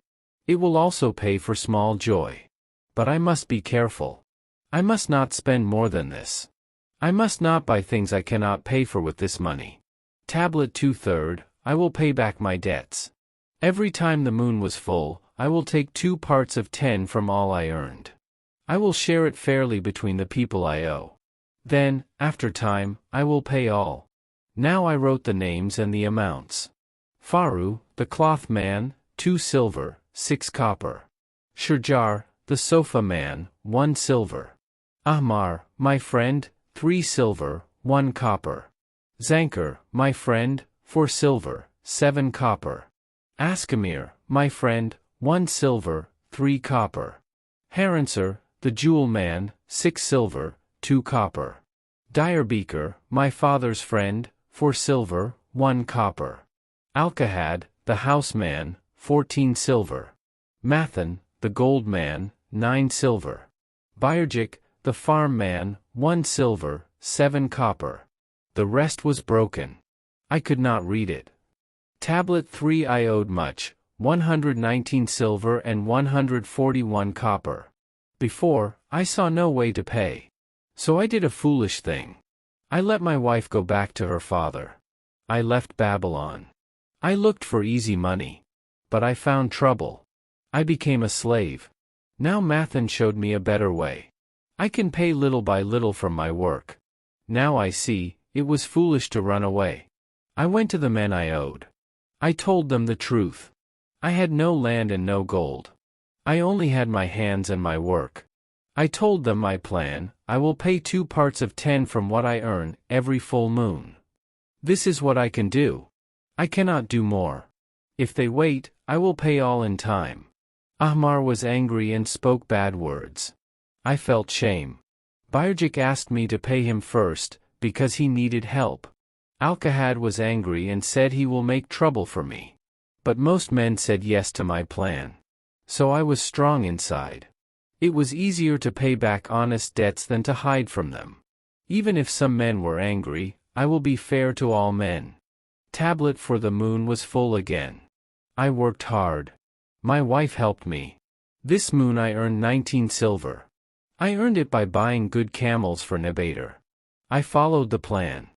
It will also pay for small joy. But I must be careful. I must not spend more than this. I must not buy things I cannot pay for with this money. Tablet 2/3, I will pay back my debts. Every time the moon was full, I will take 2 parts of 10 from all I earned. I will share it fairly between the people I owe. Then, after time, I will pay all. Now I wrote the names and the amounts. Faru, the cloth man, 2 silver, 6 copper. Shurjar, the sofa man, 1 silver. Ahmar, my friend, 3 silver, 1 copper. Zankar, my friend, 4 silver, 7 copper. Askamir, my friend, 1 silver, 3 copper. Haransar, the jewel man, 6 silver, 2 copper. Direbeaker, my father's friend, 4 silver, 1 copper. Alkahad, the houseman, 14 silver. Mathan, the gold man, 9 silver. Bayerjik, the farm man, 1 silver, 7 copper. The rest was broken. I could not read it. Tablet 3 I owed much, 119 silver and 141 copper. Before, I saw no way to pay. So I did a foolish thing. I let my wife go back to her father. I left Babylon. I looked for easy money. But I found trouble. I became a slave. Now Mathan showed me a better way. I can pay little by little from my work. Now I see, it was foolish to run away. I went to the men I owed. I told them the truth. I had no land and no gold. I only had my hands and my work. I told them my plan: I will pay 2 parts of 10 from what I earn, every full moon. This is what I can do. I cannot do more. If they wait, I will pay all in time. Ahmar was angry and spoke bad words. I felt shame. Bayerjik asked me to pay him first, because he needed help. Alkahad was angry and said he will make trouble for me. But most men said yes to my plan. So I was strong inside. It was easier to pay back honest debts than to hide from them. Even if some men were angry, I will be fair to all men. Tablet for the moon was full again. I worked hard. My wife helped me. This moon I earned 19 silver. I earned it by buying good camels for Nebator. I followed the plan.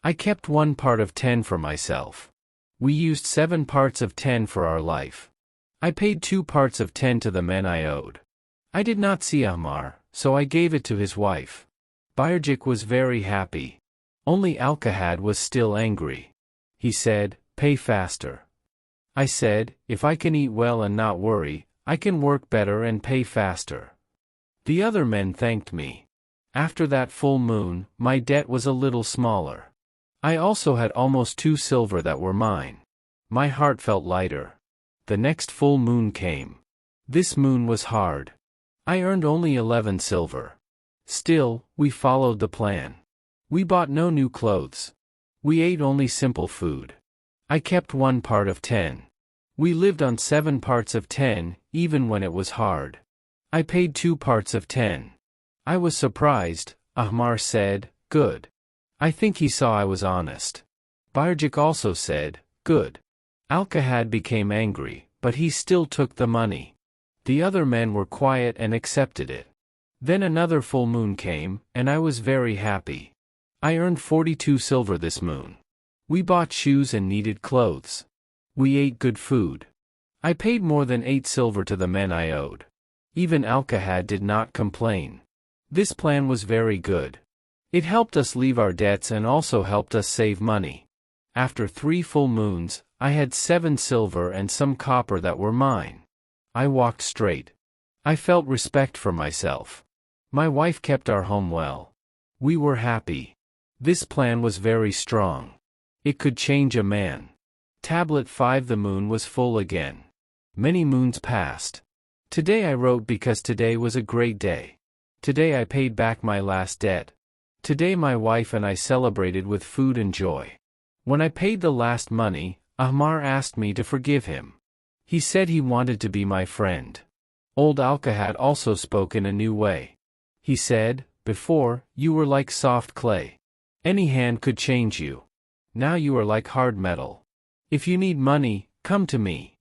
I kept 1 part of 10 for myself. We used 7 parts of 10 for our life. I paid 2 parts of 10 to the men I owed. I did not see Ahmar, so I gave it to his wife. Bayerjik was very happy. Only Alkahad was still angry. He said, "Pay faster." I said, "If I can eat well and not worry, I can work better and pay faster." The other men thanked me. After that full moon, my debt was a little smaller. I also had almost 2 silver that were mine. My heart felt lighter. The next full moon came. This moon was hard. I earned only 11 silver. Still, we followed the plan. We bought no new clothes. We ate only simple food. I kept 1 part of 10. We lived on 7 parts of 10, even when it was hard. I paid 2 parts of 10. I was surprised. Ahmar said, "Good." I think he saw I was honest. Bayerjik also said, "Good." Alkahad became angry, but he still took the money. The other men were quiet and accepted it. Then another full moon came, and I was very happy. I earned 42 silver this moon. We bought shoes and needed clothes. We ate good food. I paid more than 8 silver to the men I owed. Even Alkahad did not complain. This plan was very good. It helped us leave our debts and also helped us save money. After 3 full moons, I had 7 silver and some copper that were mine. I walked straight. I felt respect for myself. My wife kept our home well. We were happy. This plan was very strong. It could change a man. Tablet 5 The moon was full again. Many moons passed. Today I wrote because today was a great day. Today I paid back my last debt. Today my wife and I celebrated with food and joy. When I paid the last money, Ahmar asked me to forgive him. He said he wanted to be my friend. Old Alkahad also spoke in a new way. He said, "Before, you were like soft clay. Any hand could change you. Now you are like hard metal. If you need money, come to me."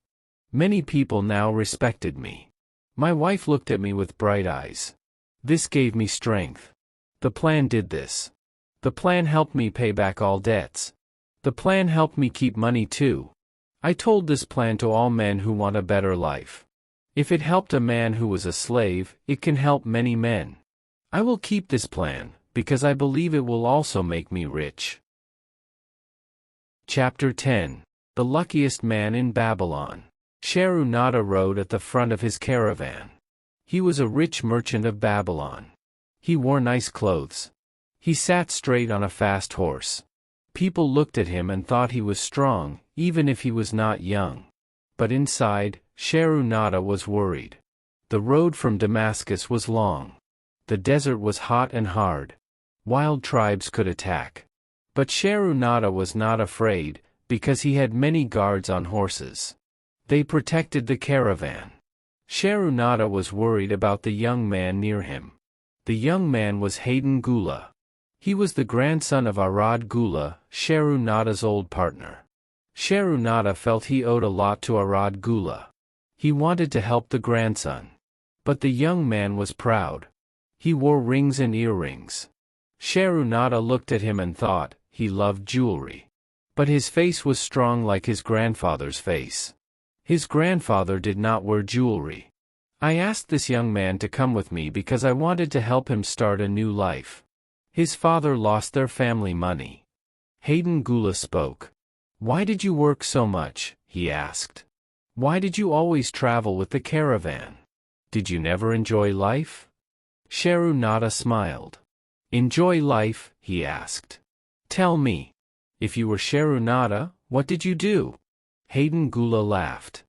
Many people now respected me. My wife looked at me with bright eyes. This gave me strength. The plan did this. The plan helped me pay back all debts. The plan helped me keep money too. I told this plan to all men who want a better life. If it helped a man who was a slave, it can help many men. I will keep this plan, because I believe it will also make me rich. Chapter 10. The Luckiest Man in Babylon. Sharunada rode at the front of his caravan. He was a rich merchant of Babylon. He wore nice clothes. He sat straight on a fast horse. People looked at him and thought he was strong, even if he was not young. But inside, Sharunada was worried. The road from Damascus was long. The desert was hot and hard. Wild tribes could attack. But Sharunada was not afraid, because he had many guards on horses. They protected the caravan. Sharunada was worried about the young man near him. The young man was Hayden Gula. He was the grandson of Arad Gula, Sharunada's old partner. Sharunada felt he owed a lot to Arad Gula. He wanted to help the grandson. But the young man was proud. He wore rings and earrings. Sharunada looked at him and thought, he loved jewelry. But his face was strong like his grandfather's face. His grandfather did not wear jewelry. I asked this young man to come with me because I wanted to help him start a new life. His father lost their family money. Hayden Gula spoke. Why did you work so much? He asked. Why did you always travel with the caravan? Did you never enjoy life? Sharunada smiled. Enjoy life? He asked. Tell me. If you were Sharunada, what did you do? Hayden Gula laughed.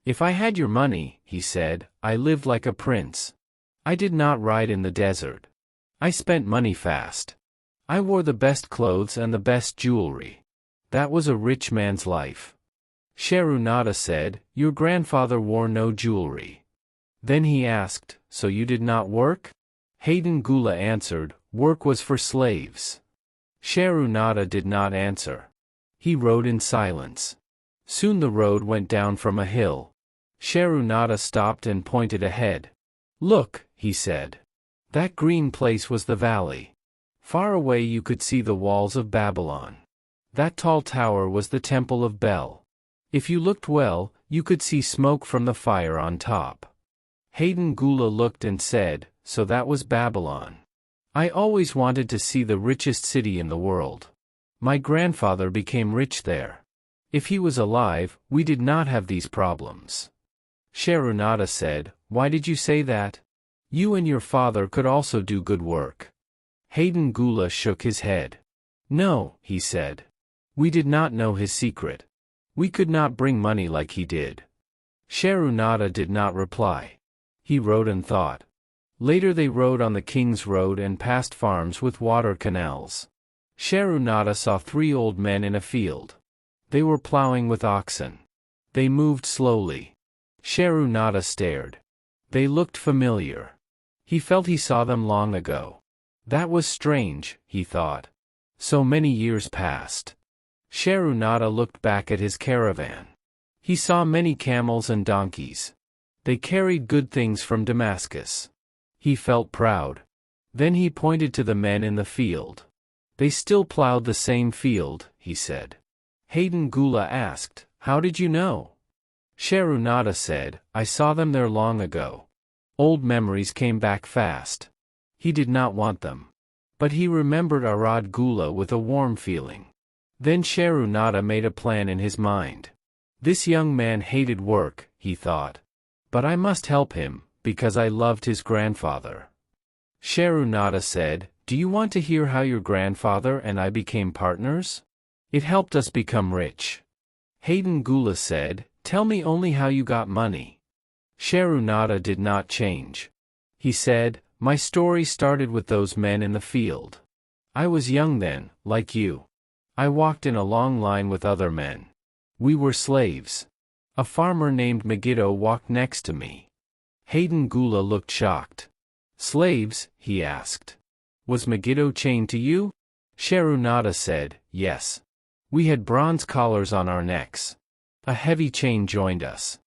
If I had your money, he said, I lived like a prince. I did not ride in the desert. I spent money fast. I wore the best clothes and the best jewelry. That was a rich man's life. Sharunada said, your grandfather wore no jewelry. Then he asked, so you did not work? Hayden Gula answered, work was for slaves. Sharunada did not answer. He rode in silence. Soon the road went down from a hill. Sharunada stopped and pointed ahead. Look, he said. That green place was the valley. Far away you could see the walls of Babylon. That tall tower was the temple of Bel. If you looked well, you could see smoke from the fire on top. Hayden Gula looked and said, so that was Babylon. I always wanted to see the richest city in the world. My grandfather became rich there. If he was alive, we did not have these problems. Sharunada said, why did you say that? You and your father could also do good work. Hayden Gula shook his head. No, he said. We did not know his secret. We could not bring money like he did. Sharunada did not reply. He rode and thought. Later they rode on the King's Road and passed farms with water canals. Sharunada saw 3 old men in a field. They were plowing with oxen. They moved slowly. Sharunada stared. They looked familiar. He felt he saw them long ago. That was strange, he thought. So many years passed. Sharunada looked back at his caravan. He saw many camels and donkeys. They carried good things from Damascus. He felt proud. Then he pointed to the men in the field. They still plowed the same field, he said. Hayden Gula asked, how did you know? Sharunada said, I saw them there long ago. Old memories came back fast. He did not want them. But he remembered Arad Gula with a warm feeling. Then Sharunada made a plan in his mind. This young man hated work, he thought. But I must help him, because I loved his grandfather. Sharunada said, do you want to hear how your grandfather and I became partners? It helped us become rich. Hayden Gula said, tell me only how you got money. Sharunada did not change. He said, my story started with those men in the field. I was young then, like you. I walked in a long line with other men. We were slaves. A farmer named Megiddo walked next to me. Hayden Gula looked shocked. Slaves? He asked. Was Megiddo chained to you? Sharunada said, yes. We had bronze collars on our necks. A heavy chain joined us.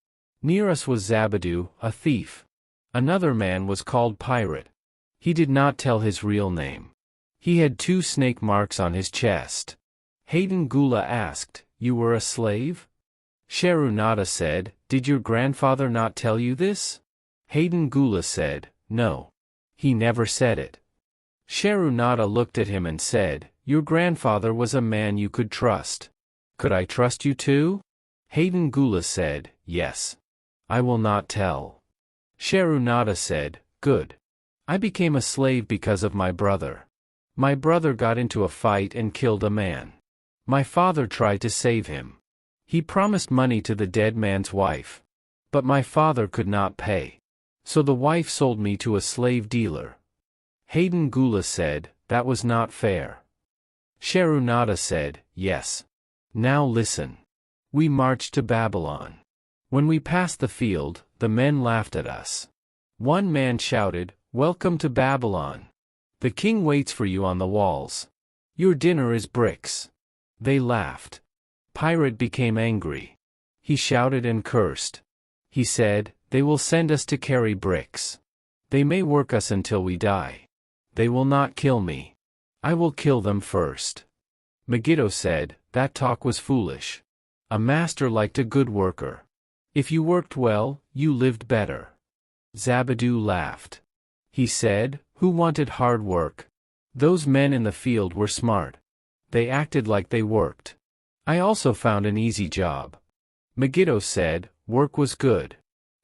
Near us was Zabadu, a thief. Another man was called Pirate. He did not tell his real name. He had 2 snake marks on his chest. Hayden Gula asked, you were a slave? Sharunada said, did your grandfather not tell you this? Hayden Gula said, no. He never said it. Sharunada looked at him and said, "Your grandfather was a man you could trust. Could I trust you too?" Hayden Gula said, "Yes. I will not tell." Sharunada said, "Good. I became a slave because of my brother. My brother got into a fight and killed a man. My father tried to save him. He promised money to the dead man's wife. But my father could not pay. So the wife sold me to a slave dealer." Hayden Gula said, "That was not fair." Sharunada said, "Yes. Now listen. We marched to Babylon. When we passed the field, the men laughed at us. One man shouted, 'Welcome to Babylon. The king waits for you on the walls. Your dinner is bricks.' They laughed. Pirate became angry. He shouted and cursed. He said, 'They will send us to carry bricks. They may work us until we die. They will not kill me. I will kill them first.' Megiddo said, 'That talk was foolish. A master liked a good worker. If you worked well, you lived better.' Zabadu laughed. He said, 'Who wanted hard work? Those men in the field were smart. They acted like they worked. I also found an easy job.' Megiddo said, 'Work was good.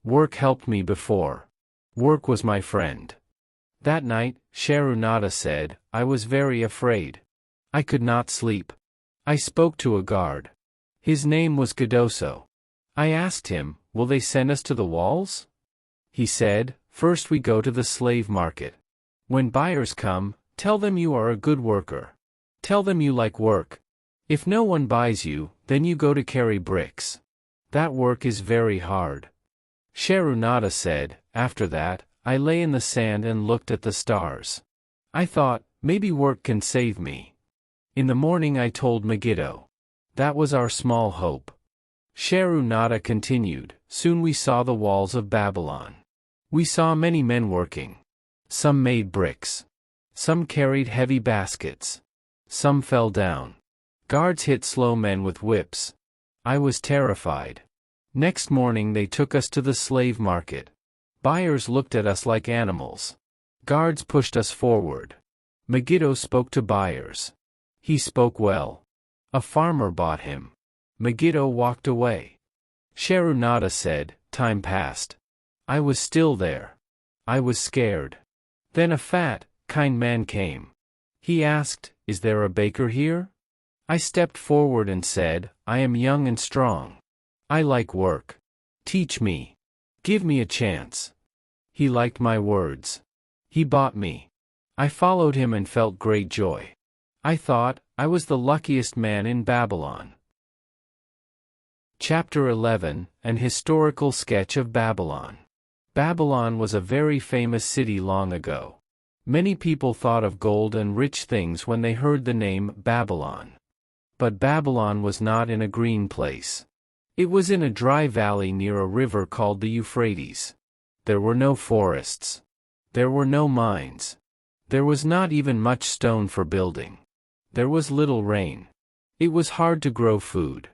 Work helped me before. Work was my friend.' That night, Sharunada said, 'I was very afraid. I could not sleep. I spoke to a guard. His name was Gadoso. I asked him, 'Will they send us to the walls?' He said, 'First we go to the slave market. When buyers come, tell them you are a good worker. Tell them you like work. If no one buys you, then you go to carry bricks. That work is very hard.' Sharunada said, 'After that, I lay in the sand and looked at the stars. I thought, maybe work can save me. In the morning I told Megiddo. That was our small hope.' Sharunada continued, 'Soon we saw the walls of Babylon. We saw many men working. Some made bricks. Some carried heavy baskets. Some fell down. Guards hit slow men with whips. I was terrified. Next morning they took us to the slave market. Buyers looked at us like animals. Guards pushed us forward. Megiddo spoke to buyers. He spoke well. A farmer bought him. Megiddo walked away. Sharunada said, 'Time passed. I was still there. I was scared. Then a fat, kind man came. He asked, "Is there a baker here?" I stepped forward and said, "I am young and strong. I like work. Teach me. Give me a chance." He liked my words. He bought me. I followed him and felt great joy. I thought, I was the luckiest man in Babylon. Chapter 11, An Historical Sketch of Babylon. Babylon was a very famous city long ago. Many people thought of gold and rich things when they heard the name Babylon. But Babylon was not in a green place. It was in a dry valley near a river called the Euphrates. There were no forests. There were no mines. There was not even much stone for building. There was little rain. It was hard to grow food.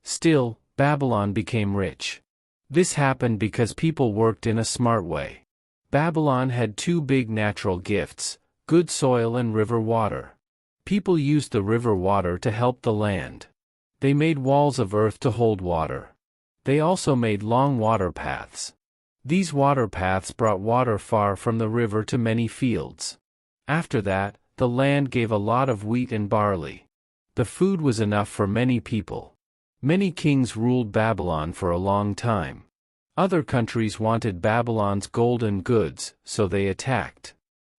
Still, Babylon became rich. This happened because people worked in a smart way. Babylon had two big natural gifts: good soil and river water. People used the river water to help the land. They made walls of earth to hold water. They also made long water paths. These water paths brought water far from the river to many fields. After that, the land gave a lot of wheat and barley. The food was enough for many people. Many kings ruled Babylon for a long time. Other countries wanted Babylon's gold and goods, so they attacked.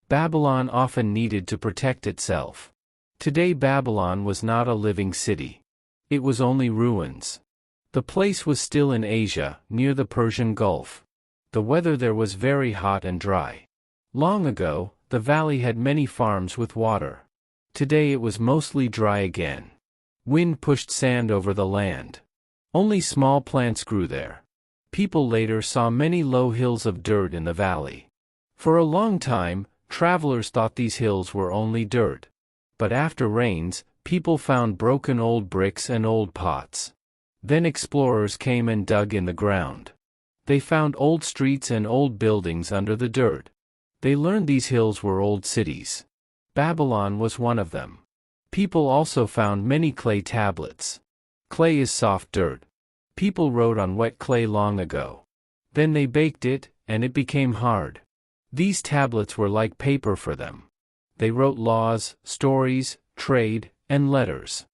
Babylon often needed to protect itself. Today Babylon was not a living city. It was only ruins. The place was still in Asia, near the Persian Gulf. The weather there was very hot and dry. Long ago, the valley had many farms with water. Today it was mostly dry again. Wind pushed sand over the land. Only small plants grew there. People later saw many low hills of dirt in the valley. For a long time, travelers thought these hills were only dirt. But after rains, people found broken old bricks and old pots. Then explorers came and dug in the ground. They found old streets and old buildings under the dirt. They learned these hills were old cities. Babylon was one of them. People also found many clay tablets. Clay is soft dirt. People wrote on wet clay long ago. Then they baked it, and it became hard. These tablets were like paper for them. They wrote laws, stories, trade, and letters.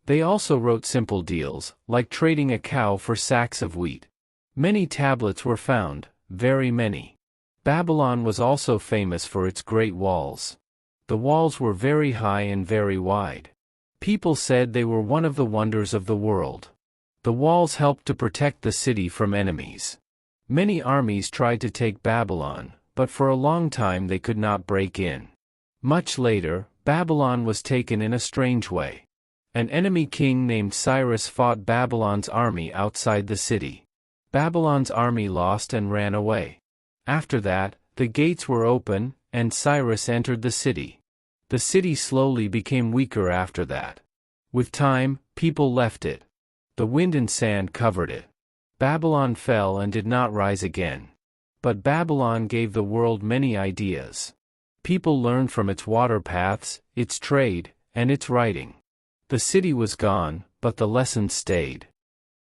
They also wrote simple deals, like trading a cow for sacks of wheat. Many tablets were found, very many. Babylon was also famous for its great walls. The walls were very high and very wide. People said they were one of the wonders of the world. The walls helped to protect the city from enemies. Many armies tried to take Babylon, but for a long time they could not break in. Much later, Babylon was taken in a strange way. An enemy king named Cyrus fought Babylon's army outside the city. Babylon's army lost and ran away. After that, the gates were open, and Cyrus entered the city. The city slowly became weaker after that. With time, people left it. The wind and sand covered it. Babylon fell and did not rise again. But Babylon gave the world many ideas. People learned from its water paths, its trade, and its writing. The city was gone, but the lessons stayed.